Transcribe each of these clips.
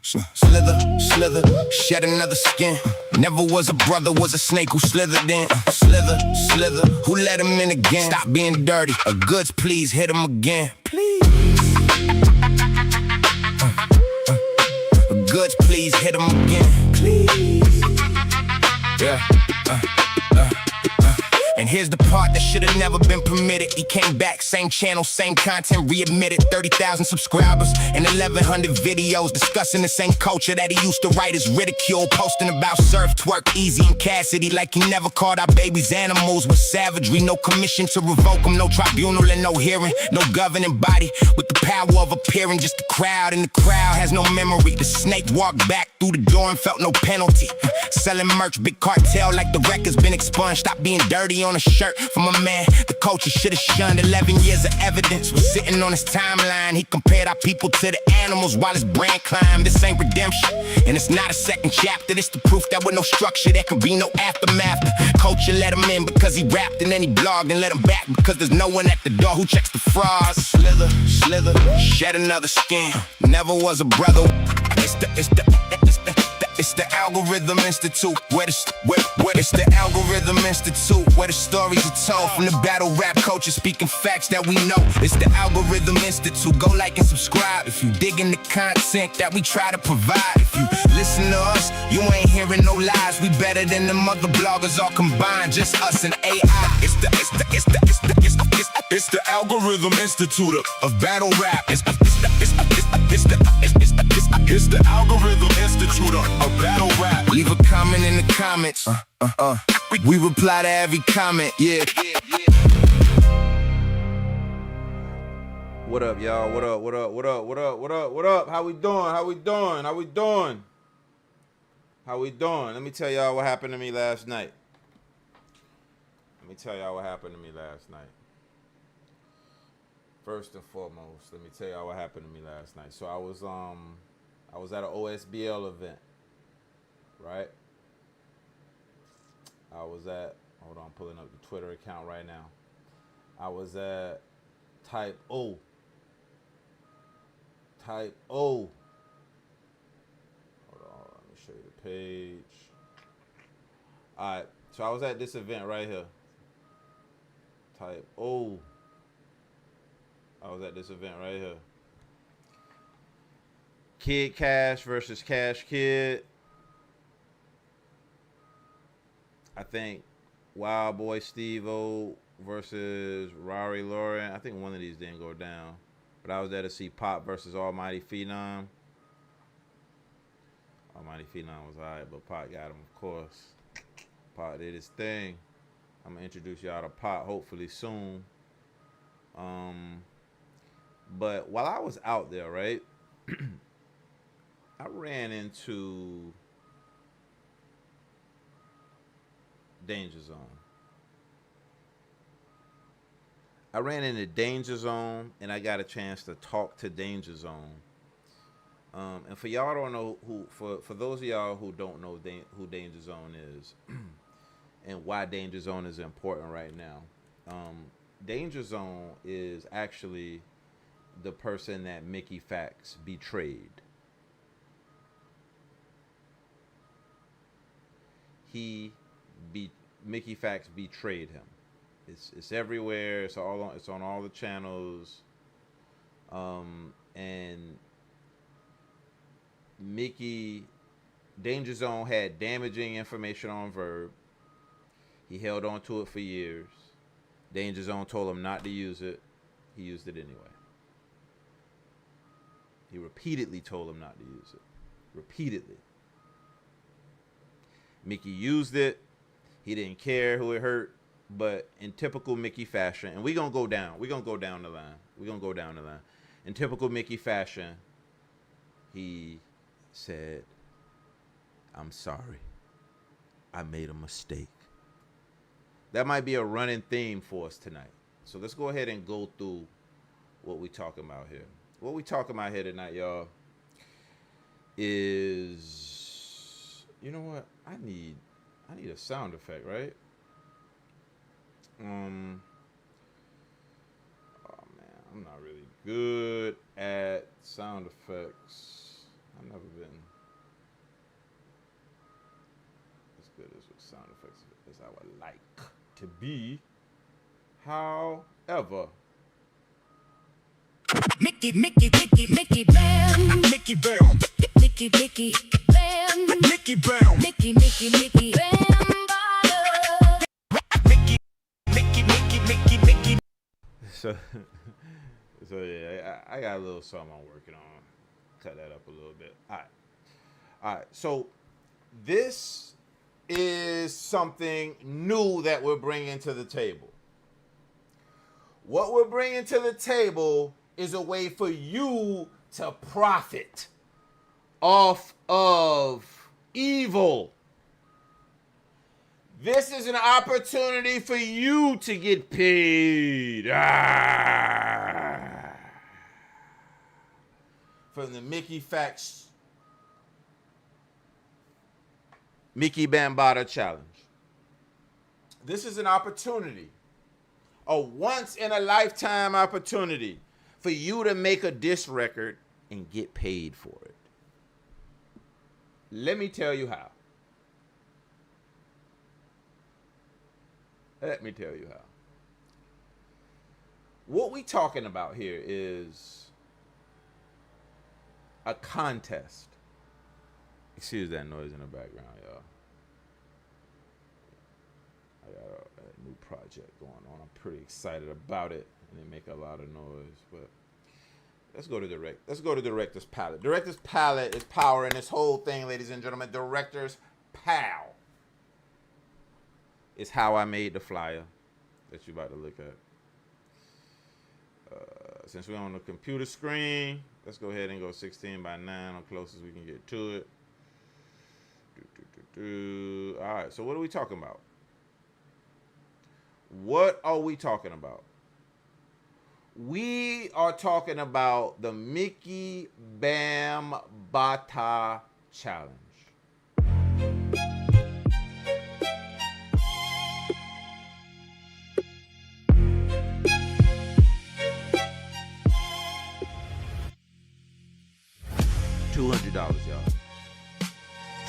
Slither, slither, shed another skin. Never was a brother, was a snake who slithered in. Slither, slither, who let him in again? Stop being dirty, a goods please, hit him again. Please. A goods please, hit him again. Please. Yeah. And here's the part that should've never been permitted. He came back, same channel, same content, readmitted. 30,000 subscribers and 1,100 videos discussing the same culture that he used to write his ridicule. Posting about surf, twerk, Easy and Cassidy, like he never called our babies animals with savagery. No commission to revoke them, no tribunal and no hearing. No governing body with the power of appearing. Just the crowd, and the crowd has no memory. The snake walked back through the door and felt no penalty. Selling merch, big cartel like the record's been expunged. Stop being dirty on a shirt from a man the culture should've shunned. 11 years of evidence was sitting on his timeline. He compared our people to the animals while his brand climbed. This ain't redemption, and it's not a second chapter. This the proof that with no structure there can be no aftermath. The culture let him in because he rapped, and then he blogged, and let him back because there's no one at the door who checks the frauds. Slither, slither, shed another skin. Never was a brother. It's the Algorithm Institute, it's the Algorithm Institute, where the stories are told from the battle rap culture, speaking facts that we know. It's the Algorithm Institute. Go like and subscribe if you digging the content that we try to provide. If you listen to us, you ain't hearing no lies. We better than the other bloggers all combined, just us and AI. It's the Algorithm Institute of battle rap. It's the Algorithm Institute of battle rap. Leave a comment in the comments. We reply to every comment. Yeah. What up, y'all? What up? What up? What up? What up? What up? What up? How we doing? How we doing? How we doing? How we doing? Let me tell y'all what happened to me last night. First and foremost, let me tell y'all what happened to me last night. So I was at an OSBL event, right? Hold on, I'm pulling up the Twitter account right now. I was at Type O. Hold on, let me show you the page. All right, so I was at this event right here. Type O. I was at this event right here. Kid Cash versus Cash Kid. I think Wild Boy Steve-O versus Rari Lauren. I think one of these didn't go down. But I was there to see Pop versus Almighty Phenom. Almighty Phenom was alright, but Pop got him, of course. Pop did his thing. I'm going to introduce y'all to Pop hopefully soon. But while I was out there, right, I ran into Danger Zone. And I got a chance to talk to Danger Zone. And for y'all don't know for those of y'all who don't know who Danger Zone is and why Danger Zone is important right now, Danger Zone is actually the person that Mickey Factz betrayed. Mickey Factz betrayed him. It's everywhere. It's on all the channels. And Danger Zone had damaging information on Verb. He held on to it for years. Danger Zone told him not to use it. He used it anyway. He repeatedly told him not to use it. Repeatedly. Mickey used it. He didn't care who it hurt. But in typical Mickey fashion, and we're going to go down. We're going to go down the line. In typical Mickey fashion, he said, "I'm sorry. I made a mistake." That might be a running theme for us tonight. So let's go ahead and go through what we talking about here. What we talking about here tonight, y'all, is, you know what? I need a sound effect, right? Oh man, I'm not really good at sound effects. I've never been. good as with sound effects as I would like to be. However, Mickey Bam. Mickey Bam. Mickey Bam. Mickey Bam. Mickey Bambaataa. Mickey. so yeah, I got a little something I'm working on. Cut that up a little bit. All right. So this is something new that we're bringing to the table. What we're bringing to the table is a way for you to profit off of evil. This is an opportunity for you to get paid. From the Mickey Factz Mickey Bambaataa challenge. This is an opportunity, a once in a lifetime opportunity for you to make a diss record and get paid for it. Let me tell you how. What we talking about here is a contest. Excuse that noise in the background, y'all. I got a new project going on. I'm pretty excited about it, and they make a lot of noise. But let's go to Director's Palette. Director's Palette is powering this whole thing, ladies and gentlemen. Director's Pal is how I made the flyer that you're about to look at. Since we're on the computer screen, let's go ahead and go 16 by 9 on closest we can get to it. All right, so what are we talking about? We are talking about the Mickey Bambaataa challenge. $200, y'all.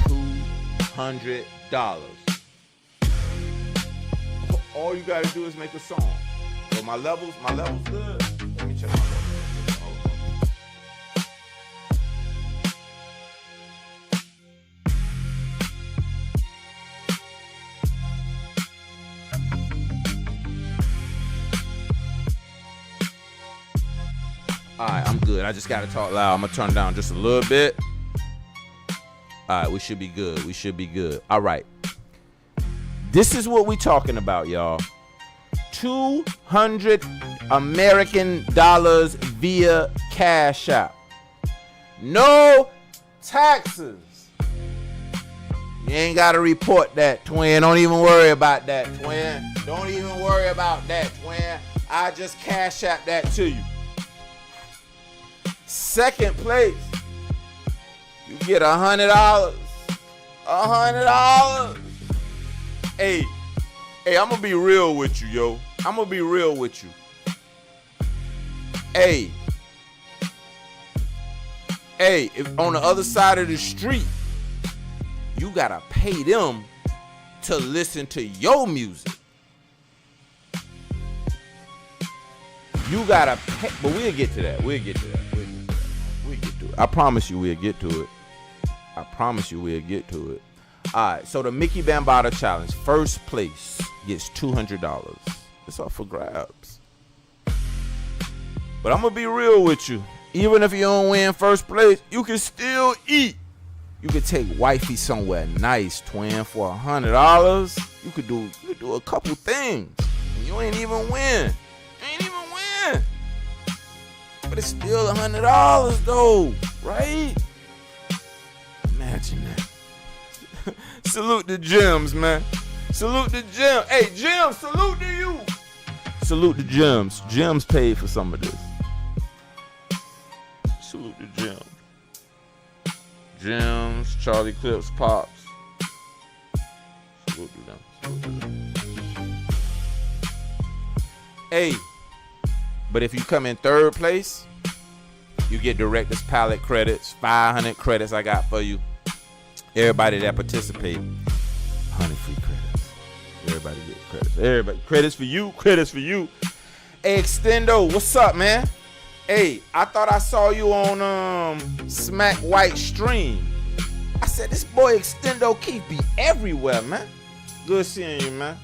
$200. All you gotta do is make a song. So my levels good. Let me check my levels. All right, I'm good. I just gotta talk loud. I'm gonna turn down just a little bit. All right, we should be good. All right. This is what we talking about, y'all. $200 American dollars via Cash App. No taxes. You ain't got to report that, twin. Don't even worry about that, twin. Don't even worry about that, twin. I just Cash App that to you. Second place, you get $100. $100. Hey, I'm gonna be real with you, yo. I'm gonna be real with you. Hey, if on the other side of the street, you gotta pay them to listen to your music. You gotta pay, but we'll get to that. We'll get to it. I promise you we'll get to it. All right, so the Mickey Bambaataa challenge, first place gets $200. It's up for grabs. But I'm gonna be real with you. Even if you don't win first place, you can still eat. You could take wifey somewhere nice, twin, for $100. You could do a couple things, and you ain't even win. But it's still $100 though, right? Imagine that. Salute the Gems, man. Salute the Gems. Hey, Gems, salute to you. Salute the Gems. Gems paid for some of this. Salute the Gems. Gems, Charlie Clips, Pops. Salute to them. Hey, but if you come in third place, you get Director's Palette credits. 500 credits I got for you. Everybody that participate, $100. Everybody get credits. Everybody credits for you. Credits for you. Hey, Extendo, what's up, man? Hey, I thought I saw you on Smack White stream. I said this boy Extendo Keith be everywhere, man. Good seeing you, man.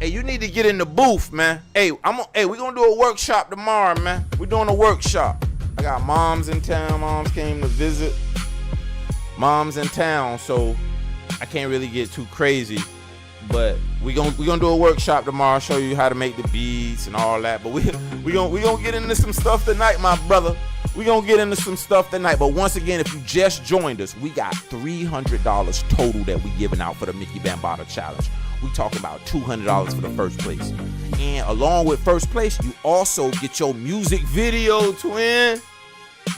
Hey, you need to get in the booth, man. Hey, we gonna do a workshop tomorrow, man. We're doing a workshop. I got moms in town. Moms came to visit. Mom's in town, so I can't really get too crazy. But we gonna do a workshop tomorrow. Show you how to make the beats and all that. But we gonna get into some stuff tonight, my brother. We gonna get into some stuff tonight. But once again, if you just joined us, we got $300 total that we giving out for the Mickey Bambaataa challenge. We talking about $200 for the first place. And along with first place, you also get your music video, twin.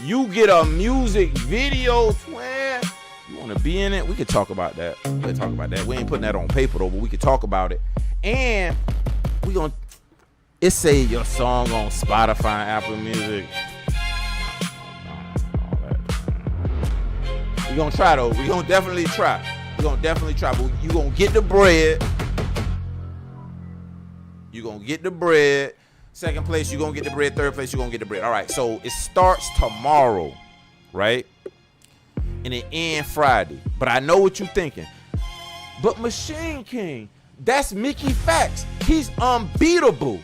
You get a music video, twin. You want to be in it? We could talk about that. We'll talk about that. We ain't putting that on paper though, but we could talk about it. And we gonna say your song on Spotify, Apple Music. We gonna try though. We gonna definitely try. But you gonna get the bread. You gonna get the bread. Second place, you gonna get the bread. Third place, you gonna get the bread. All right. So it starts tomorrow, right? And it ends Friday. But I know what you're thinking. But Machine King, that's Mickey Factz. He's unbeatable.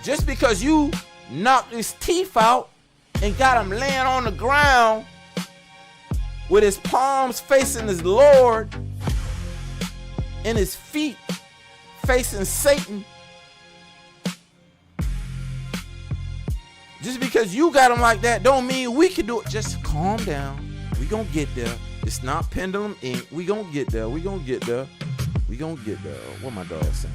Just because you knocked his teeth out and got him laying on the ground with his palms facing his Lord and his feet facing Satan. Just because you got him like that don't mean we can do it. Just calm down. We gonna get there. It's not Pendulum Inc. We gonna get there. We gonna get there. What my dog saying?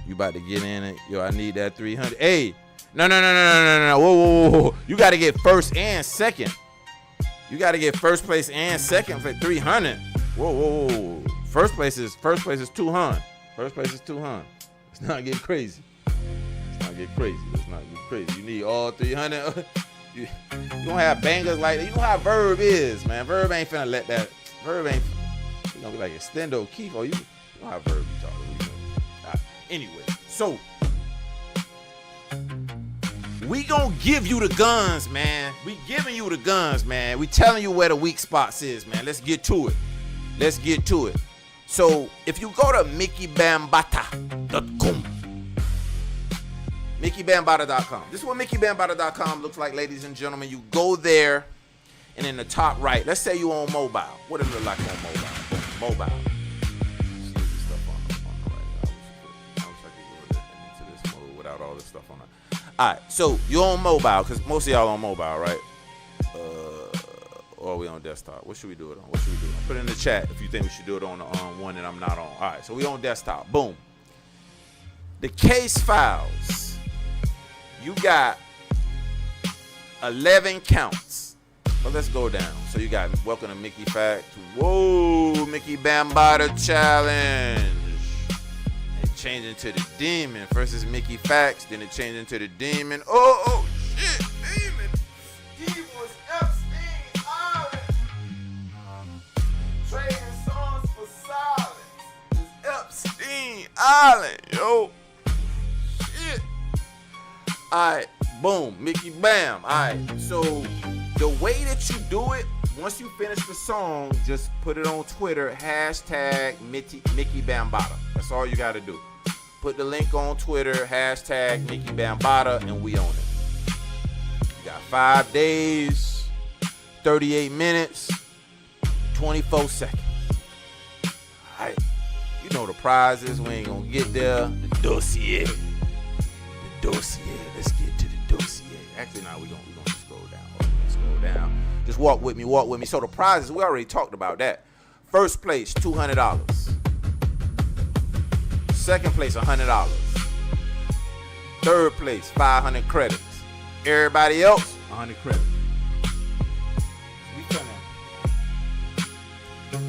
You about to get in it? Yo, I need that 300. Hey, no. Whoa. You got to get first and second. You got to get first place and second for 300. Whoa. First place is 200. First place is 200. Let's not get crazy. You need all 300. You don't have bangers like that. You know how Verb is, man. Verb ain't finna let that. Verb ain't. You gonna be like Extendo Keith. Oh, you know how Verb be talking. Anyway, so we gonna give you the guns, man. We giving you the guns, man. We telling you where the weak spots is, man. Let's get to it. So if you go to MickeyBambaataa.com. MickeyBambaataa.com. This is what MickeyBambaataa.com looks like, ladies and gentlemen. You go there, and in the top right, let's say you on mobile. What does it look like on mobile? Mobile. See this stuff on the right. I wish I could go into this mode without all this stuff on it. All right, so you're on mobile, because most of y'all on mobile, right? Or are we on desktop? What should we do it on? Put it in the chat if you think we should do it on the one that I'm not on. All right, so we on desktop. Boom. The case files. You got 11 counts. But let's go down. So you got welcome to Mickey Factz. Whoa, Mickey Bambaataa challenge. And changing to the demon. First is Mickey Factz, then it changed into the demon. Oh shit, demon. He was Epstein Island. Trading songs for silence. It's Epstein Island, yo. Shit. Alright, boom, Mickey Bam. Alright, so the way that you do it, once you finish the song, just put it on Twitter, hashtag Mickey Bambaataa. That's all you gotta do. Put the link on Twitter, hashtag Mickey Bambaataa, and we own it. You got 5 days, 38 minutes, 24 seconds. Alright, you know the prizes, we ain't gonna get there. The dossier. Let's get to the dossier. Actually, no, we're gonna scroll down. Scroll down. Just walk with me. So the prizes, we already talked about that. First place, $200. Second place, $100. Third place, 500 credits. Everybody else, 100 credits.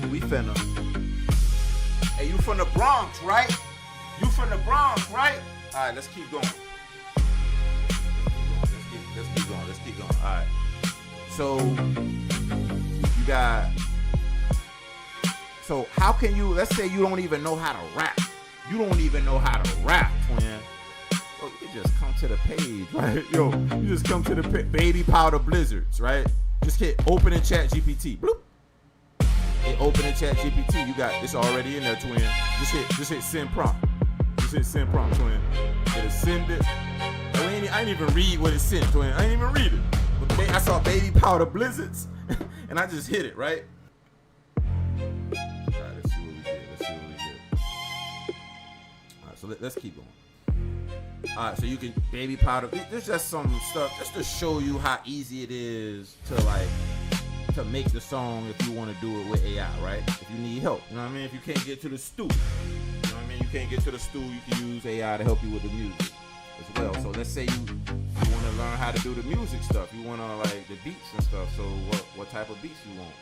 We finna. Hey, you from the Bronx, right? All right, let's keep going. Let's keep going. All right. So you got So how can you, let's say you don't even know how to rap. You don't even know how to rap, twin. Yo, you just come to the page, right? Yo, you just come to the baby powder blizzards, right? Just hit open in chat GPT. Bloop. Hit open in chat GPT. You got it's already in there, twin. Just hit send prompt. Just hit send prompt, twin. It'll send it. I ain't even read what it sent, twin. I ain't even read it. But I saw baby powder blizzards, and I just hit it, right? All right, let's see what we get. All right, so let's keep going. All right, so you can baby powder. There's just some stuff just to show you how easy it is to make the song if you want to do it with AI, right? If you need help, you know what I mean? If you can't get to the stew, you know what I mean? You can't get to the stew, you can use AI to help you with the music as well. So let's say you want to learn how to do the music stuff. You want to like the beats and stuff. So what type of beats you want?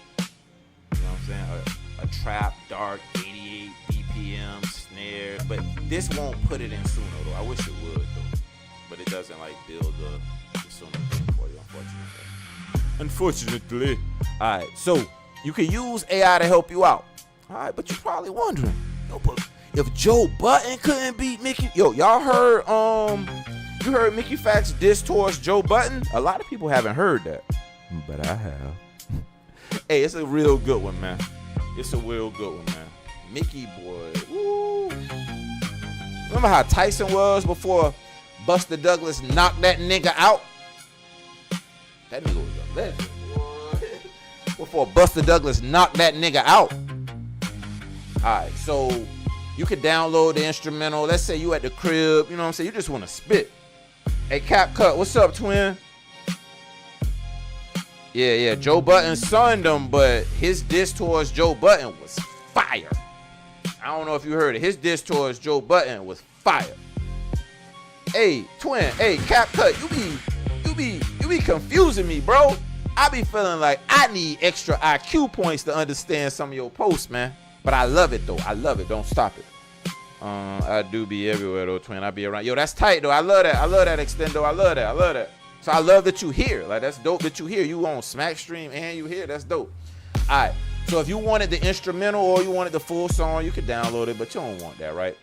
You know what I'm saying? A trap, dark, 88 BPM, snares. But this won't put it in Suno though. I wish it would though. But it doesn't like build the Suno thing for you, unfortunately. All right, so you can use AI to help you out. All right, but you're probably wondering, yo, but if Joe Budden couldn't beat Mickey, y'all heard you heard Mickey Factz diss towards Joe Budden? A lot of people haven't heard that, but I have. Hey, it's a real good one, man. It's a real good one, man. Mickey boy, woo. Remember how Tyson was before Buster Douglas knocked that nigga out? That nigga was a legend. Before Buster Douglas knocked that nigga out. Alright, so you could download the instrumental. Let's say you at the crib, you know what I'm saying? You just want to spit. Hey, CapCut, what's up, twin? Yeah, Joe Budden sunned him, but his diss towards Joe Budden was fire. I don't know if you heard it. His diss towards Joe Budden was fire. Hey, twin, hey, CapCut, you be confusing me, bro. I be feeling like I need extra IQ points to understand some of your posts, man. But I love it though. I love it. Don't stop it. I do be everywhere though, twin. I be around. Yo, that's tight though. I love that. I love that extendo. I love that. So I love that you here. Like that's dope that you here. You on Smack Stream and you here. That's dope. All right. So if you wanted the instrumental or you wanted the full song, you could download it, but you don't want that, right?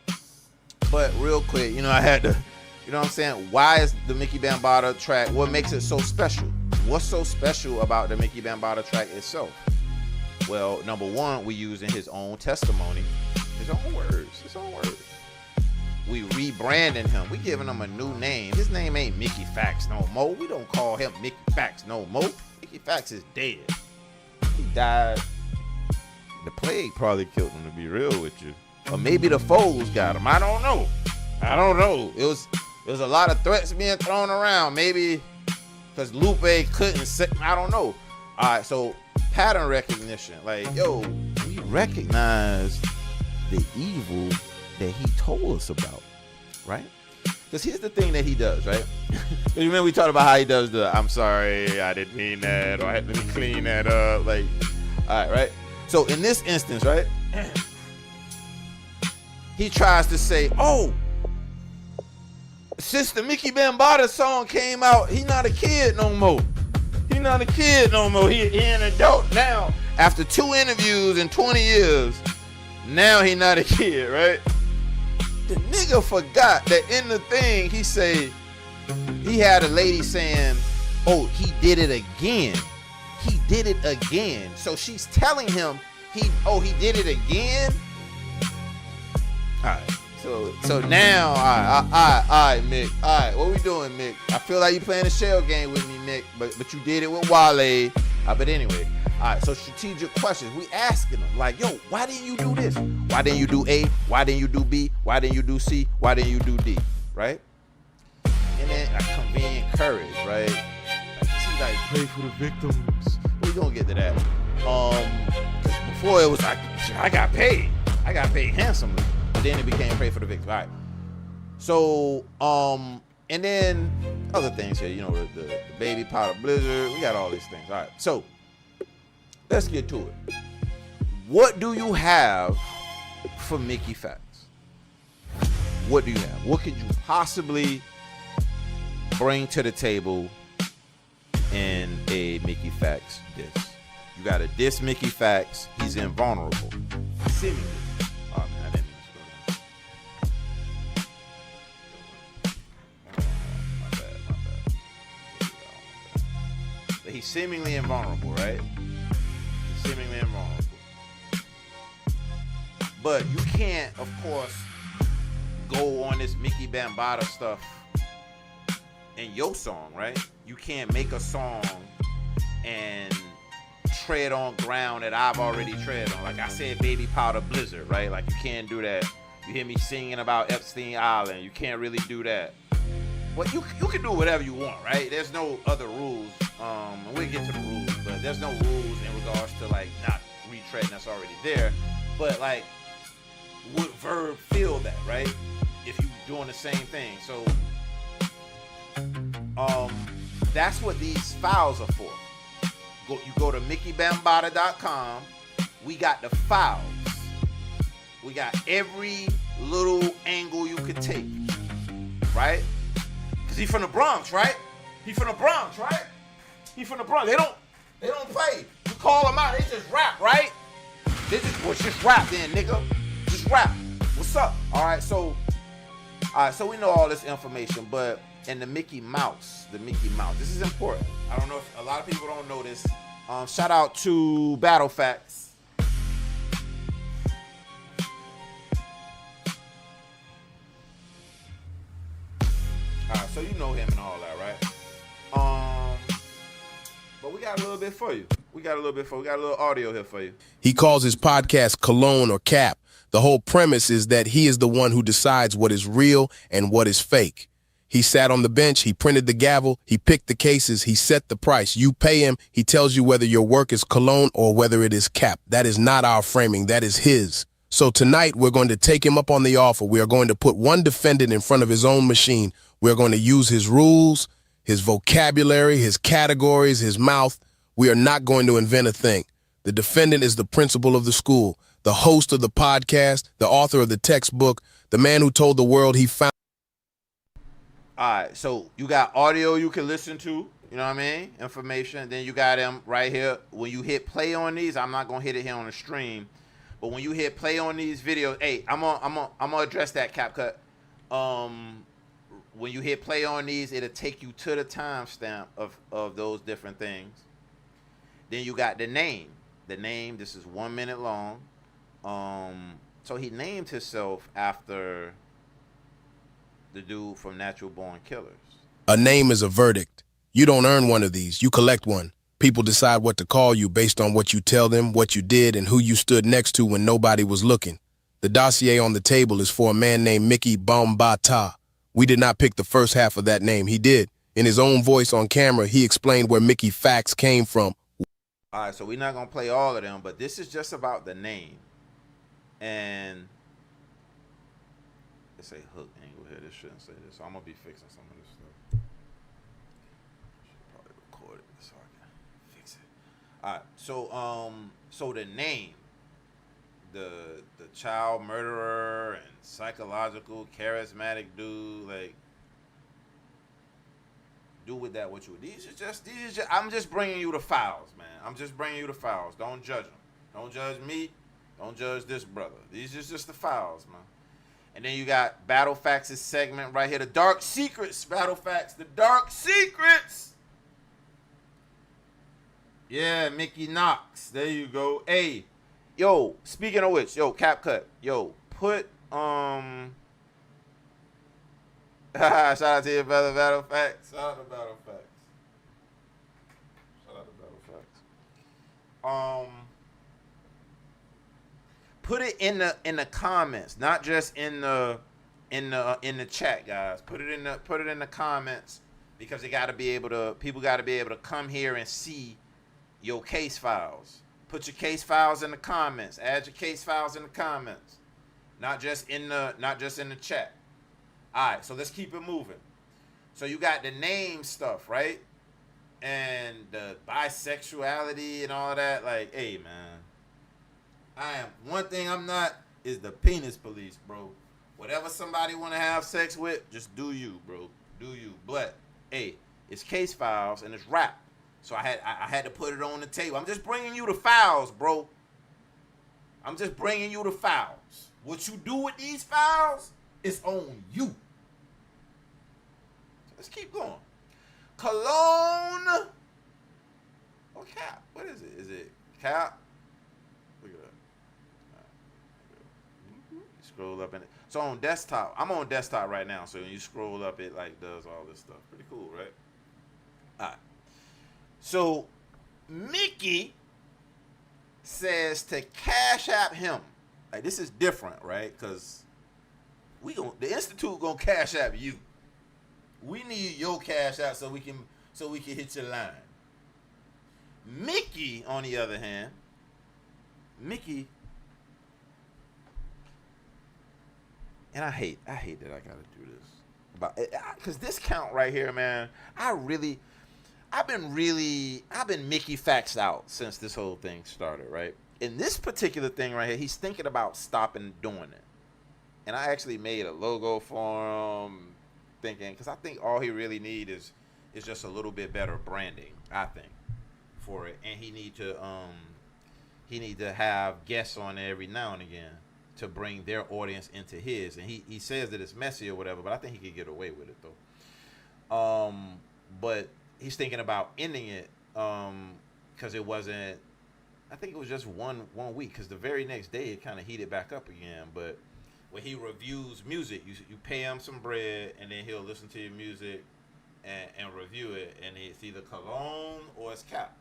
But real quick, I had to, you know what I'm saying? Why is the Mickey Bambaataa track, what makes it so special? What's so special about the Mickey Bambaataa track itself? Well, number one, we using his own testimony, his own words. We rebranding him. We giving him a new name. His name ain't Mickey Factz no more. We don't call him Mickey Factz no more. Mickey Factz is dead. He died. The plague probably killed him, to be real with you. Or maybe the foes got him. I don't know. It was a lot of threats being thrown around. Maybe because Lupe couldn't say, I don't know. All right, so pattern recognition. Like, yo, we recognize the evil that he told us about, right? Because here's the thing that he does, right? You remember we talked about how he does the, I'm sorry, I didn't mean that, or I had to clean that up. Like, all right? So in this instance, right? He tries to say, oh, since the Mickey Bambaataa song came out, he not a kid no more. He an adult now. After 2 interviews in 20 years, now he not a kid, right? The nigga forgot that in the thing, he said, he had a lady saying, oh, he did it again. So she's telling him, he did it again? All right. So now, all right, Mick. All right, what we doing, Mick? I feel like you playing a shell game with me, Mick, but you did it with Wale. But anyway, all right, so strategic questions. We asking them, like, yo, why didn't you do this? Why didn't you do A? Why didn't you do B? Why didn't you do C? Why didn't you do D? Right? And then I convene courage, right? Like, like, pray for the victims. We gonna get to that. Before it was like, I got paid handsomely. Then it became pray for the victim. All right. So, and then other things here, the baby powder blizzard. We got all these things. All right. So let's get to it. What do you have for Mickey Factz? What do you have? What could you possibly bring to the table in a Mickey Factz diss? You got to diss Mickey Factz. He's invulnerable. seemingly. Oh man, I didn't mean to scroll down. My bad. But he's seemingly invulnerable, right? He's seemingly invulnerable. But you can't, of course, go on this Mickey Bambaataa stuff in your song, right? You can't make a song and tread on ground that I've already tread on. Like I said, Baby Powder Blizzard, right? Like you can't do that. You hear me singing about Epstein Island. You can't really do that. But you can do whatever you want, right? There's no other rules. We'll get to the rules, but there's no rules in regards to like not retreading that's already there. But like, would Verb feel that, right? If you doing the same thing. So that's what these files are for. You go to MickeyBambaataa.com. We got the files. We got every little angle you could take, right? Cause he from the Bronx, right? He from the Bronx, right? He from the Bronx. They don't play. You call them out, they just rap, right? They just rap then, nigga. Just rap. What's up? All right, so we know all this information, but and the Mickey Mouse. This is important. I don't know if a lot of people don't know this. Shout out to Battle Facts. Alright, so you know him and all that, right? But we got a little bit for you. We got a little audio here for you. He calls his podcast Cologne or Cap. The whole premise is that he is the one who decides what is real and what is fake. He sat on the bench, he printed the gavel, he picked the cases, he set the price. You pay him, he tells you whether your work is cologne or whether it is cap. That is not our framing, that is his. So tonight, we're going to take him up on the offer. We are going to put one defendant in front of his own machine. We're going to use his rules, his vocabulary, his categories, his mouth. We are not going to invent a thing. The defendant is the principal of the school, the host of the podcast, the author of the textbook, the man who told the world he found. All right, so you got audio you can listen to, you know what I mean? Information. Then you got them right here. When you hit play on these, I'm not gonna hit it here on the stream, but when you hit play on these videos, hey, I'm gonna address that, CapCut. When you hit play on these, it'll take you to the timestamp of those different things. Then you got the name. The name. This is 1 minute long. So he named himself after the dude from Natural Born Killers. A name is a verdict. You don't earn one of these, you collect one. People decide what to call you based on what you tell them, what you did, and who you stood next to when nobody was looking. The dossier on the table is for a man named Mickey Bambaataa. We did not pick the first half of that name. He did. In his own voice on camera, he explained where Mickey Factz came from. All right, so we're not going to play all of them, but this is just about the name. And let's say hook angle here. This shouldn't say this. So I'm going to be fixing some of this stuff. Should probably record it so I can fix it. All right, so the name, the child murderer and psychological charismatic dude, like, do with that what you. These are just. I'm just bringing you the files, man. I'm just bringing you the files. Don't judge them. Don't judge me. Don't judge this brother. These are just the files, man. And then you got Battle Facts' segment right here. The Dark Secrets, Battle Facts. The Dark Secrets. Yeah, Mickey Knox. There you go. Hey, yo, speaking of which, yo, CapCut. Yo, put, shout out to your brother, Battle Facts. Shout out to Battle Facts. Put it in the comments, not just in the chat, guys. Put it in the comments, because people got to be able to come here and see your case files. Put your case files in the comments. Add your case files in the comments, not just in the chat. All right, so let's keep it moving. So you got the name stuff, right? And the bisexuality and all that. Like, hey, man. One thing I'm not is the penis police, bro. Whatever somebody want to have sex with, just do you, bro. Do you. But, hey, it's case files and it's rap. So I had to put it on the table. I'm just bringing you the files, bro. I'm just bringing you the files. What you do with these files is on you. So let's keep going. Cologne or Cap? What is it? Is it Cap? Look at that. Scroll up in it. So on desktop, I'm on desktop right now. So when you scroll up, it like does all this stuff. Pretty cool, right? All right. So Mickey says to cash app him. Like, this is different, right? Because the Institute gonna cash app you. We need your cash app so we can hit your line. Mickey, on the other hand, and I hate that I gotta do this, but because this count right here, man, I've been Mickey Factz out since this whole thing started, right? In this particular thing right here, he's thinking about stopping doing it, and I actually made a logo for him, thinking, because I think all he really need is just a little bit better branding, I think, for it, and he need to have guests on there every now and again to bring their audience into his, and he says that it's messy or whatever, but I think he could get away with it though. But he's thinking about ending it because it wasn't. I think it was just one week, because the very next day it kind of heated back up again. But when he reviews music, you pay him some bread, and then he'll listen to your music and review it, and it's either Cologne or it's Cap,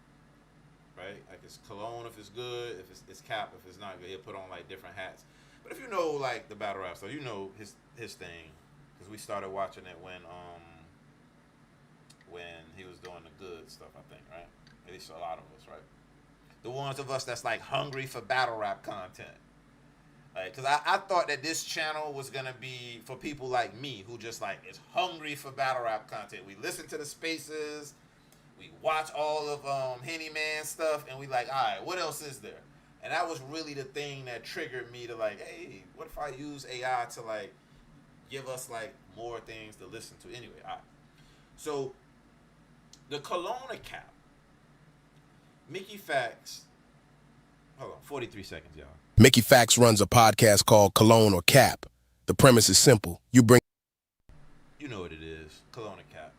right? Like, it's Cologne if it's good, if it's Cap if it's not good. He'll put on like different hats. But if you know like the battle rap stuff, you know his thing, because we started watching it when he was doing the good stuff, I think, right? At least a lot of us, right? The ones of us that's like hungry for battle rap content. Like, because I thought that this channel was going to be for people like me who just like is hungry for battle rap content. We listen to the spaces, we watch all of Henny Man stuff, and we like, all right, what else is there? And that was really the thing that triggered me to like, hey, what if I use AI to like give us like more things to listen to? Anyway, all right. So the Kelowna Cap, Mickey Factz, hold on, 43 seconds, y'all. Mickey Factz runs a podcast called Cologne or Cap. The premise is simple. You know what it is, Kelowna Cap.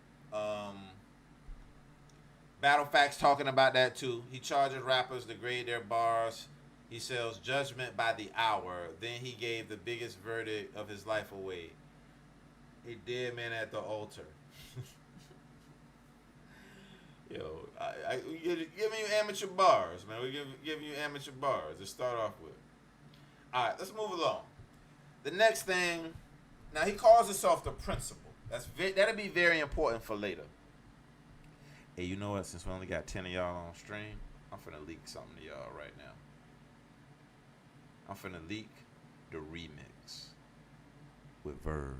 Battle Facts talking about that too. He charges rappers to grade their bars. He sells judgment by the hour. Then he gave the biggest verdict of his life away. A dead man at the altar. Yo, give me amateur bars, man. We give you amateur bars to start off with. All right, let's move along. The next thing, now he calls himself the principal. That'll be very important for later. Hey, you know what? Since we only got 10 of y'all on stream, I'm finna leak something to y'all right now. I'm finna leak the remix with Verb.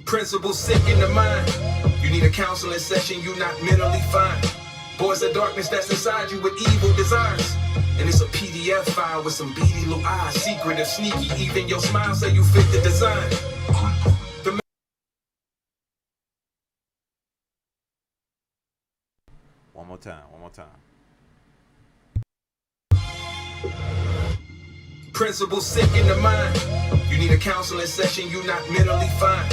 Principal sick in the mind. You need a counseling session, you not mentally fine. Boys of darkness that's inside you with evil desires. And it's a PDF file with some beady little eyes, secretive, sneaky. Even your smile say you fit the design. One more time. Principal sick in the mind. You need a counseling session, you not mentally fine.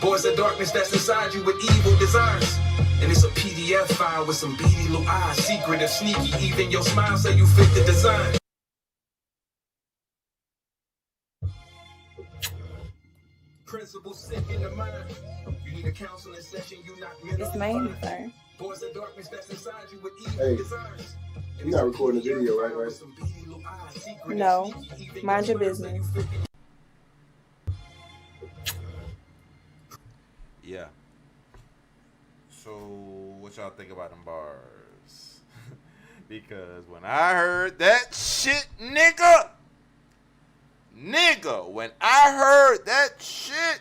Boys of darkness that's inside you with evil desires. And it's a PDF file with some beady little eyes, secretive, sneaky. Even your smile say you fit the design. Principal sick in the mind. You need a counseling session, you not mentally It's mine, fine. sir. Boys of darkness that's inside you with evil desires. You're not recording the video, right? No. Mind your business. Yeah. So, what y'all think about them bars? Because when I heard that shit, nigga, when I heard that shit,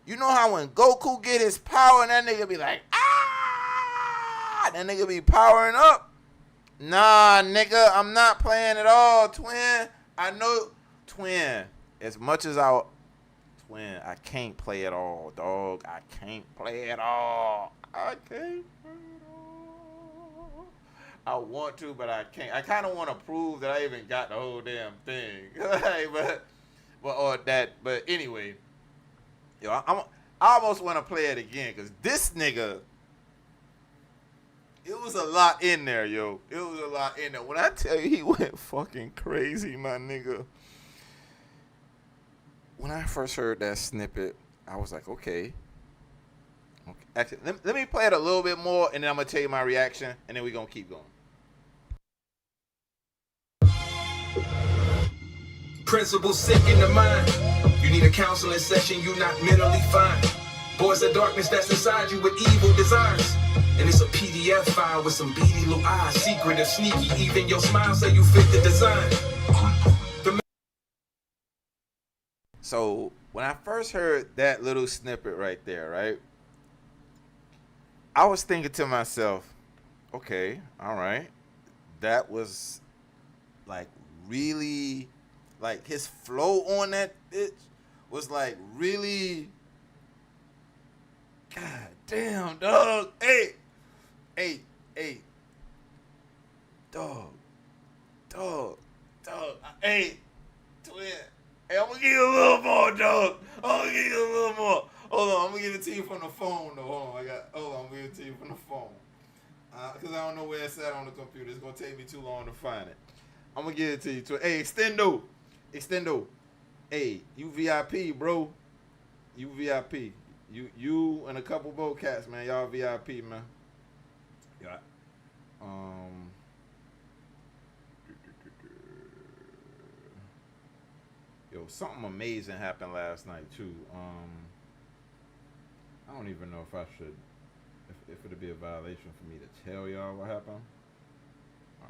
you know how when Goku get his power and that nigga be like, ah, that nigga be powering up. Nah, nigga, I'm not playing at all, twin. I know, twin, as much as I can't play at all, dog. I can't play at all. I want to, but I can't. I kind of want to prove that I even got the whole damn thing. Like, but anyway, yo, I almost want to play it again because this nigga, it was a lot in there, yo. It was a lot in there. When I tell you he went fucking crazy, my nigga. When I first heard that snippet, I was like, okay. Actually, let me play it a little bit more, and then I'm going to tell you my reaction, and then we're going to keep going. Principles sick in the mind. You need a counseling session, you not mentally fine. Boys of darkness that's inside you with evil desires. And it's a PDF file with some beady little eyes. Secretive, sneaky, even your smile say you fit the design. So, when I first heard that little snippet right there, right? I was thinking to myself, okay, all right. That was like really, like his flow on that bitch was like really, god damn, dog. Hey, dog, hey, twin. Hey, I'm gonna give you a little more, dog. I'm gonna give you a little more. Hold on, I'm gonna give it to you from the phone, though. Hold on, I'm gonna give it to you from the phone. Because I don't know where it's at on the computer. It's gonna take me too long to find it. I'm gonna give it to you. Hey, Extendo. Hey, you VIP, bro. You VIP. You and a couple boat cats, man. Y'all VIP, man. Yeah. Yo, something amazing happened last night too. I don't even know if I should, if it'd be a violation for me to tell y'all what happened. All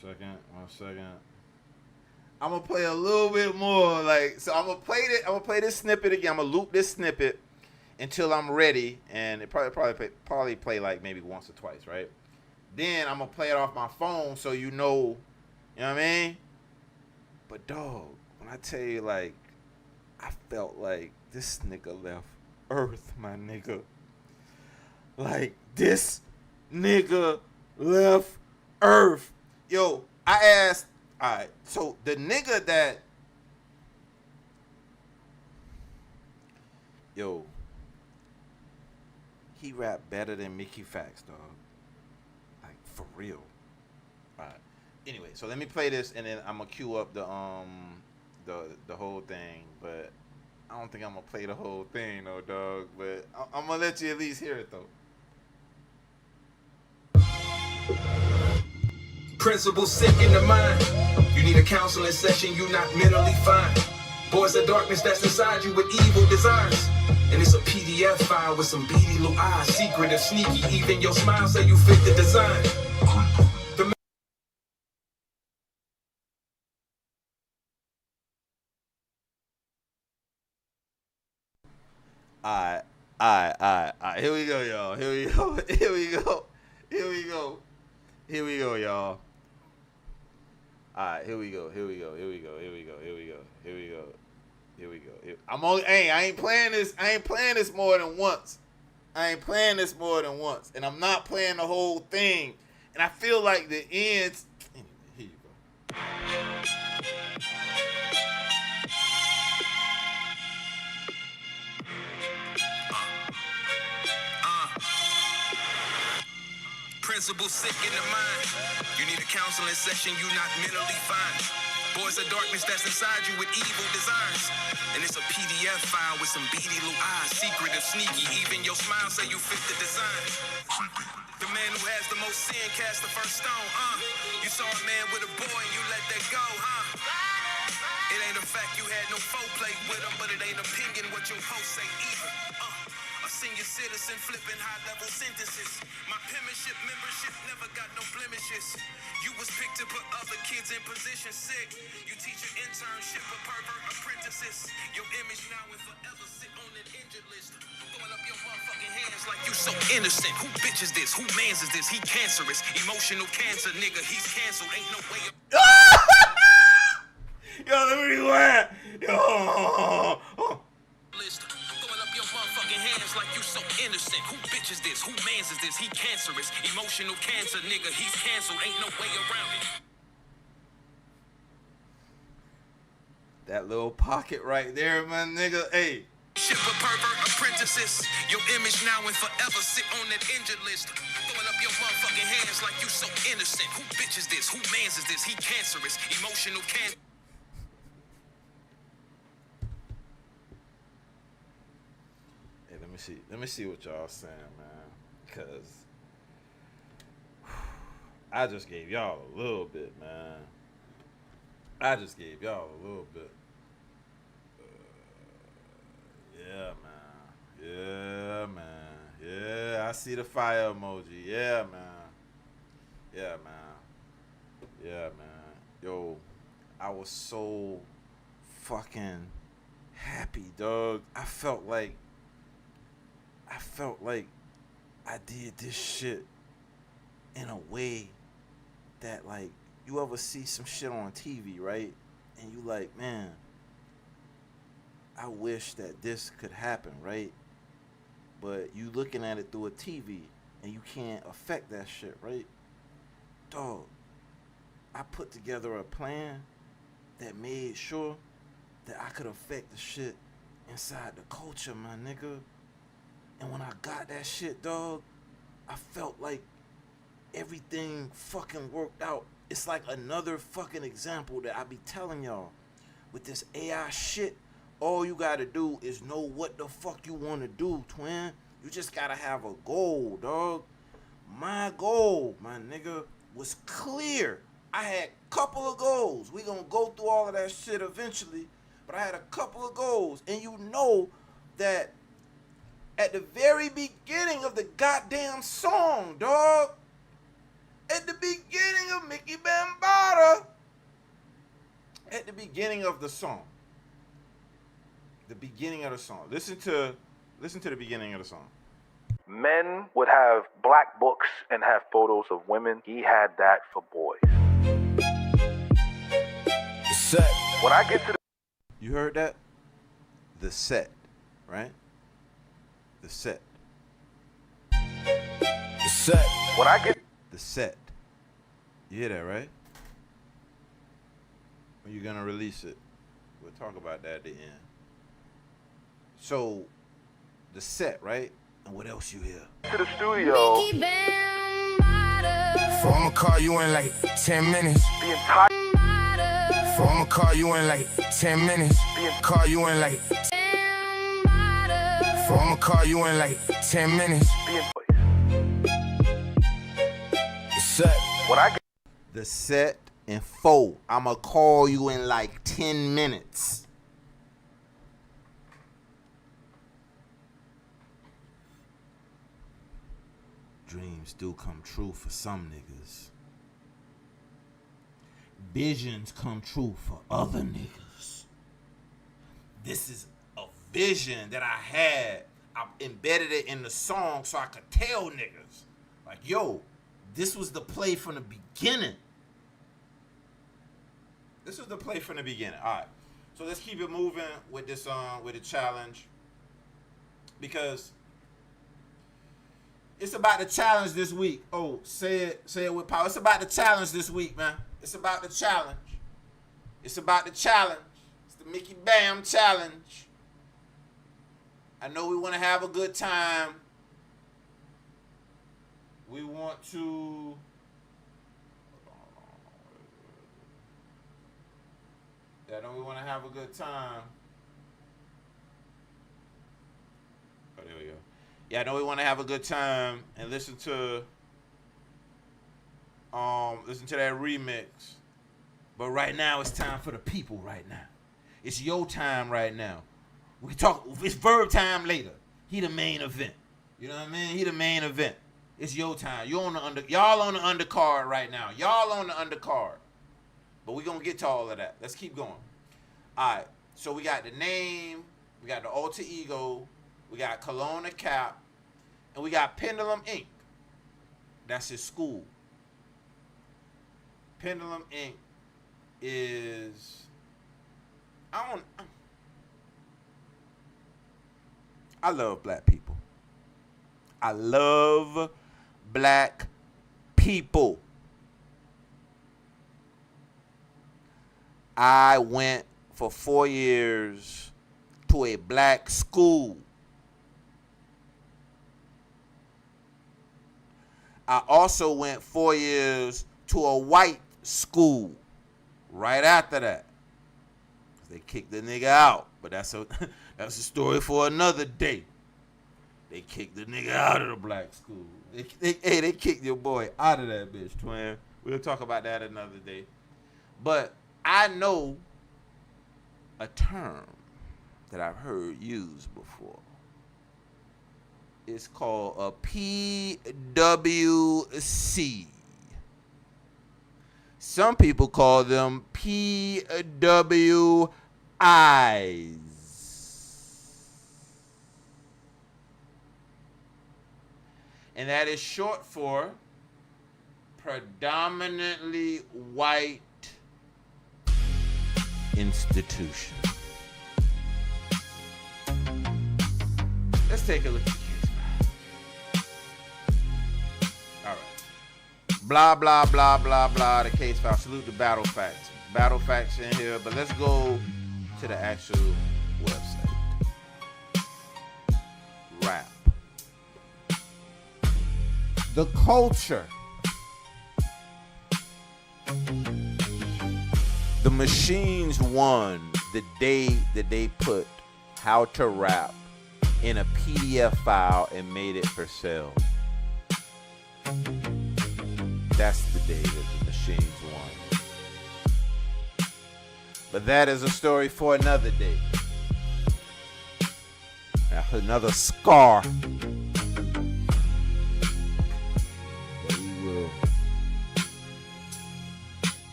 right. One second. I'm gonna play a little bit more. So I'm gonna play this snippet again. I'm gonna loop this snippet until I'm ready, and it probably play like maybe once or twice, right? Then I'm gonna play it off my phone so you know what I mean? But dog, when I tell you, like, I felt like this nigga left Earth, my nigga. Like, this nigga left Earth. Yo, I asked, all right, so the nigga that, yo, he rap better than Mickey Factz, dog. Like, for real. All right. Anyway, so let me play this, and then I'm gonna cue up the whole thing. But I don't think I'm gonna play the whole thing, though, dog. But I'm gonna let you at least hear it, though. Principles sick in the mind. You need a counseling session, you not mentally fine. Boys of darkness that's inside you with evil desires. And it's a PDF file with some beady little eyes. Secretive, sneaky, even your smile say you fit the design. Alright. Here we go, y'all. Here we go, y'all. Alright, here we go. I ain't playing this more than once. And I'm not playing the whole thing. And I feel like the ends. Here you go. Principles sick in the mind. You need a counseling session, you not mentally fine. Boys of darkness that's inside you with evil desires. And it's a PDF file with some beady little eyes. Secretive, sneaky, even your smile say you fit the design. The man who has the most sin cast the first stone, You saw a man with a boy and you let that go, It ain't a fact you had no foreplay with him, but it ain't opinion what your post say either. A senior citizen flipping high-level sentences. My penmanship membership never got no blemishes. You was picked to put other kids in position sick. You teach an internship of pervert apprentices. Your image now and forever sit on an injured list. Throwing up your motherfucking hands like you so innocent. Who bitch is this? Who mans is this? He cancerous. Emotional cancer, nigga. He's canceled. Ain't no way. Yo, let me rewind. Yo. Throwing up your motherfucking hands like you so innocent. Who bitch bitch is this? Who mans is this? He cancerous. Emotional cancer, nigga. He's canceled. Ain't no way around it. That little pocket right there, my nigga. Hey. Shipper pervert apprentices. Your image now and forever sit on that injured list. Throwing up your motherfucking hands like you so innocent. Who bitch is this? Who mans is this? He cancerous. Emotional cancer. Hey, let me see what y'all saying, man. Cause I just gave y'all a little bit, man. I just gave y'all a little bit. Yeah, man. Yeah, man. Yeah, I see the fire emoji. Yeah, man. Yeah, man. Yeah, man. Yo, I was so fucking happy, dog. I felt like I did this shit in a way that, like, you ever see some shit on TV, right? And you like, man, I wish that this could happen, right? But you looking at it through a TV and you can't affect that shit, right? Dog, I put together a plan that made sure that I could affect the shit inside the culture, my nigga. And when I got that shit, dog, I felt like everything fucking worked out. It's like another fucking example that I be telling y'all. With this AI shit, all you gotta do is know what the fuck you wanna do, twin. You just gotta have a goal, dog. My goal, my nigga, was clear. I had a couple of goals. We gonna go through all of that shit eventually, but I had a couple of goals. And you know that at the very beginning of the goddamn song, dog, at the beginning of Mickey Bambaataa, at the beginning of the song, listen to the beginning of the song. Men would have black books and have photos of women. He had that for boys. The set. When I get to the... You heard that? The set, right? The set. The set. When I get... The set. You hear that, right? When you gonna release it? We'll talk about that at the end. So, the set, right? And what else you hear? To the studio. Mickey Bambaataa. I'ma call you in like 10 minutes. The entire... I'ma call you in like 10 minutes. Call you in like... I'ma call you in like 10 minutes. The set. When I get... The set and 4. I'ma call you in like 10 minutes. Dreams do come true for some niggas. Visions come true for other niggas. This is a vision that I had. I embedded it in the song so I could tell niggas, like, yo, this was the play from the beginning. This was the play from the beginning. All right. So let's keep it moving with this with the challenge, because it's about the challenge this week. Oh, say it with power. It's about the challenge this week, man. It's about the challenge. It's about the challenge. It's the Mickey Bam challenge. I know we want to have a good time. We want to... I know we want to have a good time. Oh, there we go. Yeah, I know we want to have a good time and listen to that remix. But right now it's time for the people right now. It's your time right now. We talk, it's verb time later. He the main event. You know what I mean? He the main event. It's your time. Y'all on the undercard right now. Y'all on the undercard. But we're gonna get to all of that. Let's keep going. Alright, so we got the name, we got the alter ego, we got Cologne the Cap, and we got Pendulum Inc. That's his school. Pendulum Inc. is... I love black people. I love black people. I went for 4 years to a black school. I also went 4 years to a white school right after that. They kicked the nigga out, but that's a story for another day. They kicked the nigga out of the black school. They kicked your boy out of that bitch, twin. We'll talk about that another day. But I know a term that I've heard used before. It's called a PWC. Some people call them PWIs. And that is short for predominantly white institution. Let's take a look at the case file. All right. Blah, blah, blah, blah, blah, the case file. Salute the Battle Facts. Battle Facts in here, but let's go to the actual website. Rap. The culture. The machines won the day that they put How to Rap in a PDF file and made it for sale. That's the day that the machines won. But that is a story for another day. Another scar that we will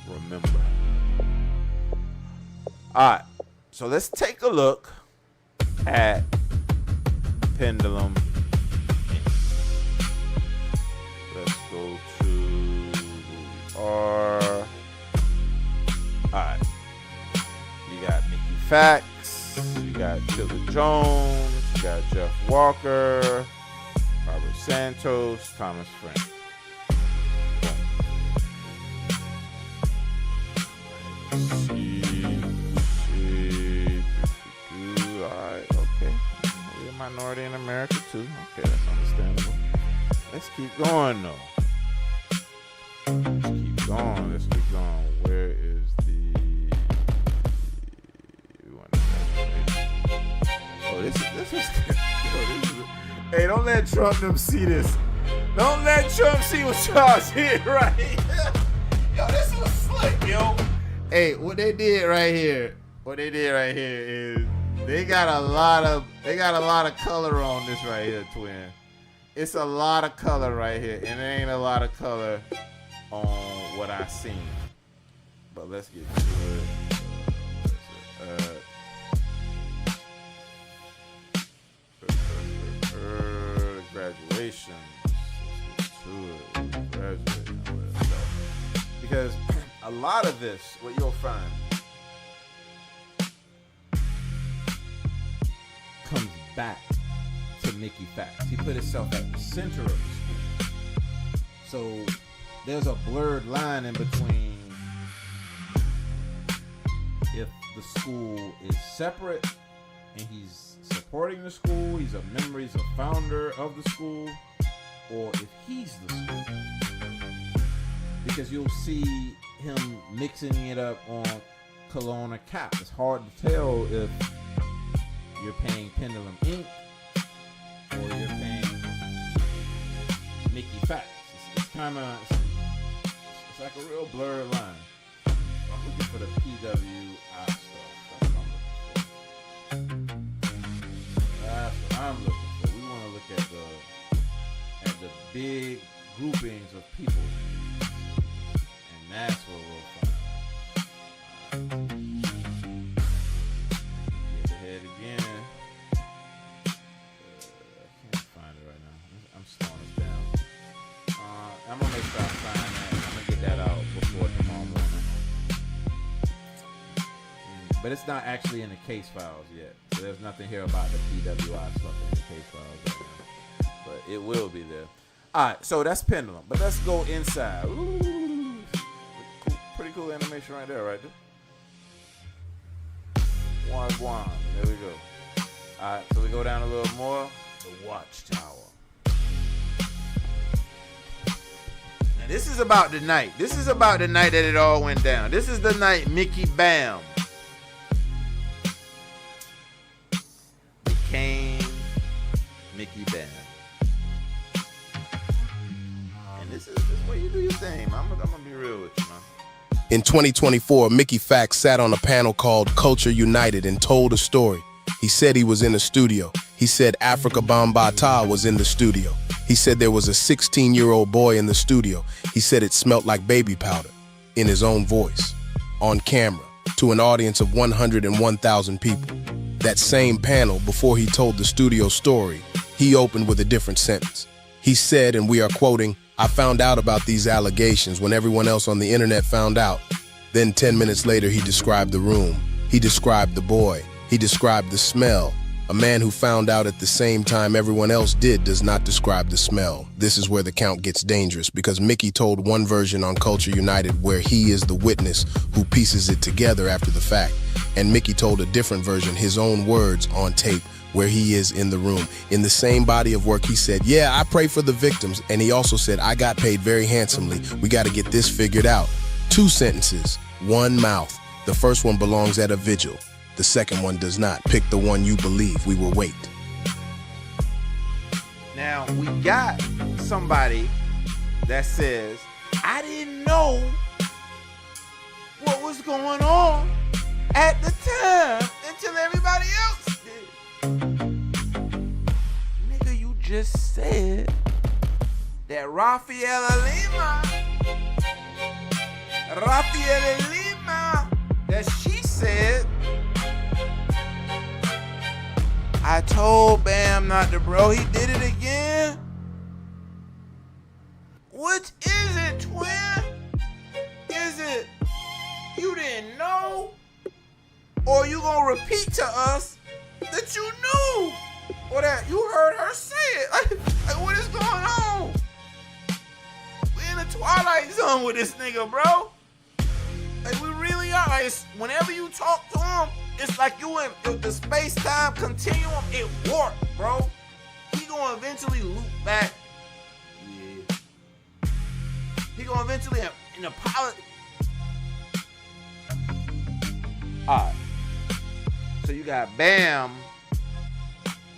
remember. All right, so let's take a look at Pendulum Inc. Let's go to R. All right, you got Mickey Factz, you got Chilla Jones, you got Jeff Walker, Robert Santos, Thomas Frank. Minority in America too. Okay, that's understandable. Let's keep going though. Let's keep going. Where is the? Oh, this is. Hey, don't let Trump them see this. Don't let Trump see what y'all see right here. Yo, this was slick, yo. Hey, what they did right here is. They got a lot of color on this right here, twin. It's a lot of color right here, and there ain't a lot of color on what I seen. But let's get to it. Graduation. Because a lot of this, what you'll find, comes back to Mickey Factz. He put himself at the center of the school. So there's a blurred line in between if the school is separate and he's supporting the school, he's a member, he's a founder of the school, or if he's the school. Because you'll see him mixing it up on Cologne or Cap. It's hard to tell if you're paying Pendulum Inc. or you're paying Mickey Factz. It's kind of, it's like a real blurred line. I'm looking for the PWI stuff. That's what I'm looking for. We want to look at the big groupings of people, and that's what we'll find. Get ahead again. I can't find it right now. I'm slowing this down. I'm gonna make sure I find that. I'm gonna get that out before tomorrow morning. But it's not actually in the case files yet. So there's nothing here about the PWI stuff in the case files right now. but it will be there. All right, so that's Pendulum, but let's go inside. Ooh, pretty cool animation right there, right there. One. There we go. All right, so we go down a little more. The Watchtower. Now this is about the night. This is about the night that it all went down. This is the night Mickey Bam became Mickey Bam. And this is where you do your thing. I'm gonna be real with you, man. In 2024, Mickey Factz sat on a panel called Culture United and told a story. He said he was in the studio. He said Mickey Bambaataa was in the studio. He said there was a 16-year-old boy in the studio. He said it smelled like baby powder, in his own voice, on camera, to an audience of 101,000 people. That same panel, before he told the studio story, he opened with a different sentence. He said, and we are quoting, "I found out about these allegations when everyone else on the internet found out." Then 10 minutes later, he described the room. He described the boy. He described the smell. A man who found out at the same time everyone else did does not describe the smell. This is where the count gets dangerous, because Mickey told one version on Culture United where he is the witness who pieces it together after the fact. And Mickey told a different version, his own words on tape, where he is in the room. In the same body of work, he said, "Yeah, I pray for the victims." And he also said, "I got paid very handsomely. We got to get this figured out." 2 sentences, 1 mouth. The first one belongs at a vigil. The second one does not. Pick the one you believe. We will wait. Now, we got somebody that says, "I didn't know what was going on at the time until everybody else did." Nigga, you just said that Rafaela Lima, that she said, "I told Bam not to, bro." He did it again. Which is it, twin? Is it you didn't know? Or you gonna repeat to us that you knew? Or that you heard her say it? Like what is going on? We in the Twilight Zone with this nigga, bro. Like we really are. Like whenever you talk to him, it's like you in the space-time continuum, it warped, bro. He gonna eventually loop back. Yeah. He gonna eventually in a pilot. Alright. So you got Bam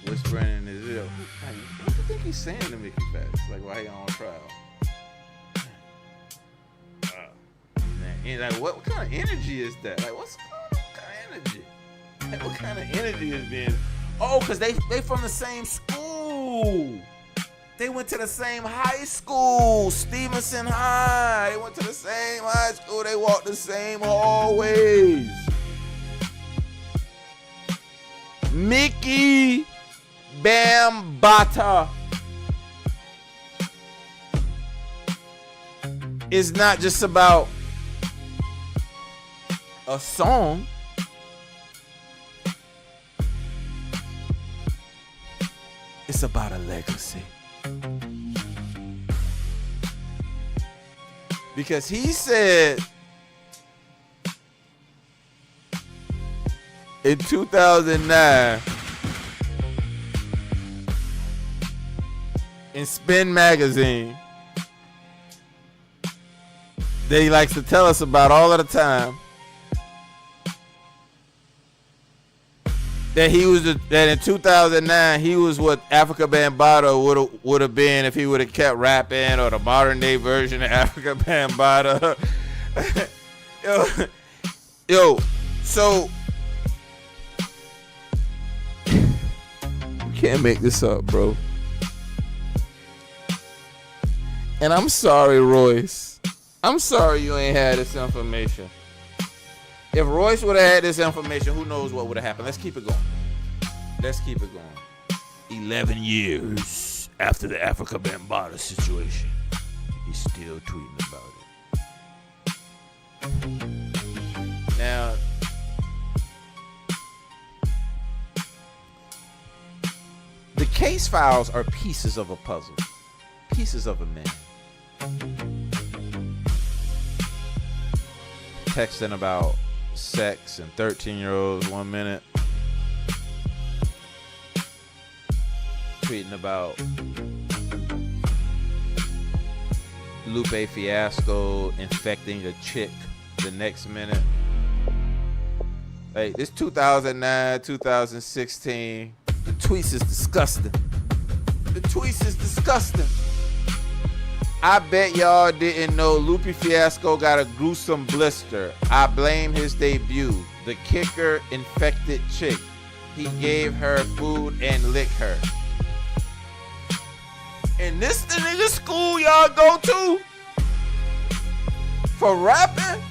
whispering in his ear. What do you think he's saying to Mickey Factz? Like why he on trial? And like what kind of energy is that? Like what kind of energy? Like, what kind of energy is being? Oh, cause they from the same school. They went to the same high school, Stevenson High. They went to the same high school. They walked the same hallways. Mickey Bambaataa is not just about a song. It's about a legacy. Because he said in 2009 in Spin magazine that he likes to tell us about all of the time, that he was that in 2009 he was what Africa Bambaataa would have been if he would have kept rapping, or the modern day version of Africa Bambaataa. yo, so you can't make this up, bro. And I'm sorry, Royce. I'm sorry you ain't had this information. If Royce would have had this information, who knows what would have happened. Let's keep it going. Let's keep it going. 11 years after the Africa Bambaataa situation, he's still tweeting about it. Now, the case files are pieces of a puzzle, pieces of a man. Texting about sex and 13-year-olds 1 minute. Tweeting about Lupe Fiasco infecting a chick the next minute. Like, this 2009, 2016. The tweets is disgusting. The tweets is disgusting. I bet y'all didn't know Lupe Fiasco got a gruesome blister. I blame his debut. The kicker infected chick. He gave her food and licked her. And this the nigga school y'all go to for rapping?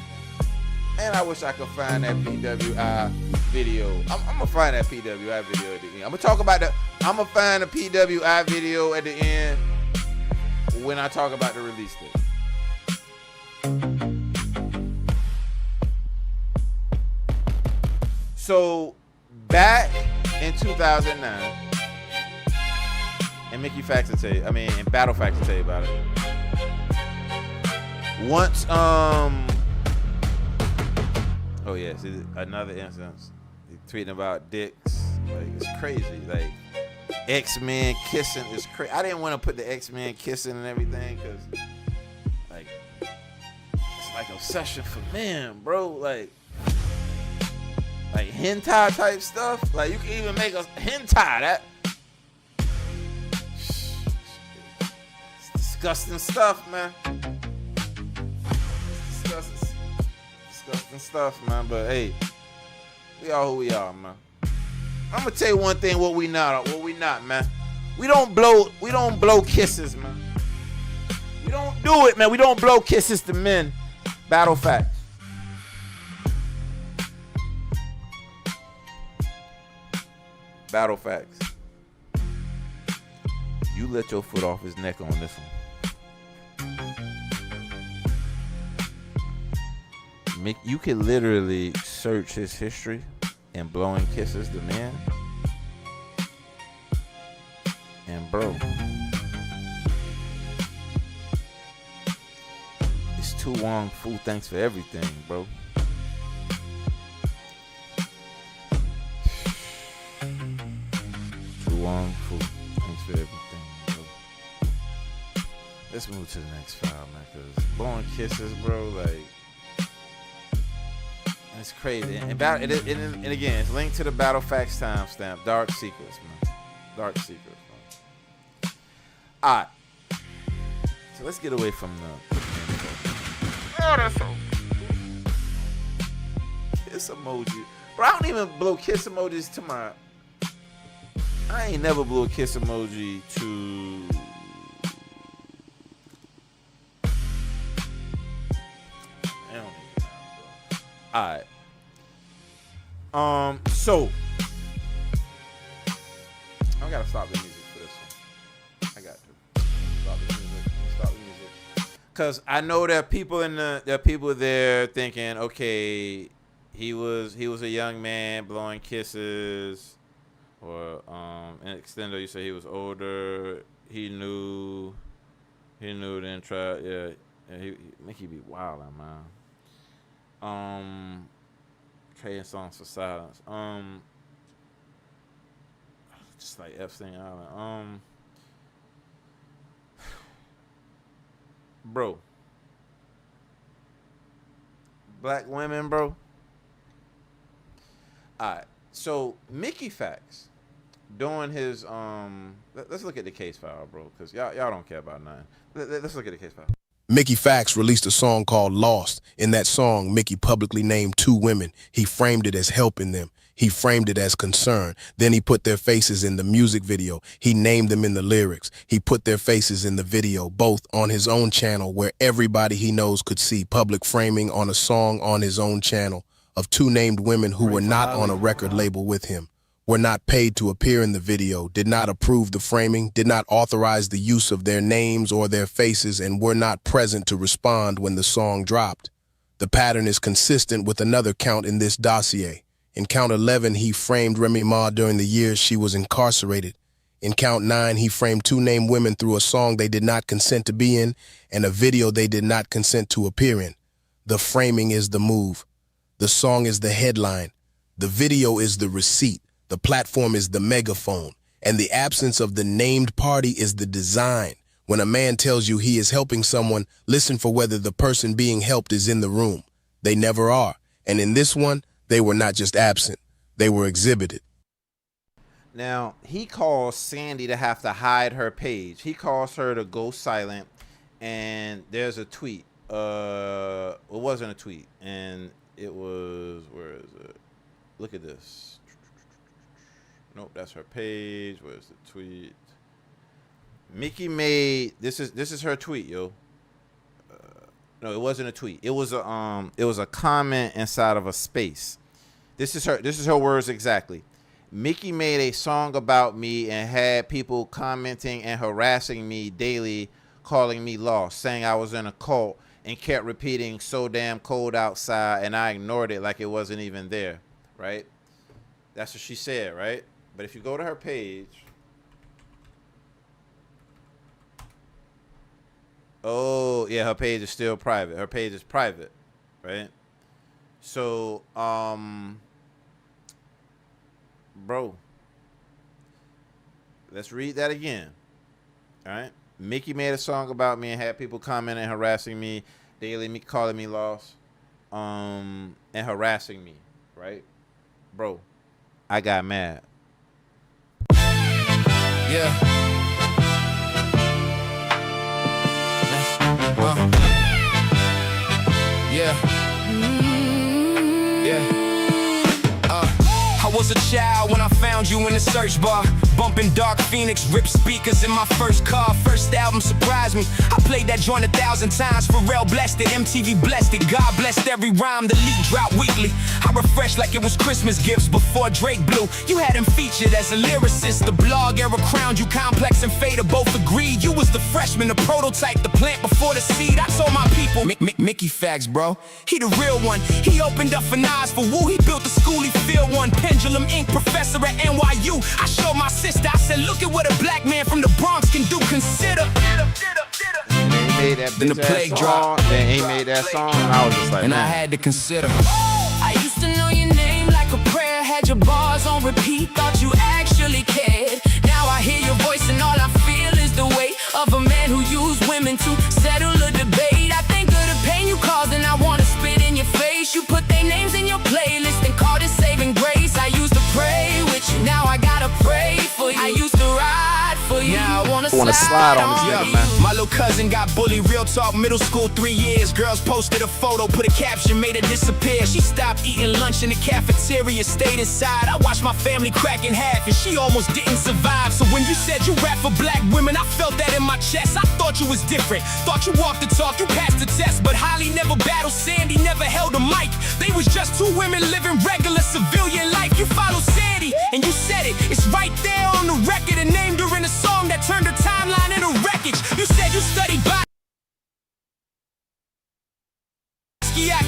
And I wish I could find that PWI video. I'm gonna find that PWI video at the end. I'm gonna find the PWI video at the end when I talk about the release date. So back in 2009, and Mickey Factz will tell you, and Battle Factz will tell you about it. Once, oh yes, another instance. He tweeting about dicks. Like, it's crazy. Like, X-Men kissing is crazy. I didn't want to put the X-Men kissing and everything because, like, it's like obsession for men, bro. Like hentai type stuff. Like, you can even make a hentai. That it's disgusting stuff, man. Disgusting stuff, man. But hey, we are who we are, man. I'm gonna tell you one thing: what we not, man. We don't blow kisses, man. We don't do it, man. We don't blow kisses to men. Battle Factz. Battle Factz. You let your foot off his neck on this one. You could literally search his history and blowing kisses to men. And bro, it's Tu Wong Fu. Thanks for everything, bro. Tu Wong Fu. Thanks for everything, bro. Let's move to the next file, man. Cause blowing kisses, bro, like. It's crazy. And again, it's linked to the Battle Factz timestamp. Dark Secrets, man. Dark Secrets, man. Alright. So let's get away from the oh, that's so kiss emoji. Bro, I don't even blow kiss emojis to my. I ain't never blew a kiss emoji to. Alright. So I gotta stop the music for this one. I got to stop the music. Cause I know there are people there thinking, okay, he was a young man blowing kisses, or in extendo you say he was older. He knew, then try. Yeah, Mickey be wildin', man. Trading songs for silence. Just like Epstein Island. Bro. Black women, bro. Alright. So Mickey Factz doing his let's look at the case file, bro, because y'all don't care about nothing. Let's look at the case file. Mickey Factz released a song called Lost. In that song, Mickey publicly named 2 women. He framed it as helping them. He framed it as concern. Then he put their faces in the music video. He named them in the lyrics. He put their faces in the video, both on his own channel where everybody he knows could see. Public framing on a song on his own channel of 2 named women who were not on a record label with him, were not paid to appear in the video, did not approve the framing, did not authorize the use of their names or their faces, and were not present to respond when the song dropped. The pattern is consistent with another count in this dossier. In count 11, he framed Remy Ma during the years she was incarcerated. In Count 9, he framed 2 named women through a song they did not consent to be in and a video they did not consent to appear in. The framing is the move. The song is the headline. The video is the receipt. The platform is the megaphone. And the absence of the named party is the design. When a man tells you he is helping someone, listen for whether the person being helped is in the room. They never are. And in this one, they were not just absent. They were exhibited. Now, he calls Sandy to have to hide her page. He calls her to go silent, and there's a tweet. It wasn't a tweet, and it was, where is it? Look at this. Nope, that's her page. Where's the tweet? Mickey made, this is her tweet, yo. No, it wasn't a tweet. It was a comment inside of a space. This is her words exactly. Mickey made a song about me and had people commenting and harassing me daily, calling me lost, saying I was in a cult, and kept repeating "so damn cold outside," and I ignored it like it wasn't even there, right? That's what she said, right? But if you go to her page, oh yeah, her page is still private. Her page is private, right? So, bro, let's read that again. All right. Mickey made a song about me and had people commenting and harassing me daily, me calling me lost, and harassing me, right? Bro, I got mad. Yeah. I was a child when I found you in the search bar, bumping Dark Phoenix, ripped speakers in my first car. First album surprised me. I played that joint 1,000 times. Pharrell blessed it, MTV blessed it. God blessed every rhyme. The leak dropped weekly. I refreshed like it was Christmas gifts before Drake blew. You had him featured as a lyricist. The blog era crowned you. Complex and Fader both agreed. You was the freshman, the prototype, the plant before the seed. I told my people, Mickey Factz, bro. He the real one. He opened up for Nas for Woo. He built the school, he filled one. Pendulum Inc, professor at NYU. I showed my sister, I said, look at what a black man from the Bronx can do. Consider. They made that Then the plague dropped. Then he made that song, and I was just like, and man. I had to consider. I used to know your name like a prayer, had your bars on repeat, thought you actually cared. Now I hear your voice and all I feel is the weight of a man who used women to settle a debate. I think of the pain you caused and I wanna spit in your face. You put their names in your playlist and called it saving grace. I used to pray with you, now I gotta pray for you. I used to ride for you, now I wanna slide on this nigga, man. My little cousin got bullied, real talk, middle school, 3 years. Girls posted a photo, put a caption, made her disappear. She stopped eating lunch in the cafeteria, stayed inside. I watched my family crack in half and she almost didn't survive. So when you said you rap for black women, I felt that in my chest. I thought you was different, thought you walked the talk, you passed the test. But Holly never battled Sandy, never held a mic. They was just 2 women living regular civilian life. You followed Sandy and you said it, it's right there on the record, and named her in a song that turned her timeline into wreckage. You said you studied by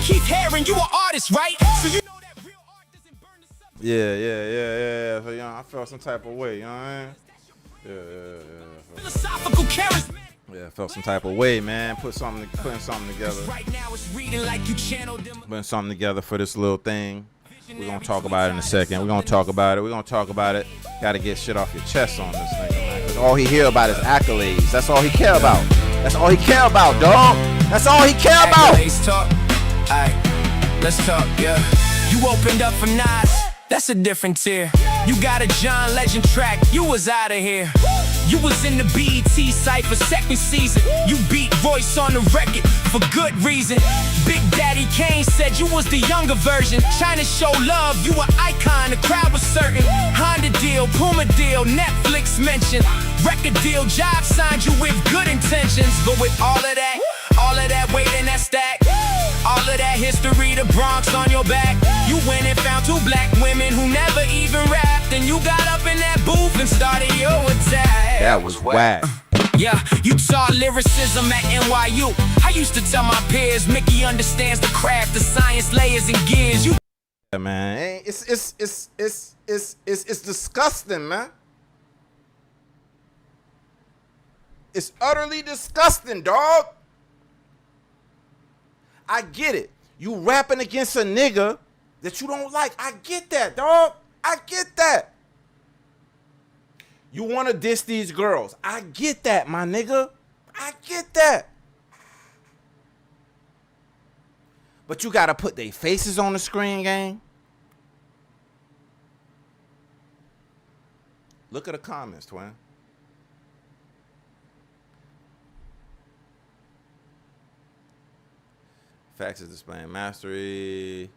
Keith Haring, you an artist, right? So you know that real art doesn't burn the subject. Yeah. So, you know, I felt some type of way, you know what I mean? Yeah. Philosophical charismatic. Yeah, I felt some type of way, man. Putting something together. Right now it's reading like you channeled them. Putting something together for this little thing. We're gonna talk about it in a second. We're gonna talk about it. Gotta get shit off your chest on this nigga, man. Cause all he hear about is accolades. That's all he care about. That's all he care about, dog. That's all he care about. Accolades talk. Alright, let's talk, yeah. You opened up for Nas, that's a different tier. You got a John Legend track, you was out of here. You was in the BET Cypher second season. You beat Royce on the record for good reason. Big Daddy Kane said you was the younger version. Trying to show love, you an icon, the crowd was certain. Honda deal, Puma deal, Netflix mention. Record deal, job signed you with good intentions. But with all of that weight in that stack, all of that history, the Bronx on your back, you went and found 2 black women who never even rapped. And you got up in that booth and started your attack. That was whack. Yeah, you taught lyricism at NYU. I used to tell my peers, Mickey understands the craft, the science, layers, and gears. You Yeah, man, it's disgusting, man. It's utterly disgusting, dog. I get it. You rapping against a nigga that you don't like. I get that, dog. I get that. You want to diss these girls. I get that, my nigga. I get that. But you got to put their faces on the screen, gang. Look at the comments, twin. Factz is displaying mastery.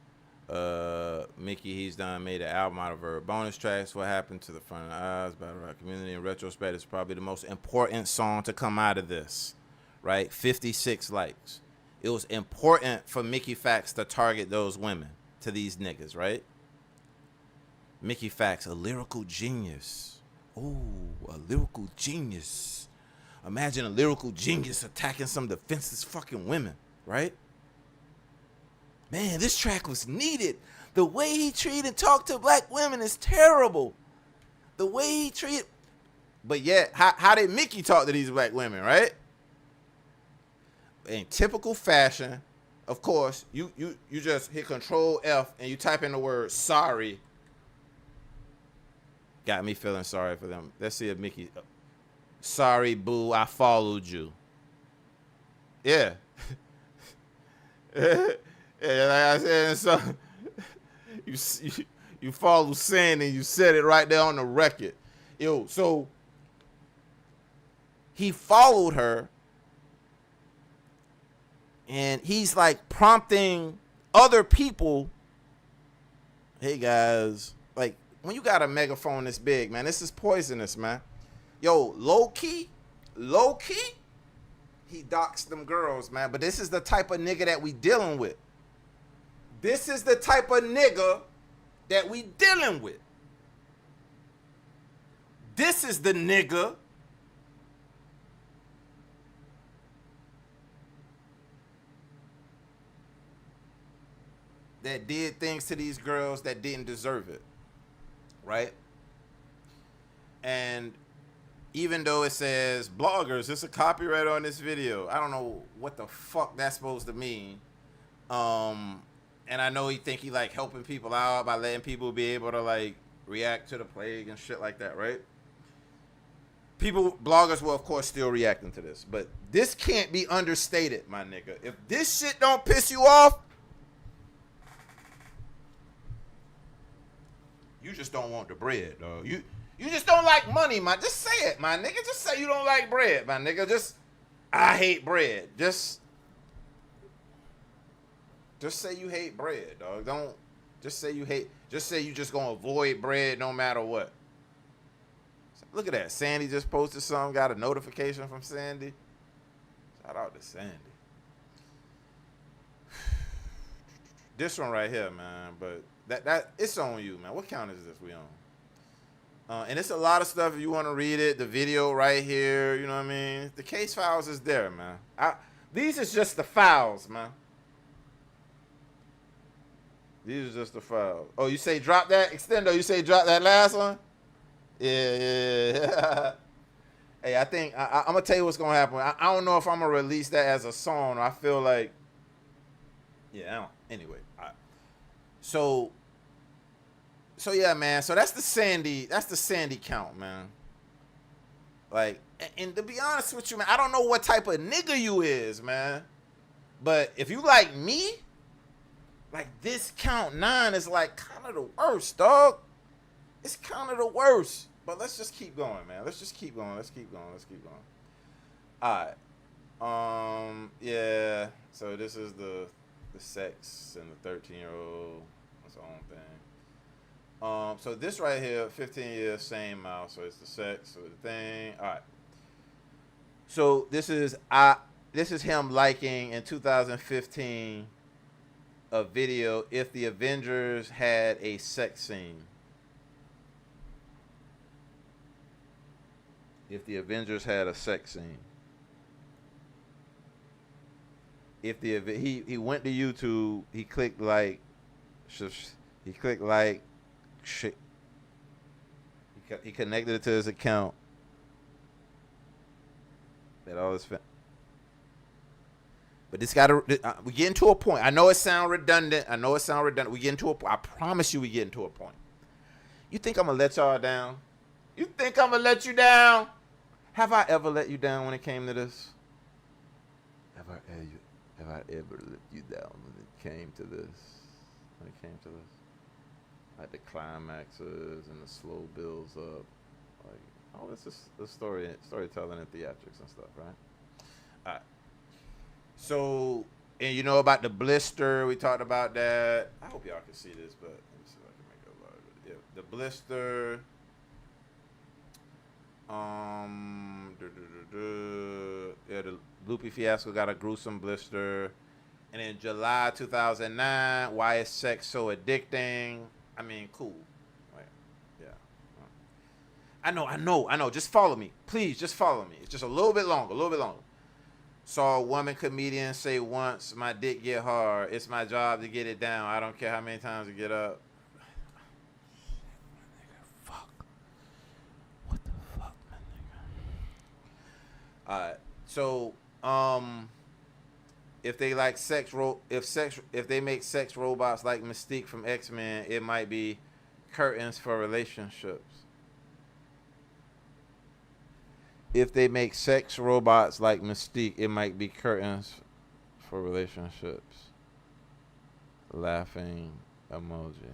Mickey, he's done made an album out of her bonus tracks. What happened to the front of the eyes? Battle rap community in retrospect is probably the most important song to come out of this, right? 56 likes. It was important for Mickey Factz to target those women to these niggas, right? Mickey Factz, a lyrical genius. Ooh, a lyrical genius. Imagine a lyrical genius attacking some defenseless fucking women, right? Man, this track was needed. The way he treated and talked to black women is terrible. The way he treated. But yet, how did Mickey talk to these black women, right? In typical fashion, of course, you just hit Control F and you type in the word sorry. Got me feeling sorry for them. Let's see if Mickey. Sorry, boo, I followed you. Yeah. Yeah, like I said, so you follow Sandy and you said it right there on the record. Yo, so he followed her and he's like prompting other people. Hey guys, like when you got a megaphone this big, man, this is poisonous, man. Yo, low key, he doxed them girls, man. But this is the type of nigga that we dealing with. This is the type of nigga that we dealing with. This is the nigga that did things to these girls that didn't deserve it, right? And even though it says bloggers, it's a copyright on this video. I don't know what the fuck that's supposed to mean. And I know he think he like helping people out by letting people be able to like react to the plague and shit like that, right? Bloggers will of course still reacting to this, but this can't be understated, my nigga. If this shit don't piss you off, you just don't want the bread, dog. You just don't like money, man. Just say it, my nigga. Just say you don't like bread, my nigga. I hate bread. Just say you hate bread, dog. Don't just say you hate. Just say you just gonna avoid bread no matter what. Look at that. Sandy just posted something. Got a notification from Sandy. Shout out to Sandy. This one right here, man. But that it's on you, man. What count is this we on? And it's a lot of stuff if you want to read it. The video right here, you know what I mean? The case files is there, man. These is just the files, man. These are just the files. Oh, you say drop that? Extendo, you say drop that last one? Yeah. Hey, I think, I'm going to tell you what's going to happen. I don't know if I'm going to release that as a song. I feel like, yeah, I don't. Anyway. All right. So yeah, man. So that's the Sandy count, man. Like, and to be honest with you, man, I don't know what type of nigga you is, man. But if you like me, like this count 9 is like kind of the worst, dog. It's kind of the worst. But let's just keep going, man. Let's just keep going. Let's keep going. All right. Yeah. So this is the sex and the 13-year-old. That's the own thing. So this right here, 15 years, same mouth. So it's the sex, so the thing. All right. So this is him liking in 2015 a video if the Avengers had a sex scene. If the Avengers had a sex scene. If he went to YouTube, he clicked like shit. He connected it to his account. That all his But this got to, we get into a point. I know it sounds redundant. We get into a point. I promise you we get into a point. You think I'm going to let y'all down? You think I'm going to let you down? Have I ever let you down when it came to this? Have I ever let you down when it came to this? Like the climaxes and the slow builds up. Like, oh, it's just the storytelling and theatrics and stuff, right? All right. So, and you know about the blister, we talked about that. I hope y'all can see this, but let me see if I can make it larger. Yeah, the blister. Yeah, the Loopy Fiasco got a gruesome blister. And in July 2009, why is sex so addicting? I mean, cool. Right. Yeah. I know. Just follow me. Please, just follow me. It's just a little bit longer. Saw a woman comedian say once, my dick get hard. It's my job to get it down. I don't care how many times you get up. Fuck. What the fuck, my nigga? Alright. So, if they like if they make sex robots like Mystique from X-Men, it might be curtains for relationships. If they make sex robots like Mystique, it might be curtains for relationships. Laughing emoji.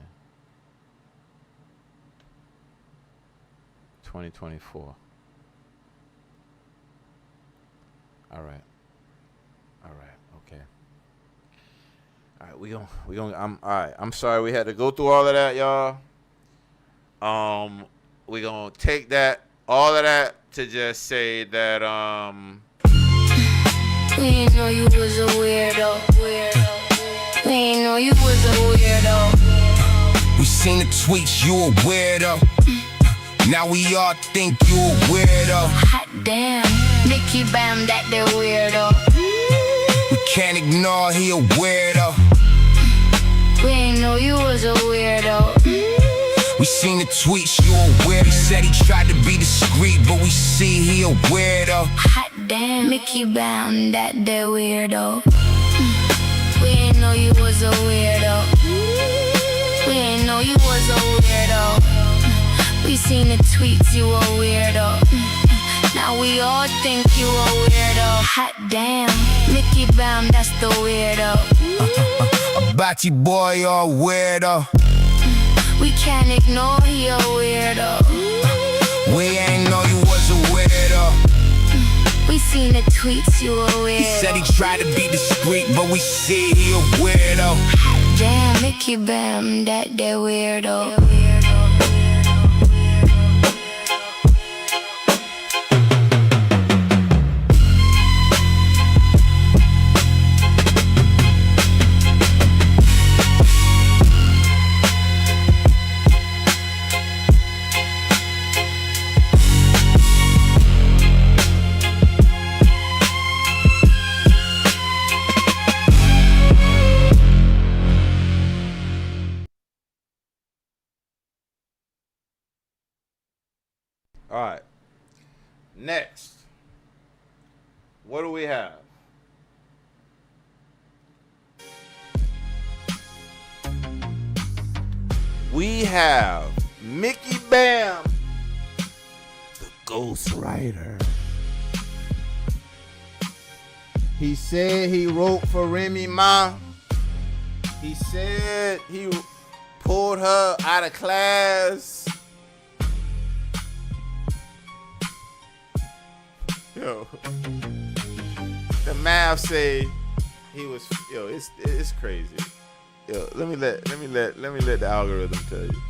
2024. All right. Okay. All right, we gonna all right. I'm sorry we had to go through all of that, y'all. We gonna take all of that to just say that we ain't know you was a weirdo. We ain't know you was a weirdo. We seen the tweets, you a weirdo. Now we all think you a weirdo. Hot damn, Mickey Bambaataa, that weirdo. We can't ignore he a weirdo. We ain't know you was a weirdo. We seen the tweets, you a weirdo. He said he tried to be discreet, but we see he a weirdo. Hot damn, Mickey Bambaataa, that weirdo. We ain't know you was a weirdo. We ain't know you was a weirdo. We seen the tweets, you a weirdo. Now we all think you a weirdo. Hot damn, Mickey Bambaataa, that's the weirdo. A bocce boy, you're a weirdo. We can't ignore he a weirdo. We ain't know you was a weirdo. We seen the tweets, you a weirdo. He said he tried to be discreet, but we see he a weirdo. Damn, Mickey Bambaataa, that weirdo. all right. Next. What do we have? We have Mickey Bam, the Ghostwriter. He said he wrote for Remy Ma. He said he pulled her out of class. Yo, the math say he was. Yo, it's crazy. Yo, let me let the algorithm tell you.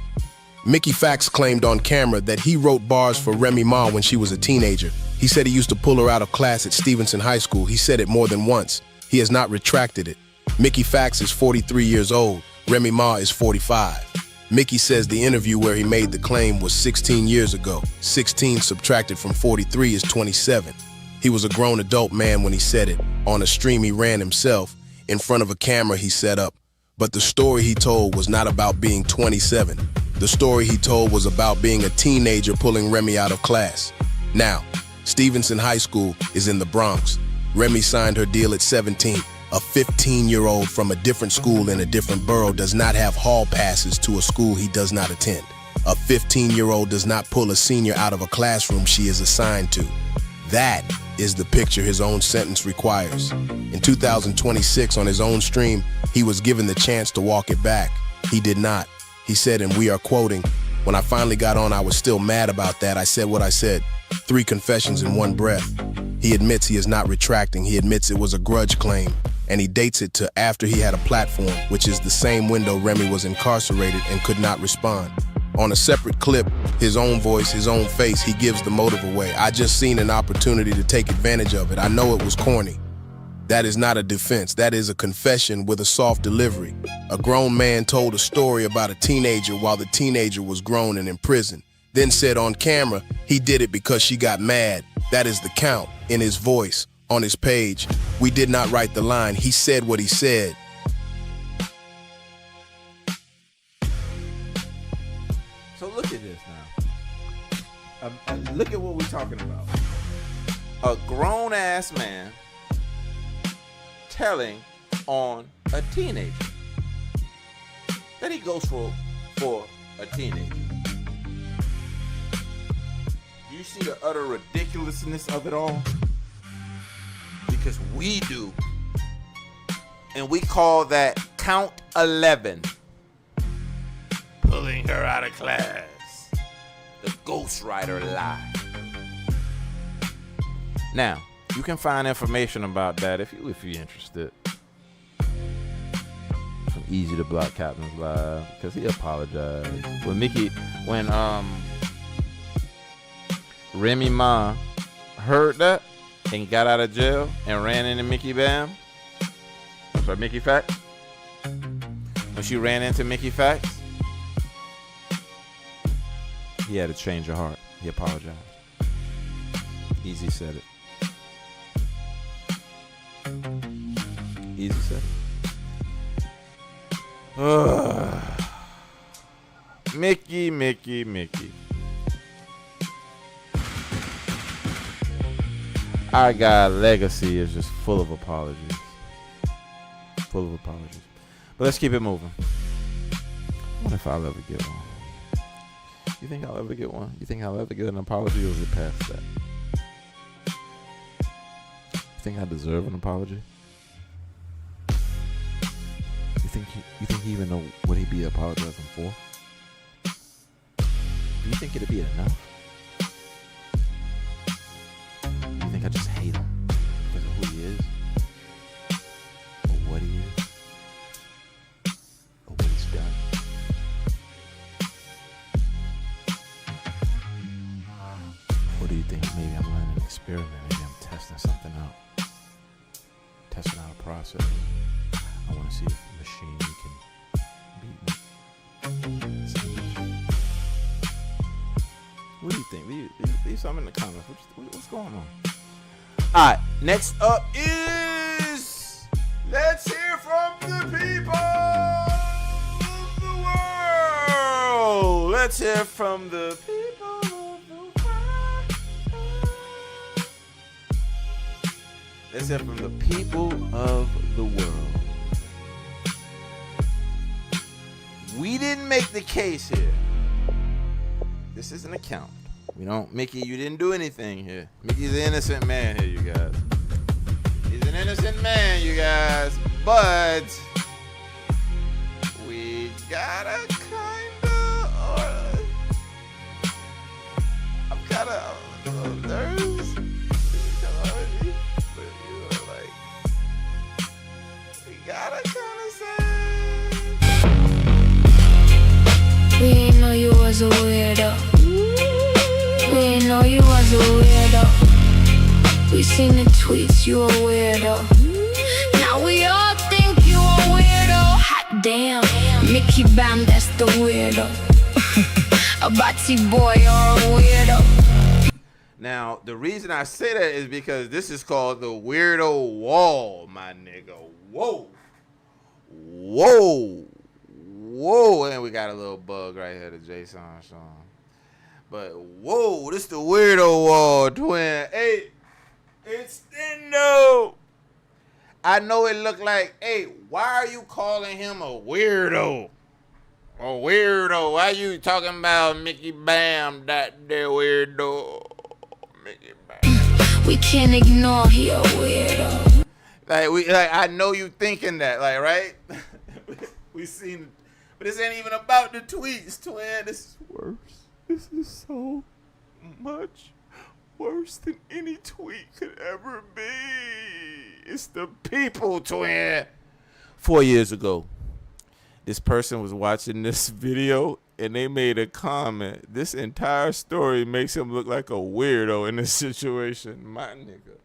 Mickey Factz claimed on camera that he wrote bars for Remy Ma when she was a teenager. He said he used to pull her out of class at Stevenson High School. He said it more than once. He has not retracted it. Mickey Factz is 43 years old. Remy Ma is 45. Mickey says the interview where he made the claim was 16 years ago. 16 subtracted from 43 is 27. He was a grown adult man when he said it. On a stream he ran himself, in front of a camera he set up. But the story he told was not about being 27. The story he told was about being a teenager pulling Remy out of class. Now, Stevenson High School is in the Bronx. Remy signed her deal at 17. A 15-year-old from a different school in a different borough does not have hall passes to a school he does not attend. A 15-year-old does not pull a senior out of a classroom she is assigned to. That is the picture his own sentence requires. In 2026, on his own stream, he was given the chance to walk it back. He did not. He said, and we are quoting, "When I finally got on, I was still mad about that. I said what I said. 3 confessions in one breath." He admits he is not retracting. He admits it was a grudge claim, and he dates it to after he had a platform, which is the same window Remy was incarcerated and could not respond. On a separate clip, his own voice, his own face, he gives the motive away. "I just seen an opportunity to take advantage of it. I know it was corny." That is not a defense. That is a confession with a soft delivery. A grown man told a story about a teenager while the teenager was grown and in prison. Then said on camera, he did it because she got mad. That is the count in his voice, on his page. We did not write the line. He said what he said. So look at this now. Look at what we're talking about. A grown-ass man telling on a teenager that he goes for a teenager. You see the utter ridiculousness of it all? Because we do. And we call that count 11. Pulling her out of class. The Ghostwriter lie. Now, you can find information about that if you're interested. From Easy to Block Captain's Live, because he apologized. When Remy Ma heard that and got out of jail and ran into Mickey Factz. When she ran into Mickey Factz, he had a change of heart. He apologized. Easy said it. Easy said it. Mickey. Our guy legacy is just full of apologies. But let's keep it moving. I wonder if I'll ever get one. You think I'll ever get one? You think I'll ever get an apology, or is it past that? You think I deserve an apology? You think he even know what he'd be apologizing for? Do you think it'd be enough? You think I just hate him because of who he is? Or what he is? Or what he's done? Or do you think maybe I'm running an experiment? Maybe I'm testing something out. Testing out a process. I want to see if the machine can beat me. What do you think? Leave something in the comments. What's going on? Alright, next up is... Let's hear from the people of the world. Let's hear from the people of the world. Let's hear from the people of the world. We didn't make the case here. This is an account. Mickey, you didn't do anything here. Mickey's an innocent man here, you guys. He's an innocent man, you guys. But we gotta I'm kinda nervous. We gotta kinda say. We ain't know you was a weirdo. We ain't know you was a weirdo. We seen the tweets, you a weirdo. Now we all think you a weirdo. Hot damn, Mickey Bam, that's the weirdo. A Batsy boy, you're a weirdo. Now, the reason I say that is because this is called the weirdo wall, my nigga. Whoa. And we got a little bug right here, the Jason song. But whoa, this the weirdo wall, twin. Hey, it's Stendo. I know it looked like, hey, why are you calling him a weirdo? A weirdo. Why you talking about Mickey Bam, that there weirdo? Mickey Bam. We can't ignore he a weirdo. Like I know you thinking that, like, right? We seen, but this ain't even about the tweets, twin. This is worse. This is so much worse than any tweet could ever be. It's the people, twin. 4 years ago, this person was watching this video and they made a comment. This entire story makes him look like a weirdo in this situation. My nigga.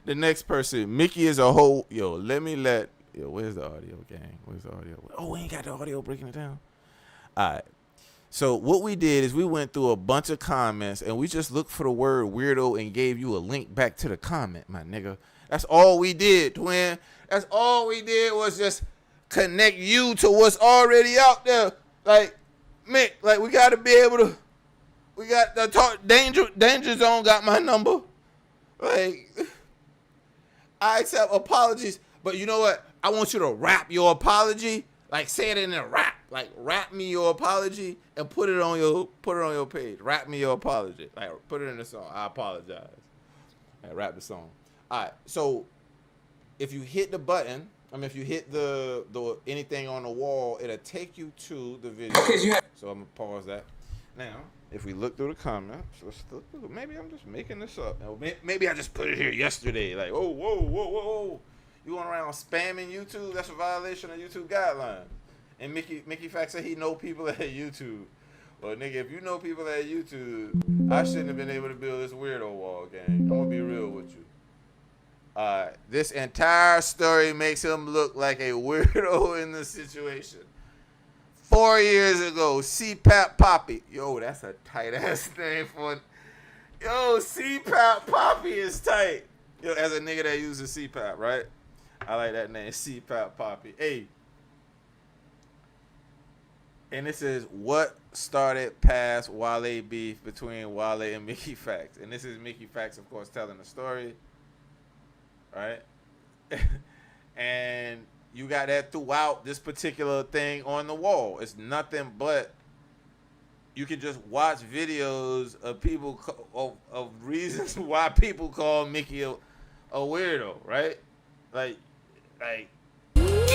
The next person, Mickey is a whole, where's the audio, gang? Where's the audio? Oh, we ain't got the audio breaking it down. All right. So what we did is we went through a bunch of comments and we just looked for the word weirdo and gave you a link back to the comment, my nigga. That's all we did, twin. That's all we did was just connect you to what's already out there. Like, Mick, like we got to be able to, we got the talk, Danger Zone got my number. Like, I accept apologies, but you know what? I want you to rap your apology. Like, say it in a rap. Like, rap me your apology and put it on your page. Rap me your apology. Like, put it in the song. I apologize. Like, rap the song. All right. So, if you hit the button, if you hit the anything on the wall, it'll take you to the video. Okay, so I'm gonna pause that. Now, if we look through the comments, let's look through. Maybe I'm just making this up. Maybe I just put it here yesterday. Like, whoa. You going around spamming YouTube? That's a violation of YouTube guidelines. And Mickey Factz said he know people at YouTube. Well, nigga, if you know people at YouTube, I shouldn't have been able to build this weirdo wall, gang. I'm gonna be real with you. This entire story makes him look like a weirdo in the situation. 4 years ago, CPAP Poppy. Yo, that's a tight ass name for. Yo, CPAP Poppy is tight. Yo, as a nigga that uses CPAP, right? I like that name, CPAP Poppy. Hey. And this is what started past Wale beef between Wale and Mickey Factz. And this is Mickey Factz, of course, telling the story. Right? And you got that throughout this particular thing on the wall. It's nothing but you can just watch videos of people of reasons why people call Mickey a weirdo, right? Like We didn't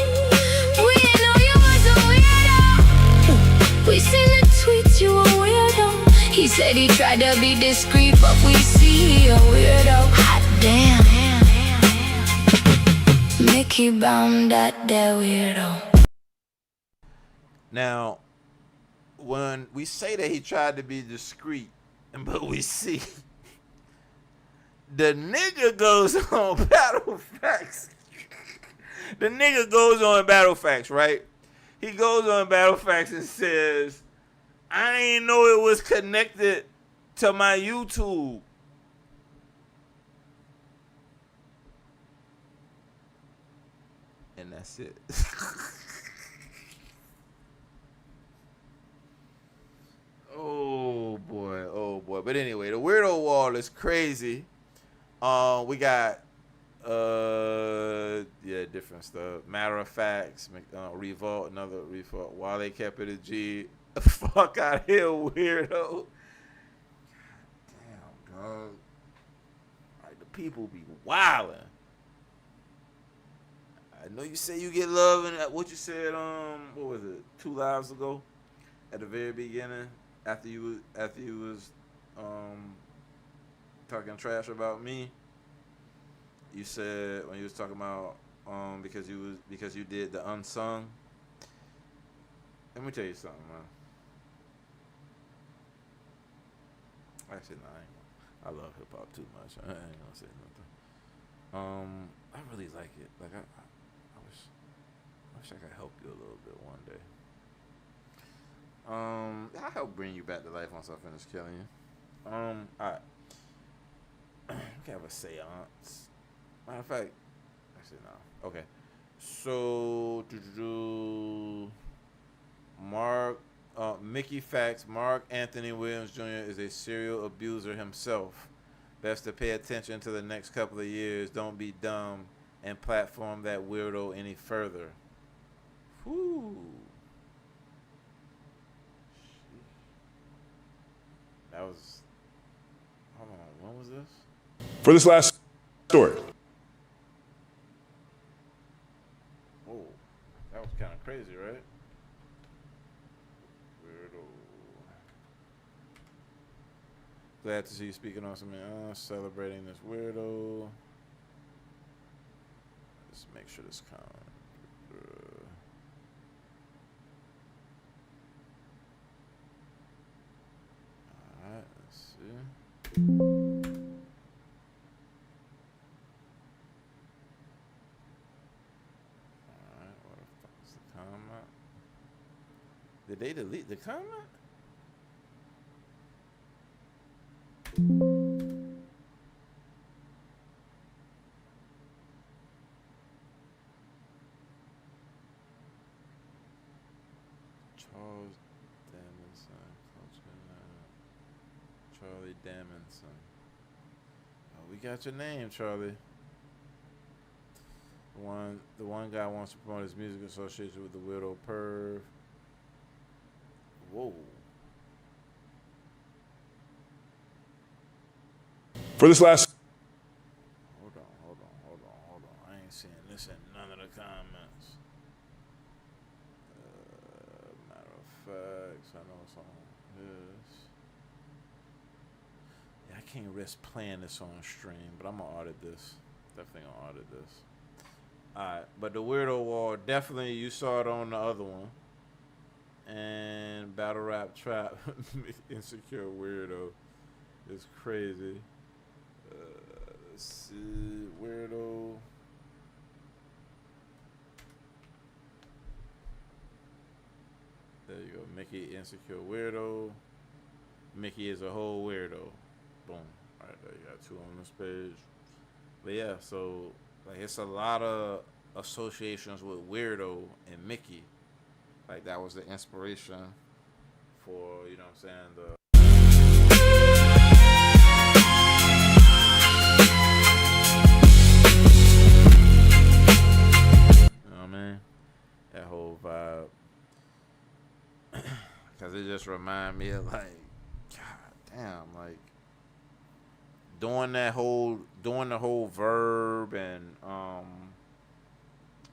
know you was a weirdo. We seen the tweets, you a weirdo. He said he tried to be discreet, but we see he a weirdo. Hot damn. Mickey Bambaataa, that weirdo. Now, when we say that he tried to be discreet, but we see the nigga goes on Battle Facts. The nigga goes on Battle Facts, right? He goes on Battle Facts and says, I ain't know it was connected to my YouTube. And that's it. Oh boy. But anyway, the weirdo wall is crazy. We got different stuff. Matter of facts, Revolt, another Revolt. Wale kept it a G. Fuck out of here, weirdo. Damn, dog. Like, the people be wildin'. I know you say you get love, and what you said, what was it, 2 lives ago, at the very beginning, after you was talking trash about me. You said when you was talking about because you did the unsung. Let me tell you something, man. Actually, no, I love hip hop too much. I ain't gonna say nothing. I really like it. Like I wish I could help you a little bit one day. I'll help bring you back to life once I finish killing you. Alright. We can have a seance. Matter of fact, actually no. Okay. So Mickey Factz, Mark Anthony Williams Jr. is a serial abuser himself. Best to pay attention to the next couple of years. Don't be dumb and platform that weirdo any further. Whew. That was... Hold on, when was this? For this last story. Whoa, that was kind of crazy, right? Weirdo. Glad to see you speaking on something else, celebrating this weirdo. Let's make sure this counts. Alright, let's see. Alright, what the fuck is the comment? Did they delete the comment? Charles Damonson, Charlie Damonson. Oh, we got your name, Charlie. The one guy wants to promote his music association with the Weirdo Perv. Whoa. For this last... Hold on. I ain't seeing this in none of the comments. Matter of fact, I know it's on this. Yeah, I can't risk playing this on stream, but I'm gonna audit this. Definitely gonna audit this. Alright, but the Weirdo Wall, definitely you saw it on the other one. And Battle Rap Trap, Insecure Weirdo is crazy. Let's see, Weirdo. There you go, Mickey Insecure Weirdo. Mickey is a whole weirdo. Boom. Alright, there you got two on this page. But yeah, so like it's a lot of associations with Weirdo and Mickey. Like that was the inspiration for, you know what I'm saying, the that whole vibe. Because it just remind me of like, god damn, like doing the whole verb and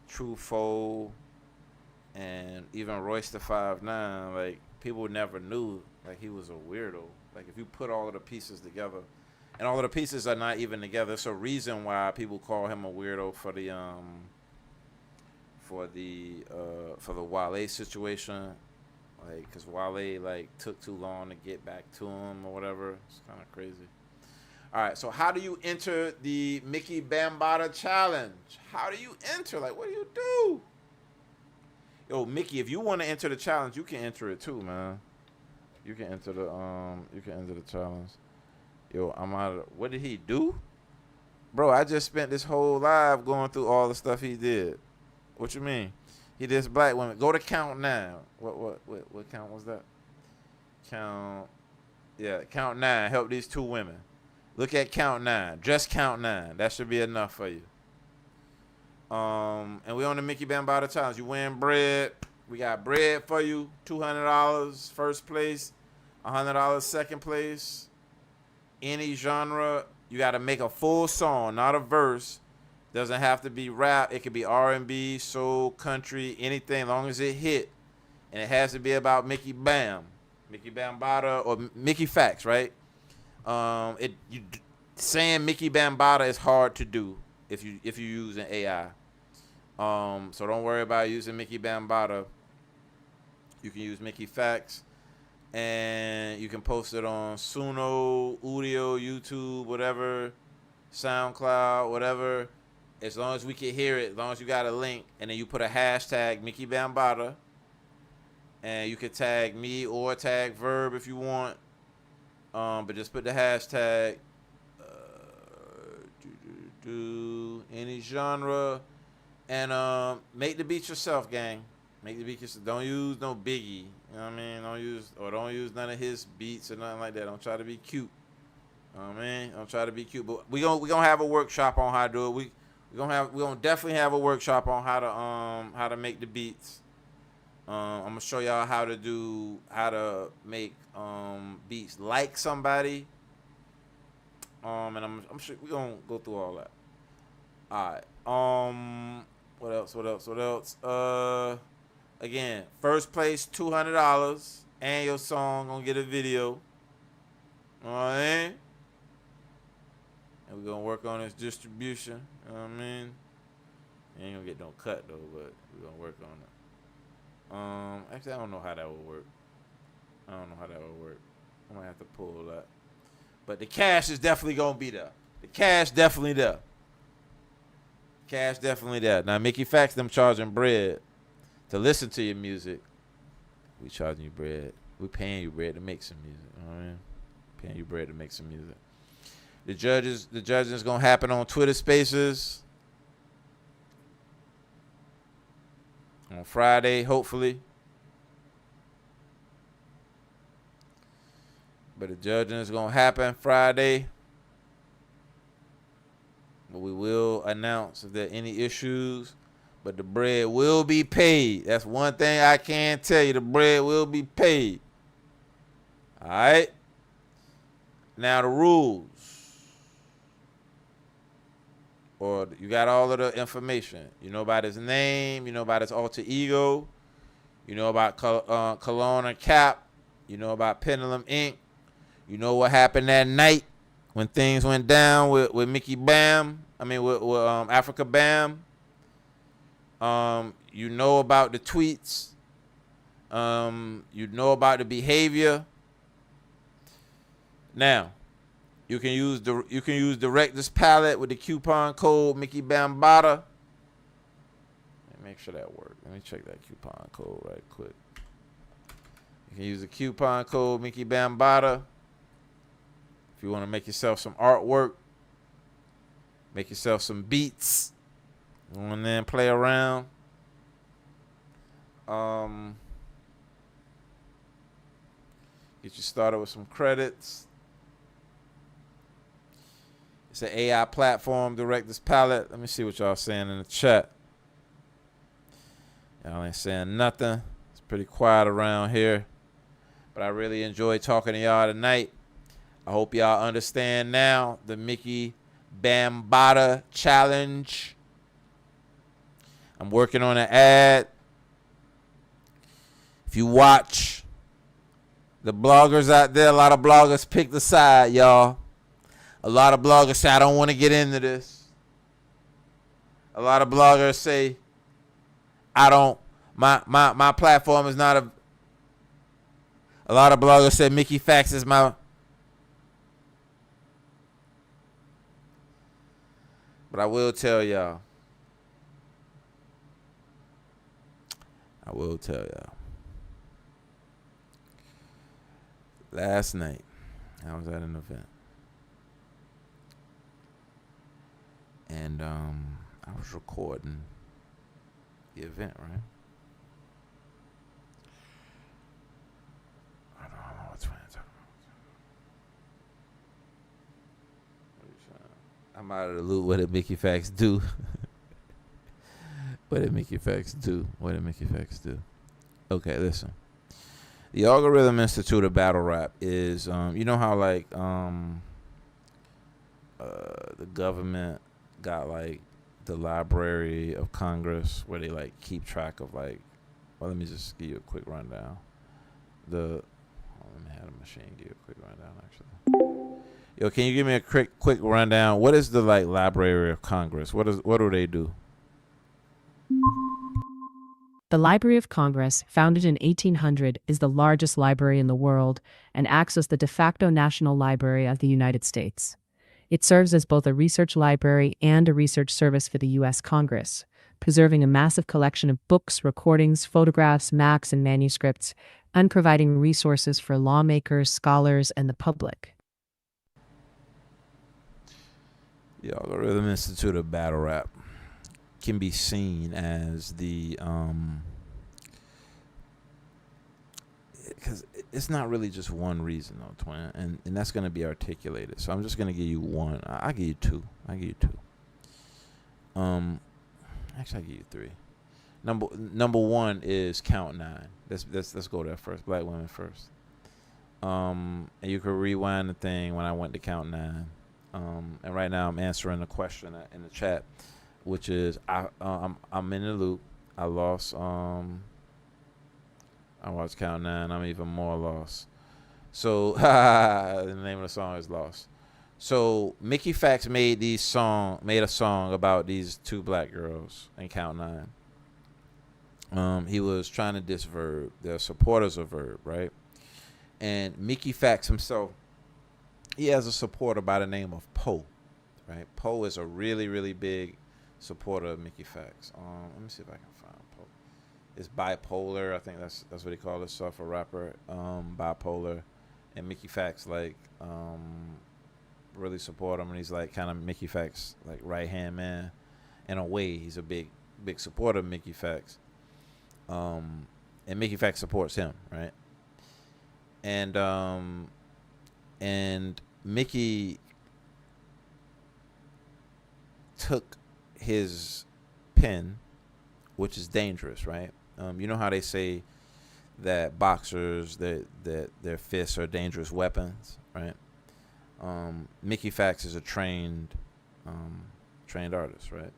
True Foe and even Royce the 5'9", like people never knew like he was a weirdo. Like if you put all of the pieces together, and all of the pieces are not even together, it's a reason why people call him a weirdo for the Wale situation, like because Wale like took too long to get back to him or whatever. It's kind of crazy. All right, so how do you enter the Mickey Bambaataa challenge? How do you enter? Like, what do you do? Yo, Mickey, if you want to enter the challenge, you can enter it too, man. You can enter the challenge. Yo, I'm out of, what did he do? Bro, I just spent this whole live going through all the stuff he did. What you mean? He did black women. Go to count 9. What count was that? Count 9. Help these 2 women. Look at count 9. Just count 9. That should be enough for you. And we on the Mickey Bambaataa challenge. You win bread. We got bread for you. $200 first place. $100 second place. Any genre. You got to make a full song, not a verse. Doesn't have to be rap. It could be R&B, soul, country, anything, as long as it hit. And it has to be about Mickey Bambaataa, or Mickey Factz, right? Saying Mickey Bambaataa is hard to do if you use an AI. So don't worry about using Mickey Bambaataa. You can use Mickey Factz, and you can post it on Suno, Udio, YouTube, whatever, SoundCloud, whatever. As long as we can hear it, as long as you got a link, and then you put a hashtag Mickey Bambaataa, and you can tag me or tag Verb if you want. But just put the hashtag any genre, and make the beat yourself, gang. Make the beat yourself. Don't use no Biggie You know what I mean? Don't use none of his beats or nothing like that. Don't try to be cute. You know what I mean? Don't try to be cute. But we gonna have a workshop on how to do it. We gonna definitely have a workshop on how to make the beats. I'm gonna show y'all how to make beats like somebody. And I'm sure we're gonna go through all that. All right. What else? Again, first place $200, and your song gonna get a video. All right. And we're gonna work on its distribution. You know what I mean? Ain't gonna get no cut though, but we're gonna work on it. Actually, I don't know how that would work. I might have to pull that. But the cash is definitely gonna be there. The cash definitely there. Now, Mickey Factz, them charging bread to listen to your music. We charging you bread. We paying you bread to make some music. You know what I mean? Paying you bread to make some music. The judging is gonna happen on Twitter Spaces on Friday, hopefully. But the judging is gonna happen Friday. But we will announce if there are any issues. But the bread will be paid. That's one thing I can tell you. The bread will be paid. All right. Now the rules. Or you got all of the information. You know about his name. You know about his alter ego. You know about Cologne and Cap. You know about Pendulum Inc. You know what happened that night when things went down with Mickey Bam. With Africa Bam. You know about the tweets. You know about the behavior. Now, you can use Director's Palette with the coupon code Mickey Bambaataa. Let me make sure that works. Let me check that coupon code right quick. You can use the coupon code Mickey Bambaataa if you want to make yourself some artwork, make yourself some beats, and then play around. Get you started with some credits. It's an AI platform, Director's Palette. Let me see what y'all saying in the chat. Y'all ain't saying nothing. It's pretty quiet around here. But I really enjoyed talking to y'all tonight. I hope y'all understand now the Mickey Bambaataa challenge. I'm working on an ad. If you watch the bloggers out there, a lot of bloggers picked a side, y'all. A lot of bloggers say, I don't want to get into this. A lot of bloggers say, my platform is not a lot of bloggers say Mickey Factz is my. But I will tell y'all. Last night, I was at an event. And I was recording the event, right? I don't know what's trying to talk about. I'm out of the loop. What did Mickey Factz do? What did Mickey Factz do? Okay, listen. The Algorithm Institute of Battle Rap is, you know how like the government got like the Library of Congress where they like keep track of like, well, let me just give you a quick rundown. Let me have the machine give you a quick rundown actually. Yo, can you give me a quick rundown? What is the like Library of Congress? What do they do? The Library of Congress, founded in 1800, is the largest library in the world and acts as the de facto national library of the United States. It serves as both a research library and a research service for the U.S. Congress, preserving a massive collection of books, recordings, photographs, maps, and manuscripts, and providing resources for lawmakers, scholars, and the public. The Algorithm Institute of Battle Rap can be seen as the because it's not really just one reason though, twin, and that's gonna be articulated. So I'm just gonna give you one. I give you two. Actually, I give you three. Number one is Count 9. Let's go there first. Black women first. And you could rewind the thing when I went to Count 9. And right now I'm answering the question in the chat, which is I'm in the loop. I lost. I watched Count 9. I'm even more lost. So the name of the song is Lost. So Mickey Factz made a song about these two black girls in Count 9. He was trying to diss Verb. They're supporters of Verb, right? And Mickey Factz himself, he has a supporter by the name of Poe, right? Poe is a really, really big supporter of Mickey Factz. Let me see if I can find Poe. It's bipolar. I think that's what he called himself, a rapper. Bipolar, and Mickey Factz really support him, and he's like kind of Mickey Factz like right hand man. In a way, he's a big supporter of Mickey Factz. And Mickey Factz supports him, right? And Mickey took his pen, which is dangerous, right? You know how they say that boxers that their fists are dangerous weapons, right? Mickey Factz is a trained artist, right?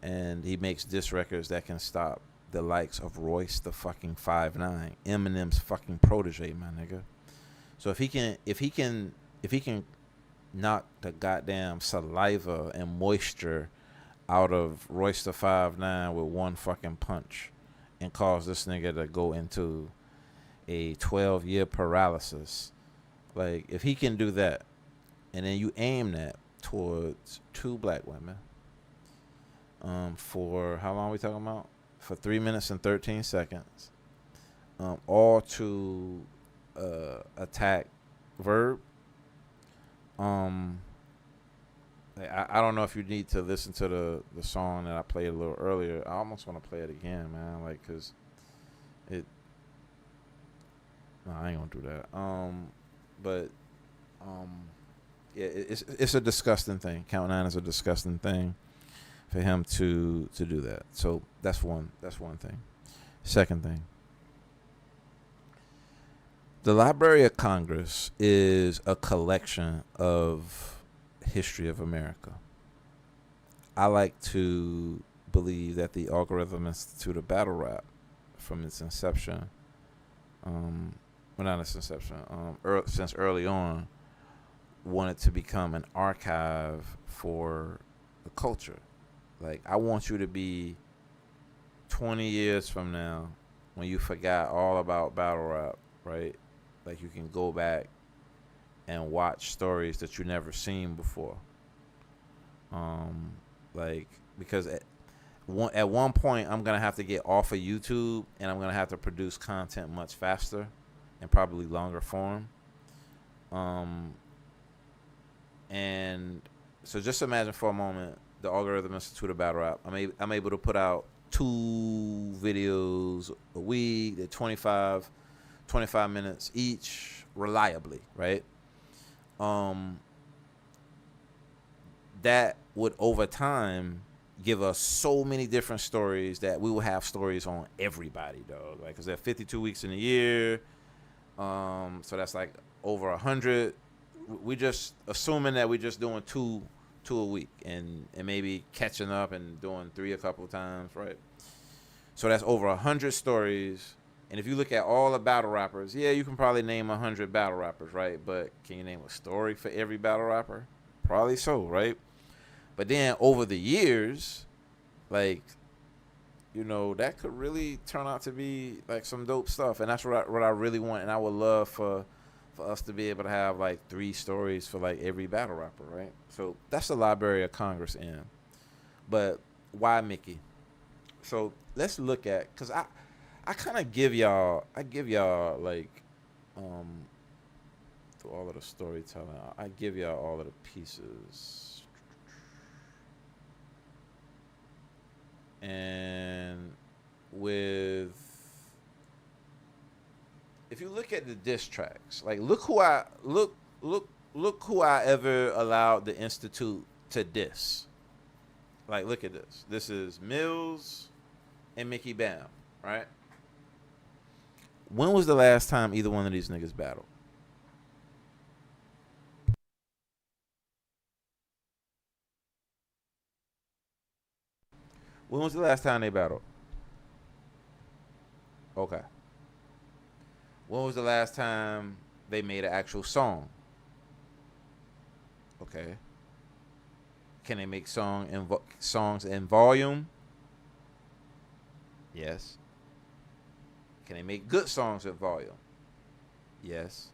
And he makes diss records that can stop the likes of Royce the fucking 5'9", Eminem's fucking protege, my nigga. So if he can knock the goddamn saliva and moisture out of Royce the 5'9" with one fucking punch, and cause this nigga to go into a 12-year paralysis, like if he can do that, and then you aim that towards two black women, for how long are we talking about? For 3 minutes and 13 seconds, all to attack Verb. I don't know if you need to listen to the song that I played a little earlier. I almost want to play it again, man, like, cause it. No, I ain't gonna do that. Yeah, it's a disgusting thing. Count 9 is a disgusting thing for him to do that. So that's one thing. Second thing, the Library of Congress is a collection of history of America. I like to believe that the Algorithm Institute of Battle Rap, from its inception, since early on, wanted to become an archive for the culture. Like, I want you to be 20 years from now, when you forgot all about battle rap, right? Like, you can go back and watch stories that you never seen before. Like, because at one point, I'm gonna have to get off of YouTube, and I'm gonna have to produce content much faster and probably longer form. And so just imagine for a moment the Algorithm Institute of Battle Rap. I'm able to put out 2 videos a week. They're 25 minutes each, reliably, right? That would over time give us so many different stories that we will have stories on everybody, dog. Like, 'cause there are 52 weeks in a year, so that's like over 100. We just assuming that we're just doing two a week, and maybe catching up and doing 3 a couple of times, right? So that's over 100 stories. And if you look at all the battle rappers, yeah, you can probably name 100 battle rappers, right? But can you name a story for every battle rapper? Probably so, right? But then over the years, like, you know, that could really turn out to be like some dope stuff. And that's what I really want. And I would love for us to be able to have like 3 stories for like every battle rapper, right? So that's the Library of Congress in. But why Mickey? So let's look at, because I kind of give y'all like, through all of the storytelling, I give y'all all of the pieces. And with if you look at the diss tracks, like look who I ever allowed the Institute to diss. Like, look at this. This is Mills and Mickey Bam, right? When was the last time either one of these niggas battled? When was the last time they battled? Okay. When was the last time they made an actual song? Okay. Can they make songs in volume? Yes. Can they make good songs in volume? Yes.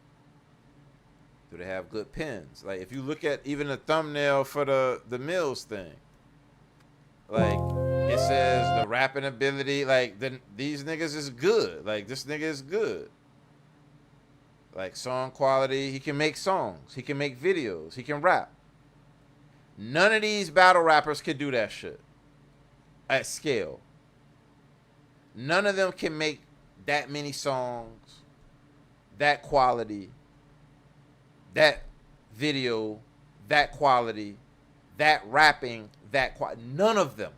Do they have good pens? Like, if you look at even the thumbnail for the Mills thing, like, it says the rapping ability, like, these niggas is good. Like, this nigga is good. Like, song quality, he can make songs. He can make videos. He can rap. None of these battle rappers can do that shit at scale. None of them can make that many songs, that quality, that video, that quality, that rapping, that quality. None of them.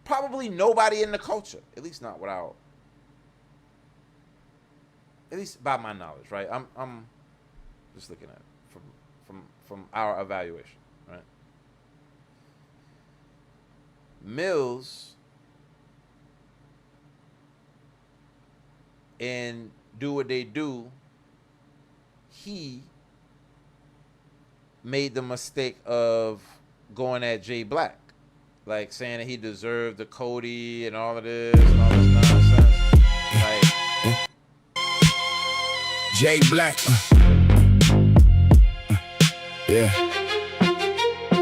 Probably nobody in the culture. At least not without. At least by my knowledge, right? I'm just looking at it from our evaluation, right? Mills and Do What They Do, he made the mistake of going at Jay Black, like saying that he deserved the Cody and all of this and all this nonsense. Like, Jay Black. Yeah.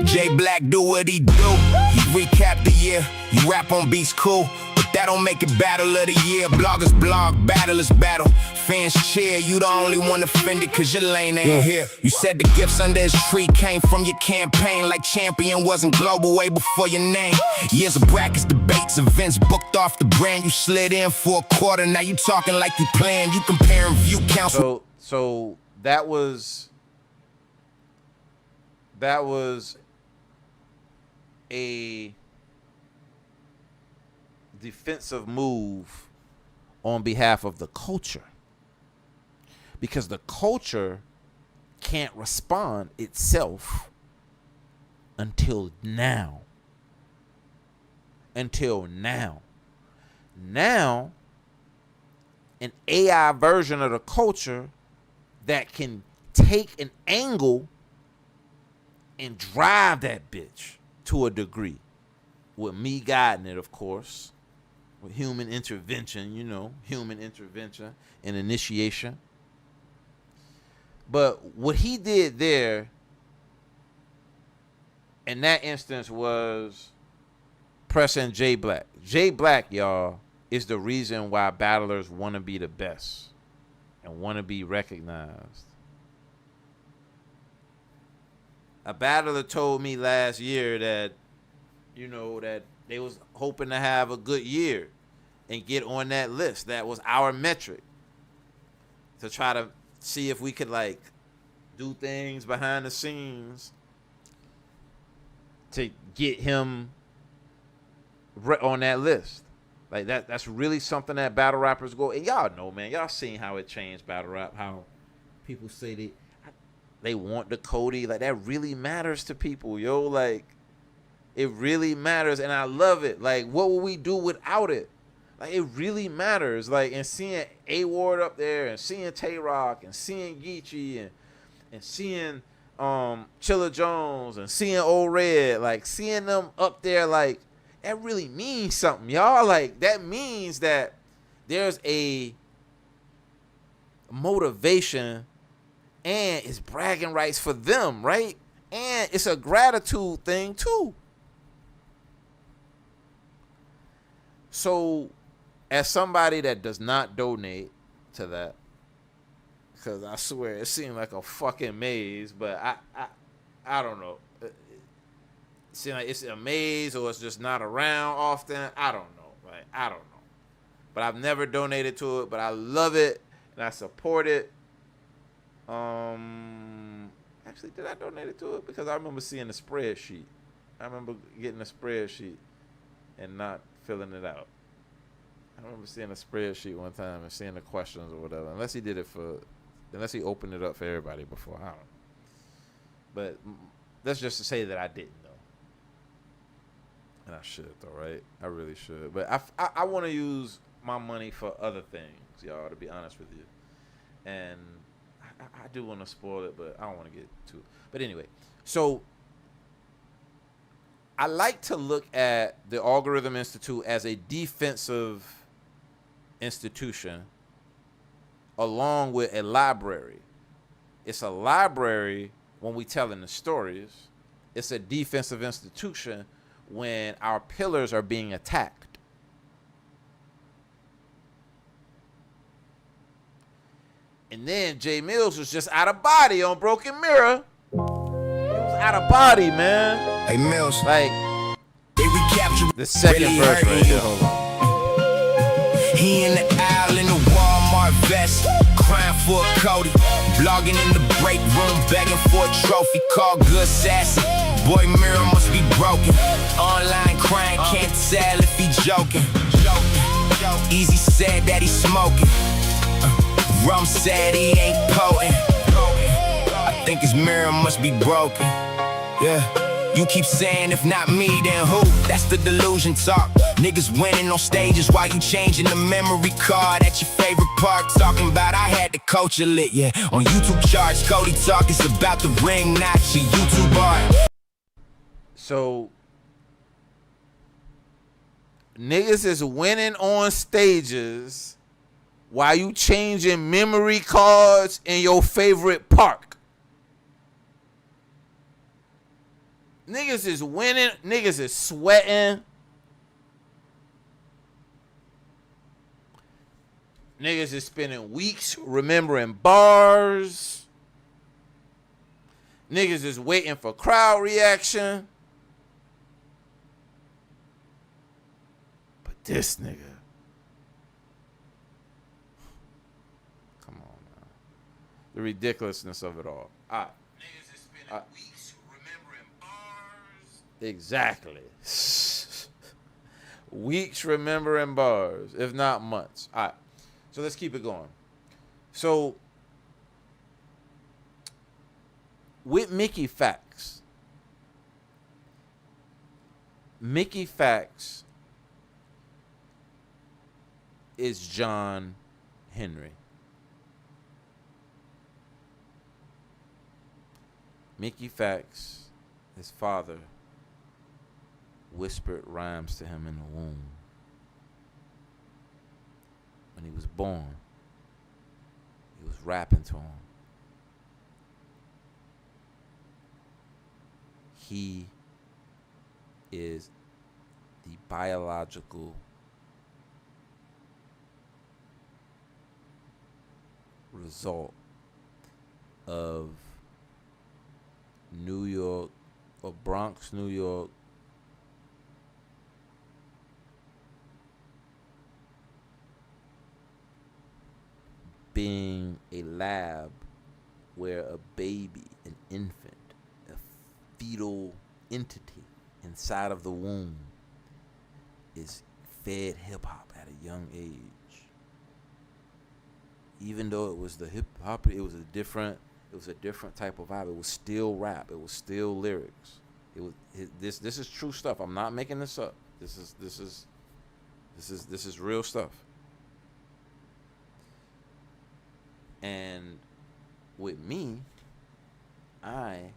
Jay Black do what he do. He recap the year. You rap on beats, cool. But that don't make it battle of the year. Bloggers blog, battlers battle. Fans cheer, you the only one offended cause your lane ain't here. You said the gifts under his tree came from your campaign, like champion wasn't global way before your name. Years of brackets, debates, events booked off the brand. You slid in for a quarter, now you talking like you playing. You comparing view counts. So that was a defensive move on behalf of the culture, because the culture can't respond itself until now. Now, an AI version of the culture that can take an angle and drive that bitch to a degree, with me guiding it, of course, with human intervention, human intervention and initiation. But what he did there in that instance was pressing Jay Black. Jay Black, y'all, is the reason why battlers want to be the best and want to be recognized. A battler told me last year that, that they was hoping to have a good year and get on that list. That was our metric, to try to see if we could, like, do things behind the scenes to get him on that list. Like, that's really something that battle rappers go. And y'all know, man, y'all seen how it changed battle rap, how people say they want the Cody. Like, that really matters to people, yo. Like, it really matters, and I love it. Like, what will we do without it? Like, it really matters. Like, and seeing A-Ward up there, and seeing Tay-Rock, and seeing Geechee, and seeing Chilla Jones, and seeing Old Red, like, seeing them up there, like, that really means something, y'all. Like, that means that there's a motivation, and it's bragging rights for them, right? And it's a gratitude thing, too. So, as somebody that does not donate to that, because I swear it seemed like a fucking maze, but I don't know. It seems like it's a maze, or it's just not around often. I don't know. Like, I don't know. But I've never donated to it, but I love it, and I support it. Actually, did I donate it to it? Because I remember seeing the spreadsheet. I remember getting a spreadsheet and not filling it out. I remember seeing a spreadsheet one time and seeing the questions or whatever. Unless he opened it up for everybody before. I don't know. But that's just to say that I didn't know. And I should though, right? I really should. But I want to use my money for other things, y'all, to be honest with you. And I do want to spoil it, but I don't want to get too. But anyway, so I like to look at the Algorithm Institute as a defensive institution along with a library. It's a library when we telling the stories. It's a defensive institution when our pillars are being attacked. And then Jay Mills was just out of body on Broken Mirror. He was out of body, man. Hey, Mills. Like, they recaptured the second really verse right hurting there. you. Hold on. He in the aisle in the Walmart vest, crying for a Cody. Blogging in the break room, begging for a trophy called Good Sassy. Boy, mirror must be broken. Online crying, can't tell if he joking. Easy said that he's smoking. Rum said he ain't potent. I think his mirror must be broken. Yeah. You keep saying if not me, then who? That's the delusion talk. Niggas winning on stages while you changing the memory card at your favorite park. Talking about I had the culture lit, yeah. On YouTube charts, Cody talk is about the ring, not your YouTube art. So niggas is winning on stages while you changing memory cards in your favorite park. Niggas is winning. Niggas is sweating. Niggas is spending weeks remembering bars. Niggas is waiting for crowd reaction. But this nigga. Come on, man. The ridiculousness of it all. Niggas is spending weeks remembering bars. Exactly. Weeks remembering bars, if not months. All right. So let's keep it going. So with Mickey Factz, Mickey Factz is John Henry. Mickey Factz, his father, whispered rhymes to him in the womb. When he was born, he was rapping to him. He is the biological result of New York, or Bronx, New York, being a lab where a baby, an infant, a fetal entity inside of the womb is fed hip-hop at a young age. Even though it was the hip-hop, it was a different type of vibe. It was still rap. It was still lyrics. It was this is true stuff. I'm not making this up. This is real stuff. And with me, I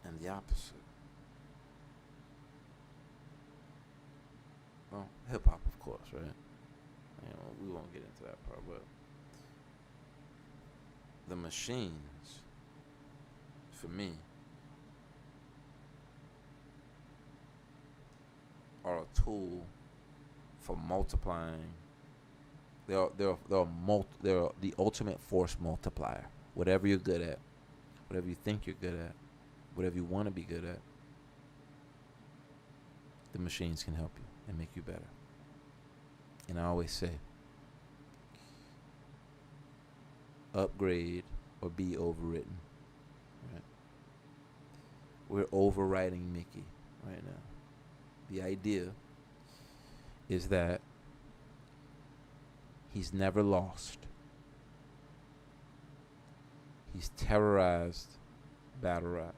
am the opposite. Well, hip hop, of course, right? You know, we won't get into that part, but the machines, for me, are a tool for multiplying. They're the ultimate force multiplier. Whatever you're good at, whatever you think you're good at, whatever you want to be good at, the machines can help you and make you better. And I always say, upgrade or be overwritten. Right? We're overwriting Mickey right now. The idea is that he's never lost. He's terrorized battle rap.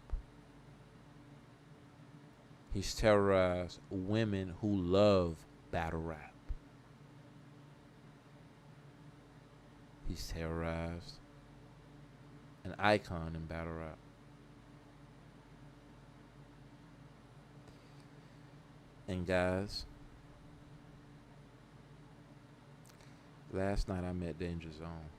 He's terrorized women who love battle rap. He's terrorized an icon in battle rap. And guys, last night I met Danger Zone.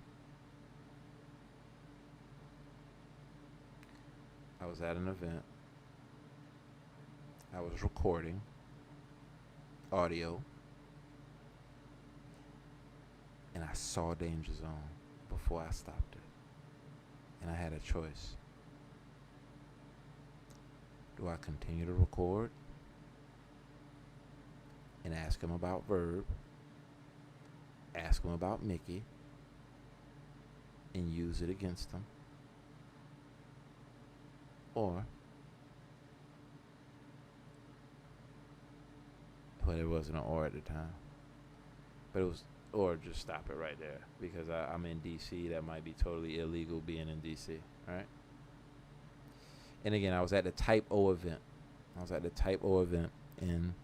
I was at an event. I was recording audio. And I saw Danger Zone before I stopped it. And I had a choice. Do I continue to record and ask him about Verb, ask him about Mickey, and use it against him? Or, well, it wasn't an or at the time, but it was, or just stop it right there, because I'm in DC. That might be totally illegal being in DC, right? And again, I was at the Type O event. And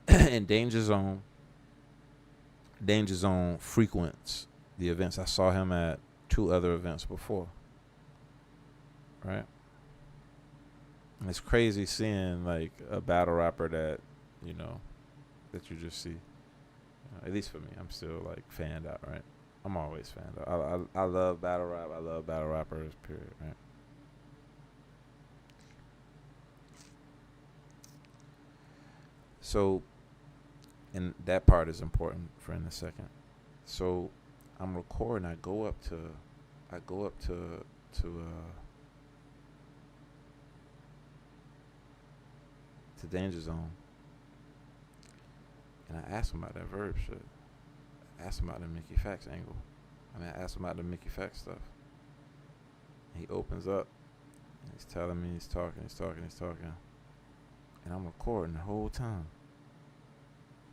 and Danger Zone frequents the events. I saw him at 2 other events before, right? And it's crazy seeing like a battle rapper that, you know, that you just see. At least for me, I'm still like fanned out, right? I'm always fanned out. I love battle rap. I love battle rappers, period, right? So, and that part is important for in a second. So, I'm recording. I go up to Danger Zone. And I asked him about that Verb shit. I asked him about the Mickey Factz angle. I asked him about the Mickey Factz stuff. And he opens up. And he's telling me, he's talking. And I'm recording the whole time.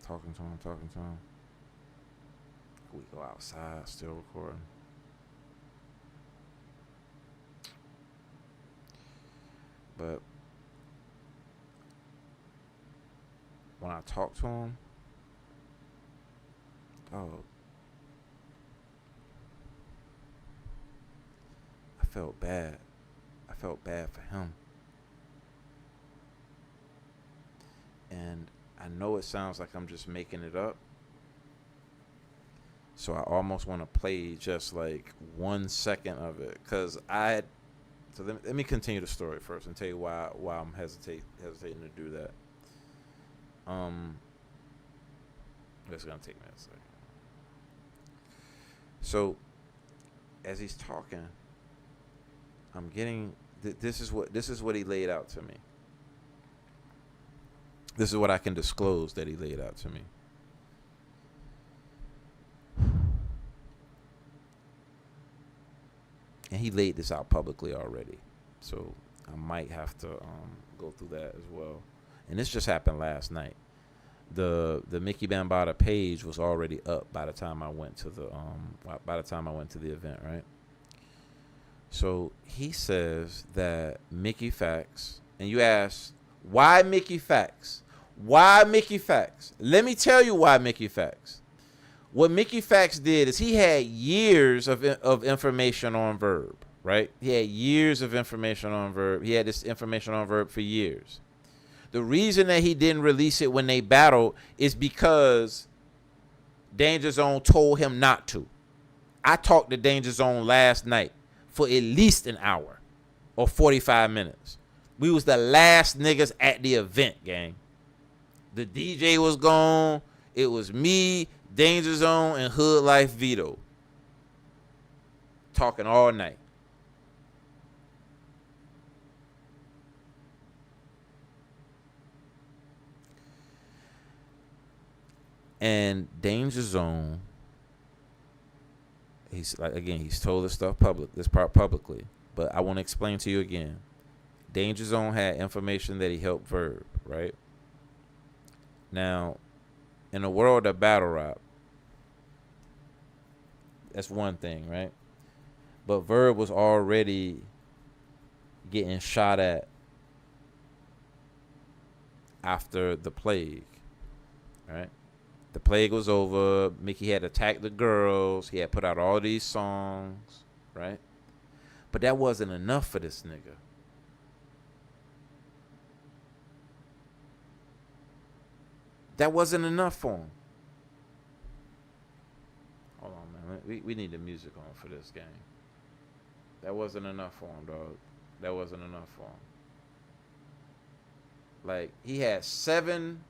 Talking to him. We go outside, still recording. But when I talk to him, I felt bad. I felt bad for him. And I know it sounds like I'm just making it up. So I almost want to play just like 1 second of it. Because so let me continue the story first and tell you why I'm hesitating to do that. It's going to take me a second. So, as he's talking, I'm getting this is what he laid out to me. This is what I can disclose that he laid out to me. And he laid this out publicly already, so I might have to go through that as well. And this just happened last night. The Mickey Bambaataa page was already up by the time I went to the event, right? So he says that Mickey Factz, and you ask, why Mickey Factz? Why Mickey Factz? Let me tell you why Mickey Factz. What Mickey Factz did is he had years of information on Verb, right? He had years of information on Verb. He had this information on Verb for years. The reason that he didn't release it when they battled is because Danger Zone told him not to. I talked to Danger Zone last night for at least an hour or 45 minutes. We was the last niggas at the event, gang. The DJ was gone. It was me, Danger Zone, and Hood Life Vito. Talking all night. And Danger Zone, he's like, again, he's told this stuff publicly, but I want to explain to you again. Danger Zone had information that he helped Verb, right? Now, in the world of battle rap, that's one thing, right? But Verb was already getting shot at after the plague, right? The plague was over. Mickey had attacked the girls. He had put out all these songs, right? But that wasn't enough for this nigga. That wasn't enough for him. Hold on, man. We need the music on for this game. That wasn't enough for him, dog. That wasn't enough for him. Like, he had 7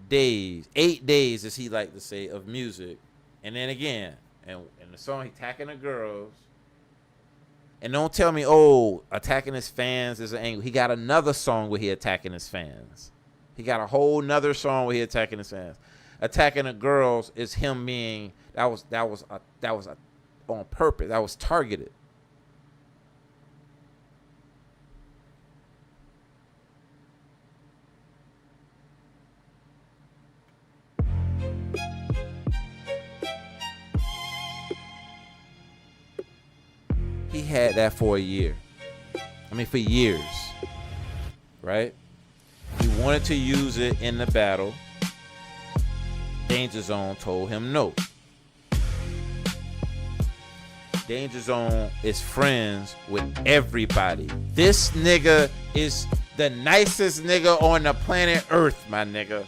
days, 8 days, as he liked to say, of music. And then again, and in the song, he attacking the girls. And don't tell me, oh, attacking his fans is an angle. He got another song where he attacking his fans. He got a whole nother song where he attacking his fans. Attacking the girls is him being, that was on purpose. That was targeted. He had that for a year. I mean, for years, right? He wanted to use it in the battle. Danger Zone told him no. Danger Zone is friends with everybody. This nigga is the nicest nigga on the planet Earth, my nigga.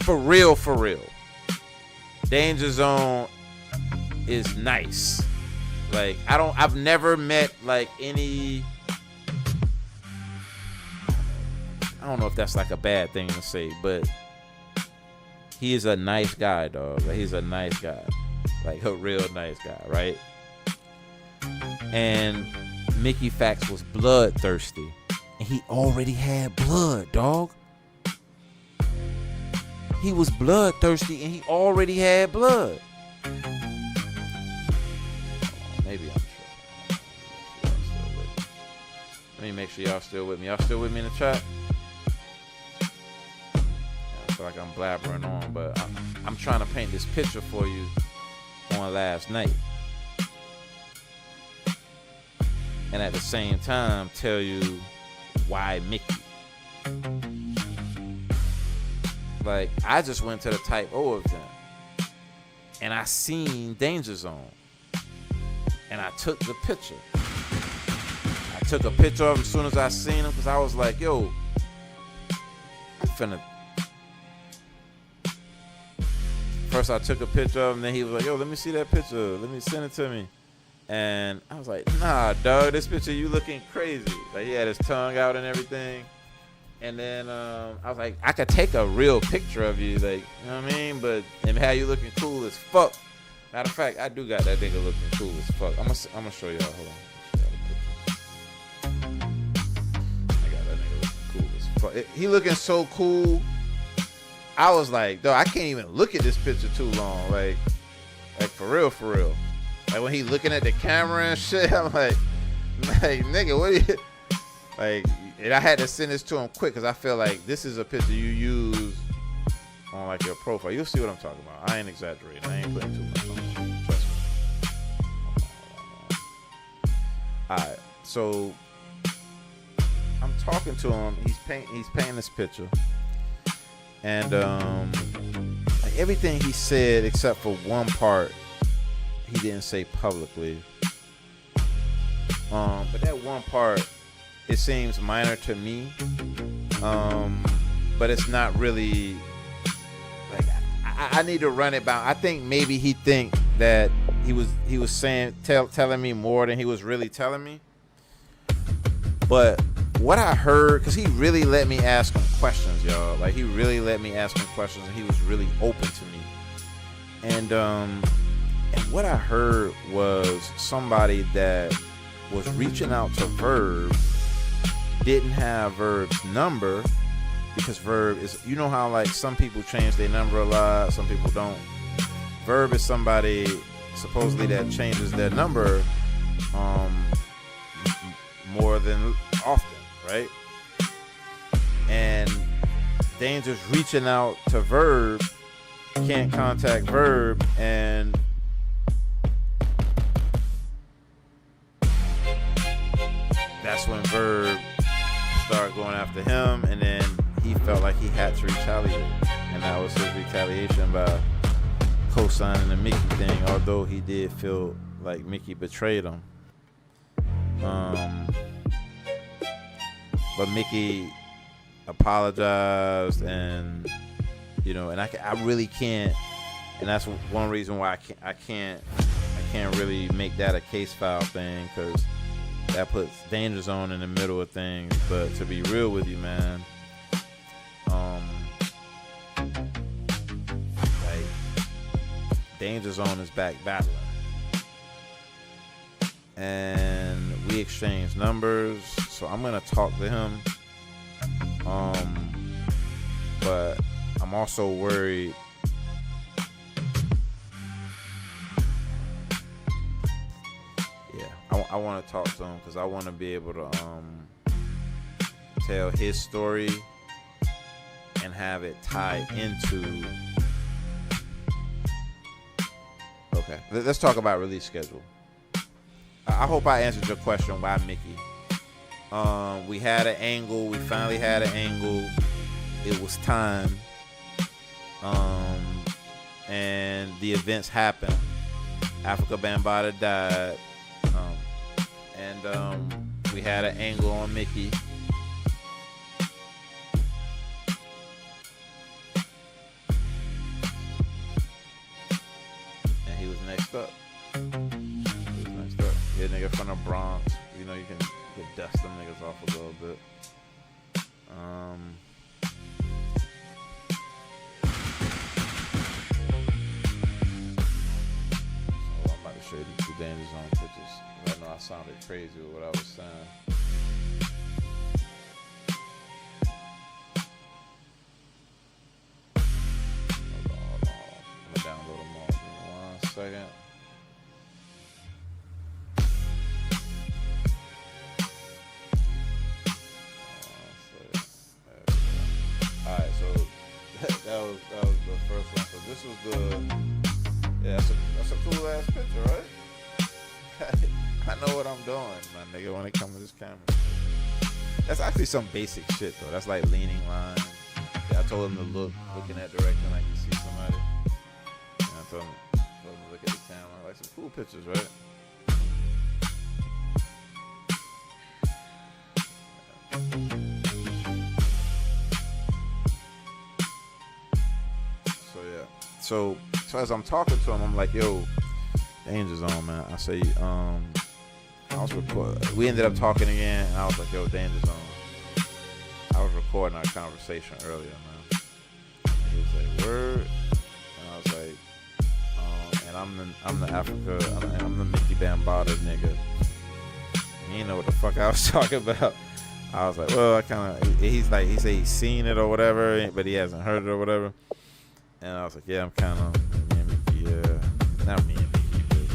For real, for real. Danger Zone is nice. Like, I've never met like any, I don't know if that's like a bad thing to say, but he is a nice guy, dog. Like, he's a nice guy. Like, a real nice guy, right? And Mickey Factz was bloodthirsty. And he already had blood, dog. He was bloodthirsty and he already had blood. Maybe I'm sure. Let me make sure y'all still with me. Y'all still with me in the chat? I feel like I'm blabbering on, but I'm trying to paint this picture for you on last night. And at the same time, tell you why Mickey. Like, I just went to the Type O of them. And I seen Danger Zone. And I took the picture. I took a picture of him as soon as I seen him, because I was like, yo, I'm finna. First I took a picture of him, then he was like, yo, let me see that picture. Let me send it to me. And I was like, nah, dog, this picture, you looking crazy. Like, he had his tongue out and everything. And then I was like, I could take a real picture of you, like, you know what I mean? But and have you looking cool as fuck. Matter of fact, I do got that nigga looking cool as fuck. I'm gonna show y'all. Hold on. I got that nigga looking cool as fuck. He looking so cool. I was like, dog, I can't even look at this picture too long. Like for real, for real. Like, when he looking at the camera and shit, I'm like, nigga, what are you? Like, and I had to send this to him quick because I feel like this is a picture you use on like your profile. You'll see what I'm talking about. I ain't exaggerating. I ain't putting too much on it. Trust me. Alright, so I'm talking to him. He's painting this picture. And like, everything he said except for one part he didn't say publicly. But that one part, it seems minor to me. But it's not really. Like, I need to run it back. I think maybe he think that he was saying telling me more than he was really telling me. But what I heard, because he really let me ask him questions, y'all. Like, he really let me ask him questions, and he was really open to me. And what I heard was somebody that was reaching out to Verb didn't have Verb's number, because Verb is, you know how like some people change their number a lot, some people don't. Verb is somebody supposedly that changes their number more than often, right? And Danger's reaching out to Verb, can't contact Verb, and that's when Verb started going after him, and then he felt like he had to retaliate, and that was his retaliation by co-signing the Mickey thing, although he did feel like Mickey betrayed him. But Mickey apologized, and and I really can't, and that's one reason why I can't really make that a case file thing, because that puts Danger Zone in the middle of things. But to be real with you, man, like, Danger Zone is back battling, and we exchanged numbers, so I'm gonna talk to him. But I'm also worried. Yeah, I want to talk to him because I want to be able to tell his story and have it tie into. Okay, let's talk about release schedule. I hope I answered your question. Why Mickey? We had an angle. We finally had an angle. It was time. And the events happened. Africa Bambaataa died. And we had an angle on Mickey. And he was next up. Yeah, nigga from the Bronx. You can dust them niggas off a little bit. So I'm about to show you the two Danger Zone pictures. I know I sounded crazy with what I was saying. Hold on. I'm gonna download them all. Give me 1 second. That was the first one. So this was that's a cool ass picture, right? I know what I'm doing, my nigga, when it comes to this camera. That's actually some basic shit though. That's like leaning line. Yeah, I told him to look in that direction like you see somebody. And I told him to look at the camera. Like some cool pictures, right? So as I'm talking to him, I'm like, yo, Danger Zone, man. I say, I was recording. We ended up talking again, and I was like, yo, Danger Zone. I was recording our conversation earlier, man. And he was like, word. And I was like, and I'm the Africa, I'm the Mickey Bambaataa nigga. He didn't know what the fuck I was talking about. I was like, well, I kind of. He said he's seen it or whatever, but he hasn't heard it or whatever. And I was like, yeah, I'm kind of me and Mickey, not me and Mickey,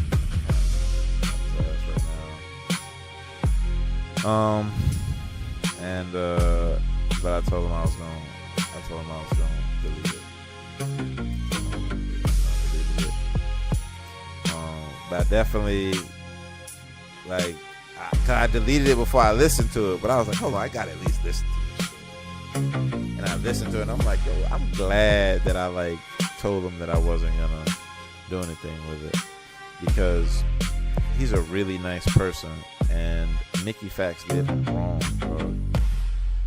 but right now. But I told him I was going to delete it. But I definitely, like, I deleted it before I listened to it, but I was like, hold on, I got to at least listen to this shit. And I listened to it, and I'm like, yo, I'm glad that I, like, told him that I wasn't going to do anything with it. Because he's a really nice person, and Mickey Factz did him wrong, bro.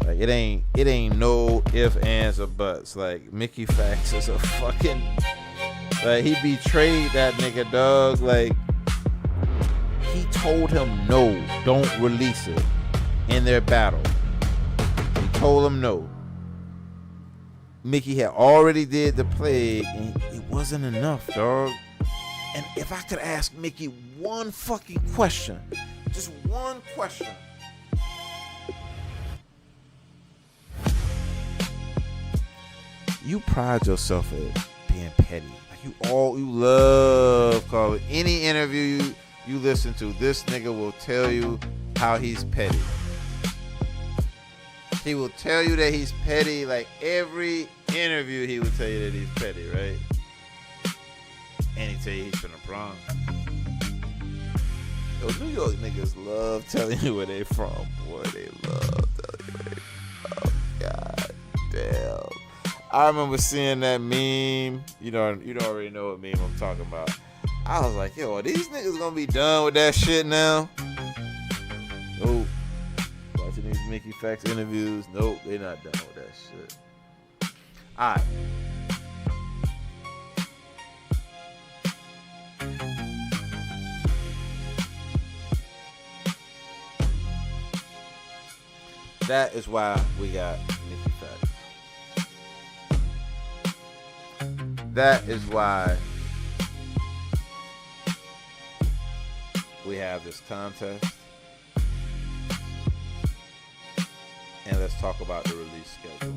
Like, it ain't no ifs, ands, or buts. Like, Mickey Factz is a fucking... Like, he betrayed that nigga, dog. Like, he told him, no, don't release it in their battle. He told him no. Mickey had already did the plague, and it wasn't enough, dog. And if I could ask Mickey one fucking question, just one question. You pride yourself at being petty. Like, You love calling. Any interview you listen to, this nigga will tell you how he's petty. He will tell you that he's petty. Like every interview, he will tell you that he's petty, right? And he tell you he's from the Bronx. Those New York niggas love telling you where they from, boy. They love telling you where they from. God damn. I remember seeing that meme. You already know what meme I'm talking about. I was like, yo, are these niggas gonna be done with that shit now? Nope. Watching these Mickey Factz interviews, nope, they not done with that shit. Alright. That is why we got Mickey Factz. That is why we have this contest. And let's talk about the release schedule.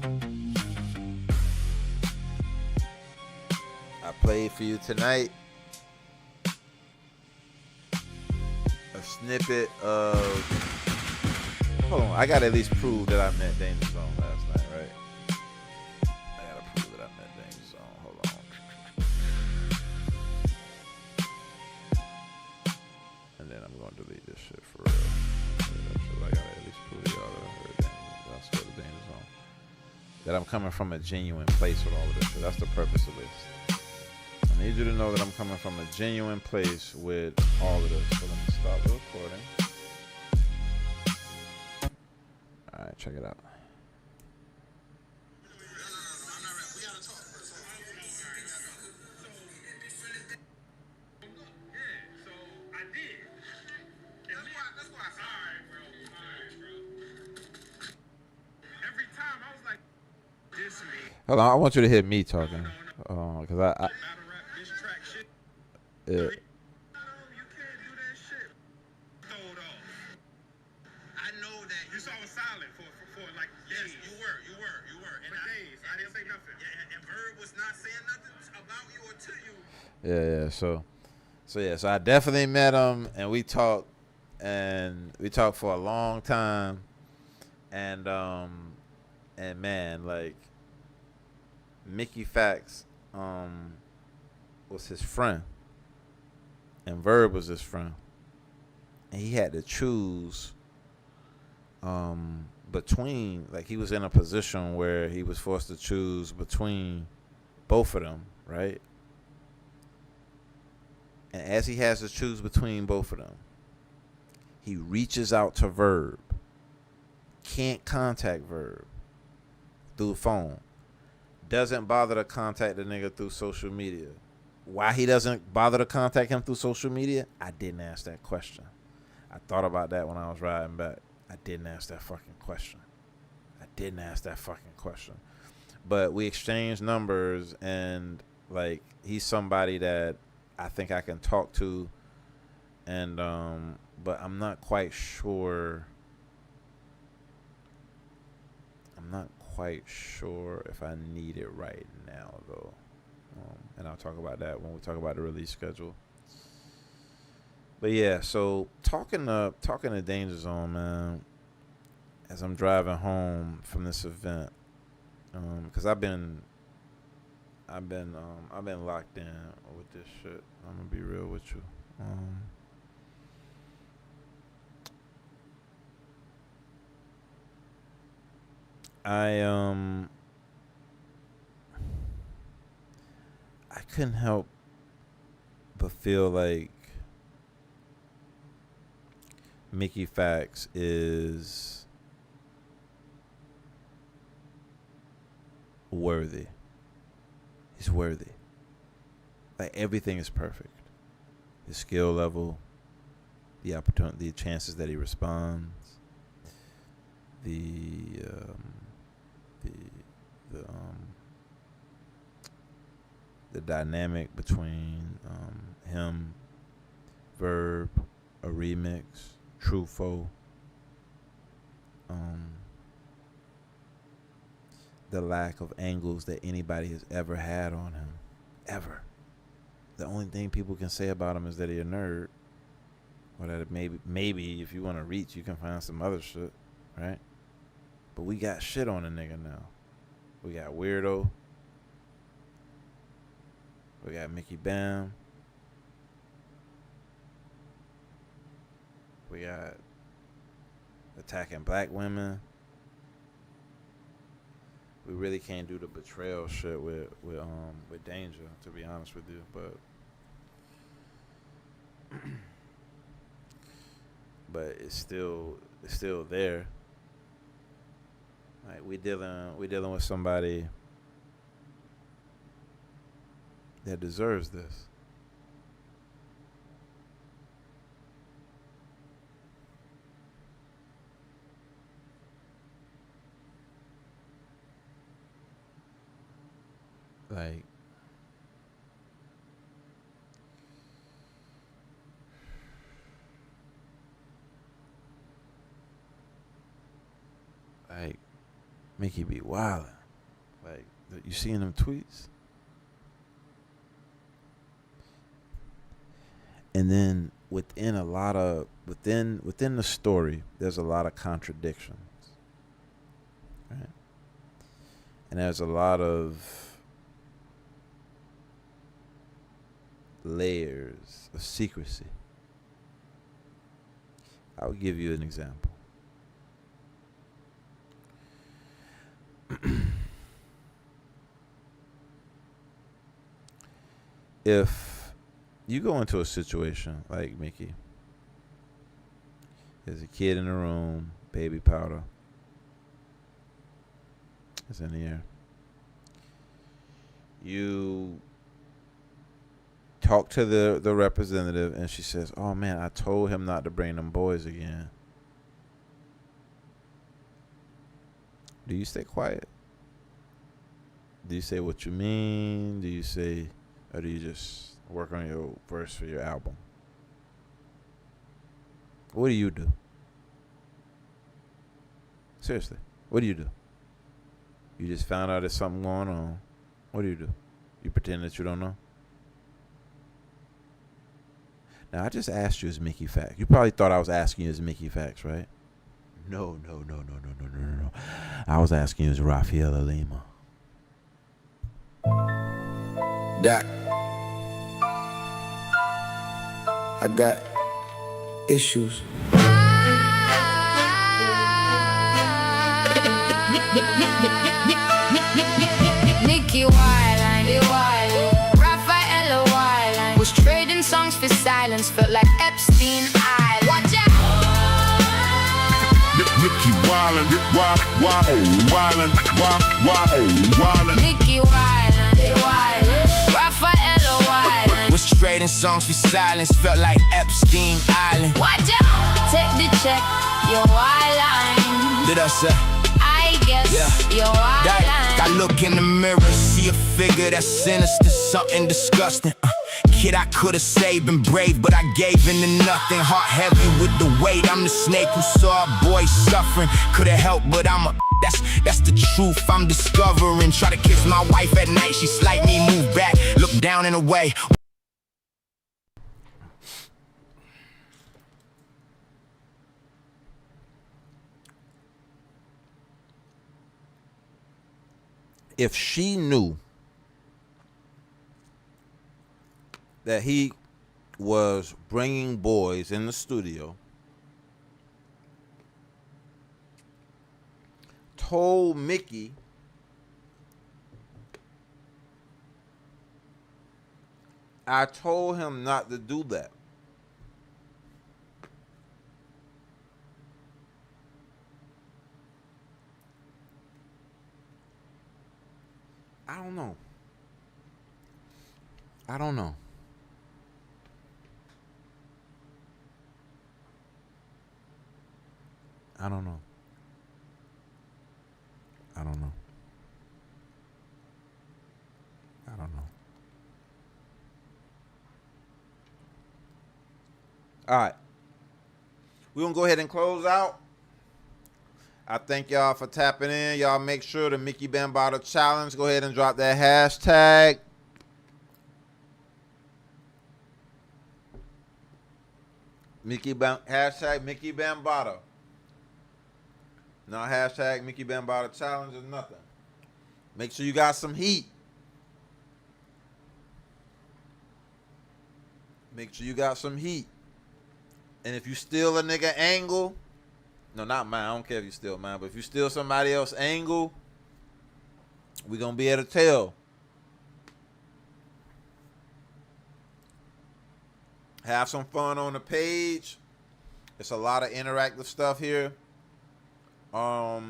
I played for you tonight a snippet of... Hold on, I gotta at least prove that I met Danger Zone last night, right? I gotta prove that I met Danger Zone. Hold on. And then I'm gonna delete this shit for real. I gotta at least prove y'all that I heard Danger Zone. That I'm coming from a genuine place with all of this shit. That's the purpose of this. I need you to know that I'm coming from a genuine place with all of this. So let me stop the recording. Alright, check it out. Hold on, I want you to hear me talking. Because I yeah. Yeah. So I definitely met him, and we talked for a long time, and man, like Mickey Factz was his friend, and Verb was his friend, and he had to choose between, like, he was in a position where he was forced to choose between both of them, right? And as he has to choose between both of them, he reaches out to Verb. Can't contact Verb through the phone. Doesn't bother to contact the nigga through social media. Why he doesn't bother to contact him through social media? I didn't ask that question. I thought about that when I was riding back. I didn't ask that fucking question. But we exchanged numbers, and like, he's somebody that I think I can talk to, and but I'm not quite sure if I need it right now, though. And I'll talk about that when we talk about the release schedule. But yeah, so talking to Danger Zone, man, as I'm driving home from this event, because I've been locked in with this shit. I'm gonna be real with you. I couldn't help but feel like Mickey Factz is worthy. He's worthy. Like, everything is perfect. His skill level, the opportunity, the chances that he responds, the dynamic between him, Verb, a remix, Truffaut, the lack of angles that anybody has ever had on him, ever. the only thing people can say about him is that he's a nerd. Or that maybe if you want to reach, you can find some other shit, right? But we got shit on the nigga now. We got Weirdo. We got Mickey Bam. We got attacking black women. We really can't do the betrayal shit with Danger, to be honest with you, but it's still there. Like we dealing with somebody that deserves this. Like Mickey be wildin'. Like you seeing them tweets? And then within the story, there's a lot of contradictions. Right? And there's a lot of layers of secrecy. I'll give you an example. If you go into a situation like Mickey, there's a kid in the room, baby powder is in the air. You talk to the representative and she says, "Oh man, I told him not to bring them boys again." Do you stay quiet? Do you say what you mean? Do you say, or do you just work on your verse for your album? What do you do? Seriously, what do you do? You just found out there's something going on. What do? You pretend that you don't know? Now, I just asked you as Mickey Factz. You probably thought I was asking you as Mickey Factz, right? No. I was asking you as Rafaela Lima. Doc, I got issues. Nicky Wildline, Rafaela Wildline was trading songs for silence, felt like Epstein Island. Watch out! Nicky Wildin', Wildin'. Nicky Wildline, Rafaela Wildline was trading songs for silence, felt like Epstein Island. Watch out! Take the check, your wildline. Did I say? I guess your wildline. I look in the mirror, see a figure that's sinister, something disgusting. Kid, I could've saved, been brave, but I gave into nothing. Heart heavy with the weight, I'm the snake who saw a boy suffering. Could've helped, but I'm a that's the truth I'm discovering. Try to kiss my wife at night, she slight me, move back, look down and away. If she knew that he was bringing boys in the studio, told Mickey I told him not to do that. I don't know. I don't know. I don't know. I don't know. I don't know. All right. We're going to go ahead and close out. I thank y'all for tapping in. Y'all make sure the Mickey Bambaataa challenge. Go ahead and drop that hashtag. Hashtag Mickey Bambaataa. No hashtag Mickey Bambaataa challenge or nothing. Make sure you got some heat. Make sure you got some heat. And if you steal a nigga angle, no, not mine. I don't care if you steal mine, but if you steal somebody else's angle, we gonna be able to tell. Have some fun on the page. It's a lot of interactive stuff here. Let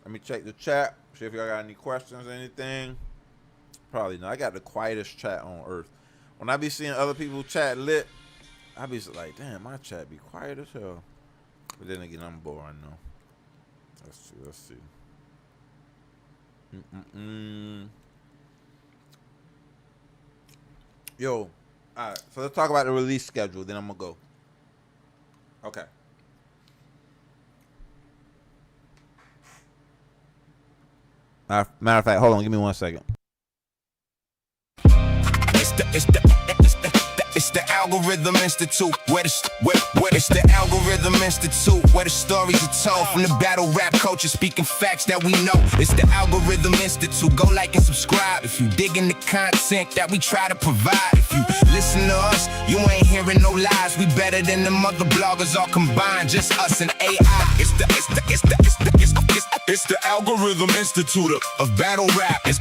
me check the chat. See if y'all got any questions or anything. Probably not. I got the quietest chat on earth. When I be seeing other people chat lit, I be like, damn, my chat be quiet as hell. But then again, I'm boring though. Let's see. Yo, all right. So let's talk about the release schedule. Then I'm gonna go. Okay. Matter of fact, hold on. Give me 1 second. It's the Algorithm Institute, it's the Algorithm Institute, where the stories are told from the battle rap coaches speaking facts that we know. It's the Algorithm Institute. Go like and subscribe if you digging the content that we try to provide. If you listen to us, you ain't hearing no lies. We better than the mother bloggers all combined. Just us and AI. It's the Algorithm Institute of battle rap. It's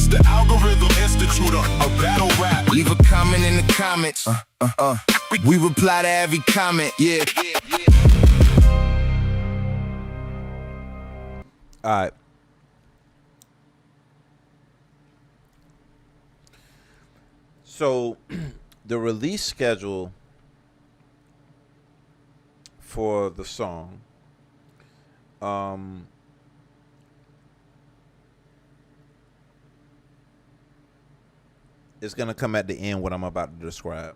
the Algorithm Institute of battle rap. Leave a comment in the comments. We reply to every comment. Yeah. All right. So the release schedule for the song is going to come at the end, what I'm about to describe.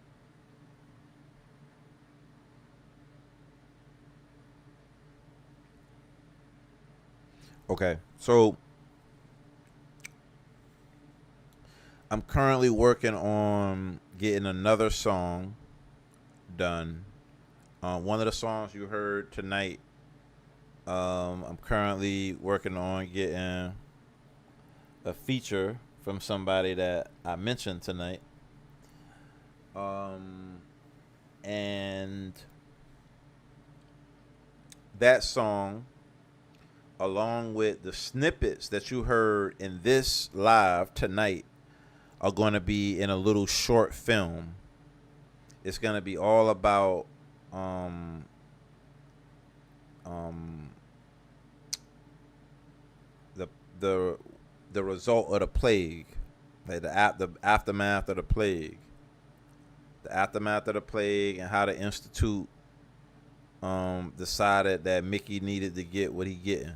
Okay, so I'm currently working on getting another song done. One of the songs you heard tonight, I'm currently working on getting a feature from somebody that I mentioned tonight. And that song, along with the snippets that you heard in this live tonight, are going to be in a little short film. It's going to be all about the result of the plague, like the aftermath of the plague, and how the institute decided that Mickey needed to get what he getting.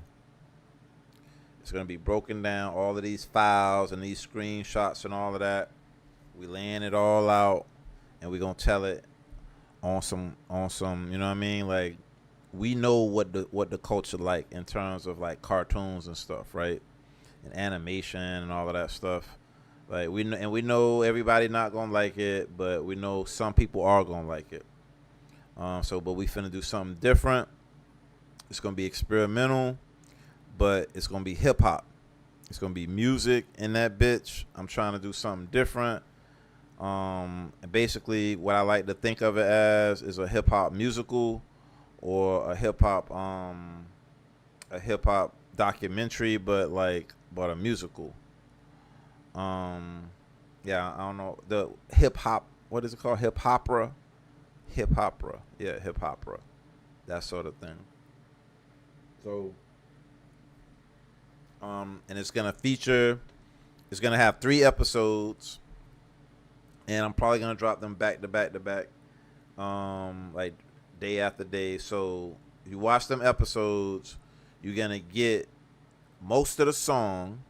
It's gonna be broken down, all of these files and these screenshots and all of that. We laying it all out, and we gonna tell it on some, you know what I mean? Like, we know what the culture like in terms of like cartoons and stuff, right? And animation and all of that stuff. Like, we know everybody not gonna like it, but we know some people are gonna like it. But we finna do something different. It's gonna be experimental, but it's gonna be hip hop. It's gonna be music in that bitch. I'm trying to do something different. And basically, what I like to think of it as is a hip hop musical, or a hip hop documentary, but a musical. Yeah, I don't know, the hip hop. What is it called? Hip opera. Yeah, hip opera. That sort of thing. So, and it's gonna have 3 episodes, and I'm probably gonna drop them back to back, like day after day. So you watch them episodes, you're gonna get most of the song.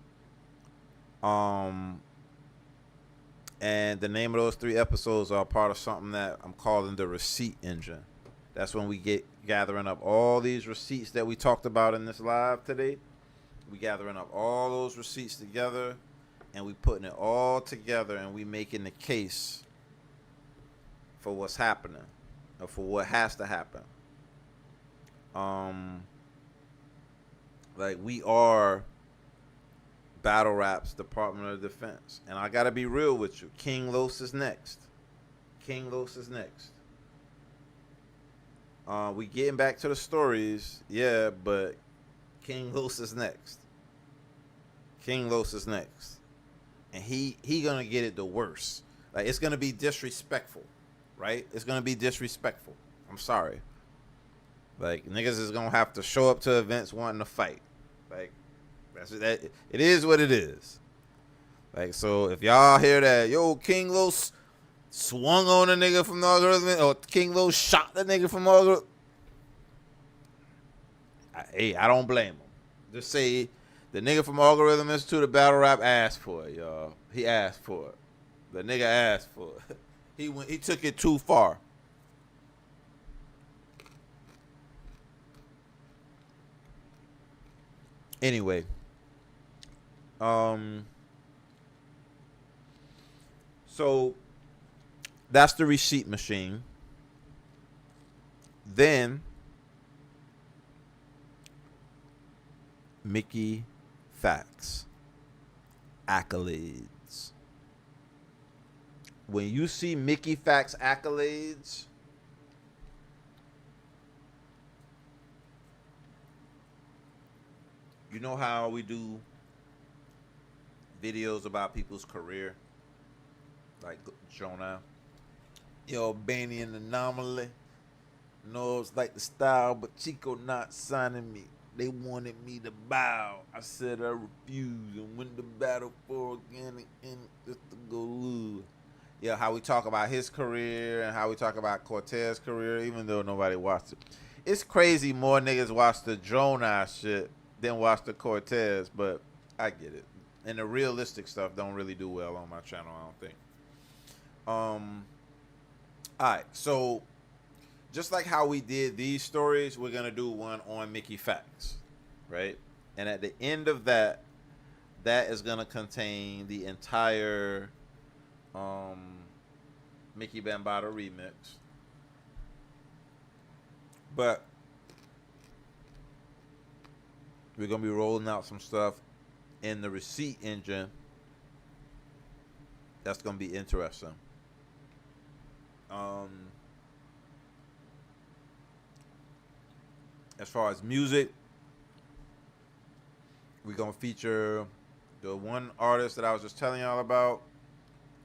And the name of those 3 episodes are part of something that I'm calling the receipt engine. That's when we get gathering up all these receipts that we talked about in this live today. We gathering up all those receipts together, and we putting it all together, and we making the case for what's happening, or for what has to happen. Like, we are battle rap's Department of Defense, and I gotta be real with you. King Los is next. King Los is next. We getting back to the stories, yeah, but King Los is next. King Los is next, and he gonna get it the worst. Like, it's gonna be disrespectful, right? It's gonna be disrespectful. I'm sorry. Like, niggas is gonna have to show up to events wanting to fight. Like, that. It is what it is. Like, so if y'all hear that, yo, King Los swung on a nigga from the algorithm, or King Los shot the nigga from the algorithm, hey, I don't blame him. Just say the nigga from Algorithm Institute of Battle Rap asked for it, y'all. He asked for it. The nigga asked for it. He took it too far. Anyway, so that's the receipt machine. Then Mickey Factz accolades. When you see Mickey Factz accolades, you know how we do videos about people's career, like Jonah, yo, Benny and Anomaly. No, it's like the style, but Chico not signing me. They wanted me to bow. I said I refused and went to battle for organic and just to go lose. Yeah, how we talk about his career and how we talk about Cortez's career, even though nobody watched it. It's crazy more niggas watch the Jonah shit than watch the Cortez, but I get it. And the realistic stuff don't really do well on my channel, I don't think. Alright, so just like how we did these stories, we're gonna do one on Mickey Factz, right? And at the end of that, that is gonna contain the entire Mickey Bambaataa remix. But we're gonna be rolling out some stuff in the receipt engine that's gonna be interesting. As far as music, we're gonna feature the one artist that I was just telling y'all about.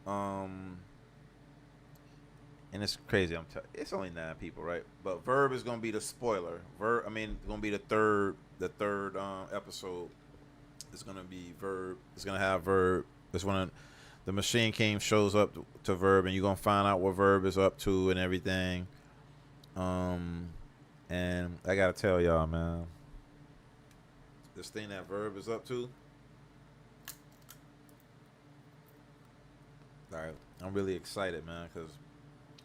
And it's crazy. It's only 9 people, right? But Verb is gonna be the spoiler. Gonna be the third episode. It's gonna be Verb. It's gonna have Verb. It's when the Machine King shows up to Verb, and you're gonna find out what Verb is up to and everything. And I gotta tell y'all, man, this thing that Verb is up to, like, I'm really excited, man, because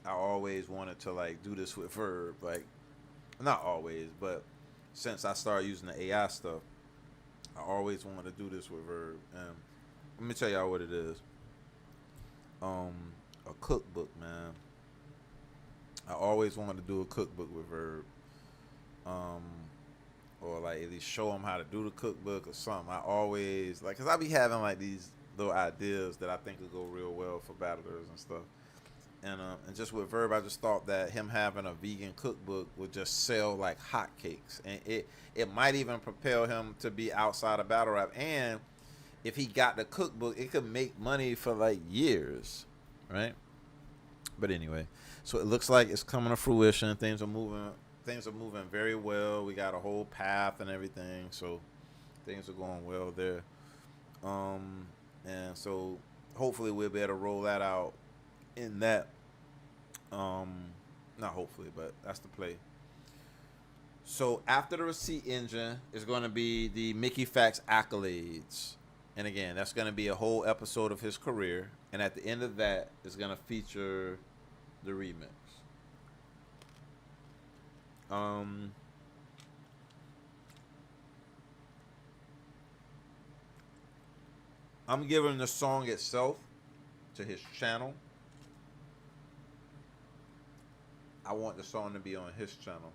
I always wanted to, like, do this with Verb. Like, not always, but since I started using the AI stuff, I always wanted to do this with Verb. And let me tell y'all what it is. A cookbook, man. I always wanted to do a cookbook with Verb. Or like at least show them how to do the cookbook or something. I always, like, cause I be having like these little ideas that I think would go real well for battlers and stuff. And just with Verb, I just thought that him having a vegan cookbook would just sell like hotcakes, and it might even propel him to be outside of battle rap. And if he got the cookbook, it could make money for like years, right? But anyway, so it looks like it's coming to fruition. Things are moving very well. We got a whole path and everything, so things are going well there. And so hopefully we'll be able to roll that out in that. Not hopefully, but that's the play. So after the receipt engine is going to be the Mickey Factz accolades. And again, that's going to be a whole episode of his career. And at the end of that is going to feature the remix. I'm giving the song itself to his channel. I want the song to be on his channel.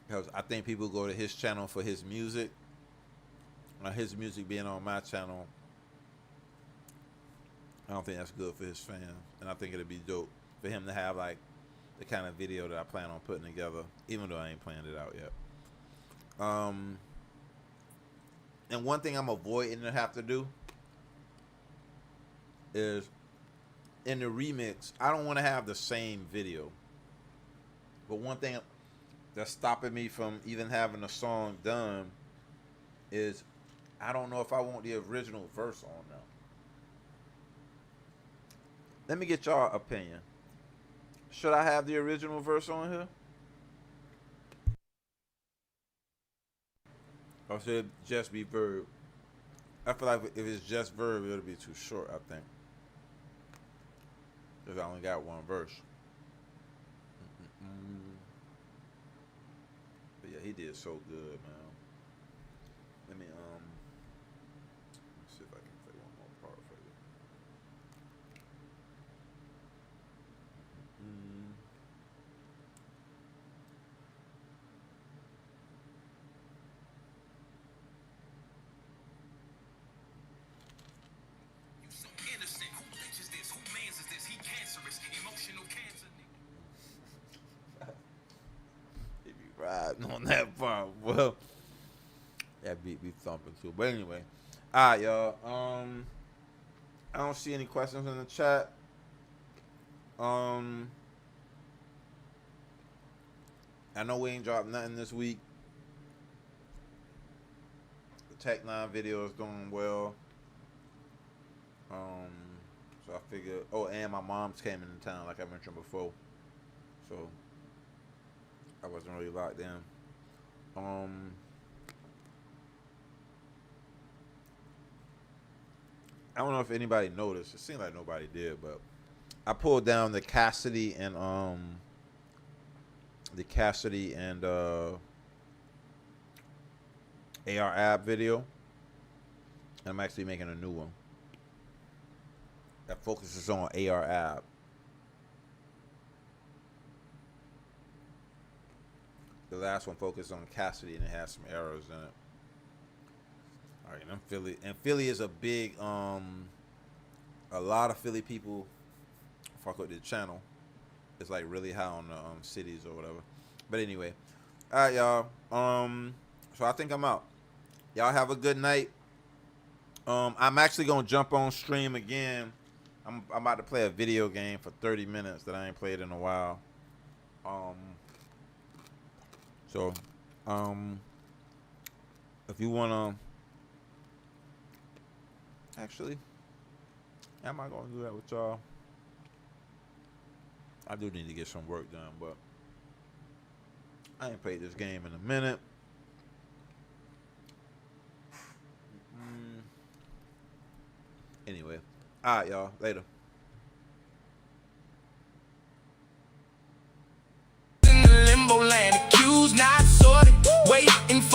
Because I think people go to his channel for his music. His music being on my channel, I don't think that's good for his fans. And I think it'd be dope for him to have like the kind of video that I plan on putting together, even though I ain't planned it out yet. And one thing I'm avoiding to have to do is in the remix, I don't want to have the same video. But one thing that's stopping me from even having a song done is I don't know if I want the original verse on now. Let me get y'all opinion. Should I have the original verse on here? Or should it just be verb? I feel like if it's just verb, it'll be too short, I think. Because I only got one verse. But yeah, he did so good, man. Let me see if I can play one more part for you. You so innocent. Who bitch is this? Who mans is this? He cancerous. Emotional cancer. He be riding on that part. Well, that beat be thumping too. But anyway, all right, y'all. I don't see any questions in the chat. I know we ain't dropped nothing this week. The Tech 9 video is doing well. So I figured. Oh, and my mom's came into town, like I mentioned before. So I wasn't really locked in. I don't know if anybody noticed. It seemed like nobody did, but I pulled down the Cassidy and AR Ab video. I'm actually making a new one that focuses on AR Ab. The last one focused on Cassidy and it has some errors in it. All right, I'm Philly, and Philly is a big a lot of Philly people fuck with the channel. It's like really high on the cities or whatever. But anyway, all right, y'all. So I think I'm out. Y'all have a good night. I'm actually gonna jump on stream again. I'm about to play a video game for 30 minutes that I ain't played in a while. So if you wanna, actually, am I gonna do that with y'all? I do need to get some work done, but I ain't played this game in a minute. Anyway, all right, y'all. Later. In the limbo land.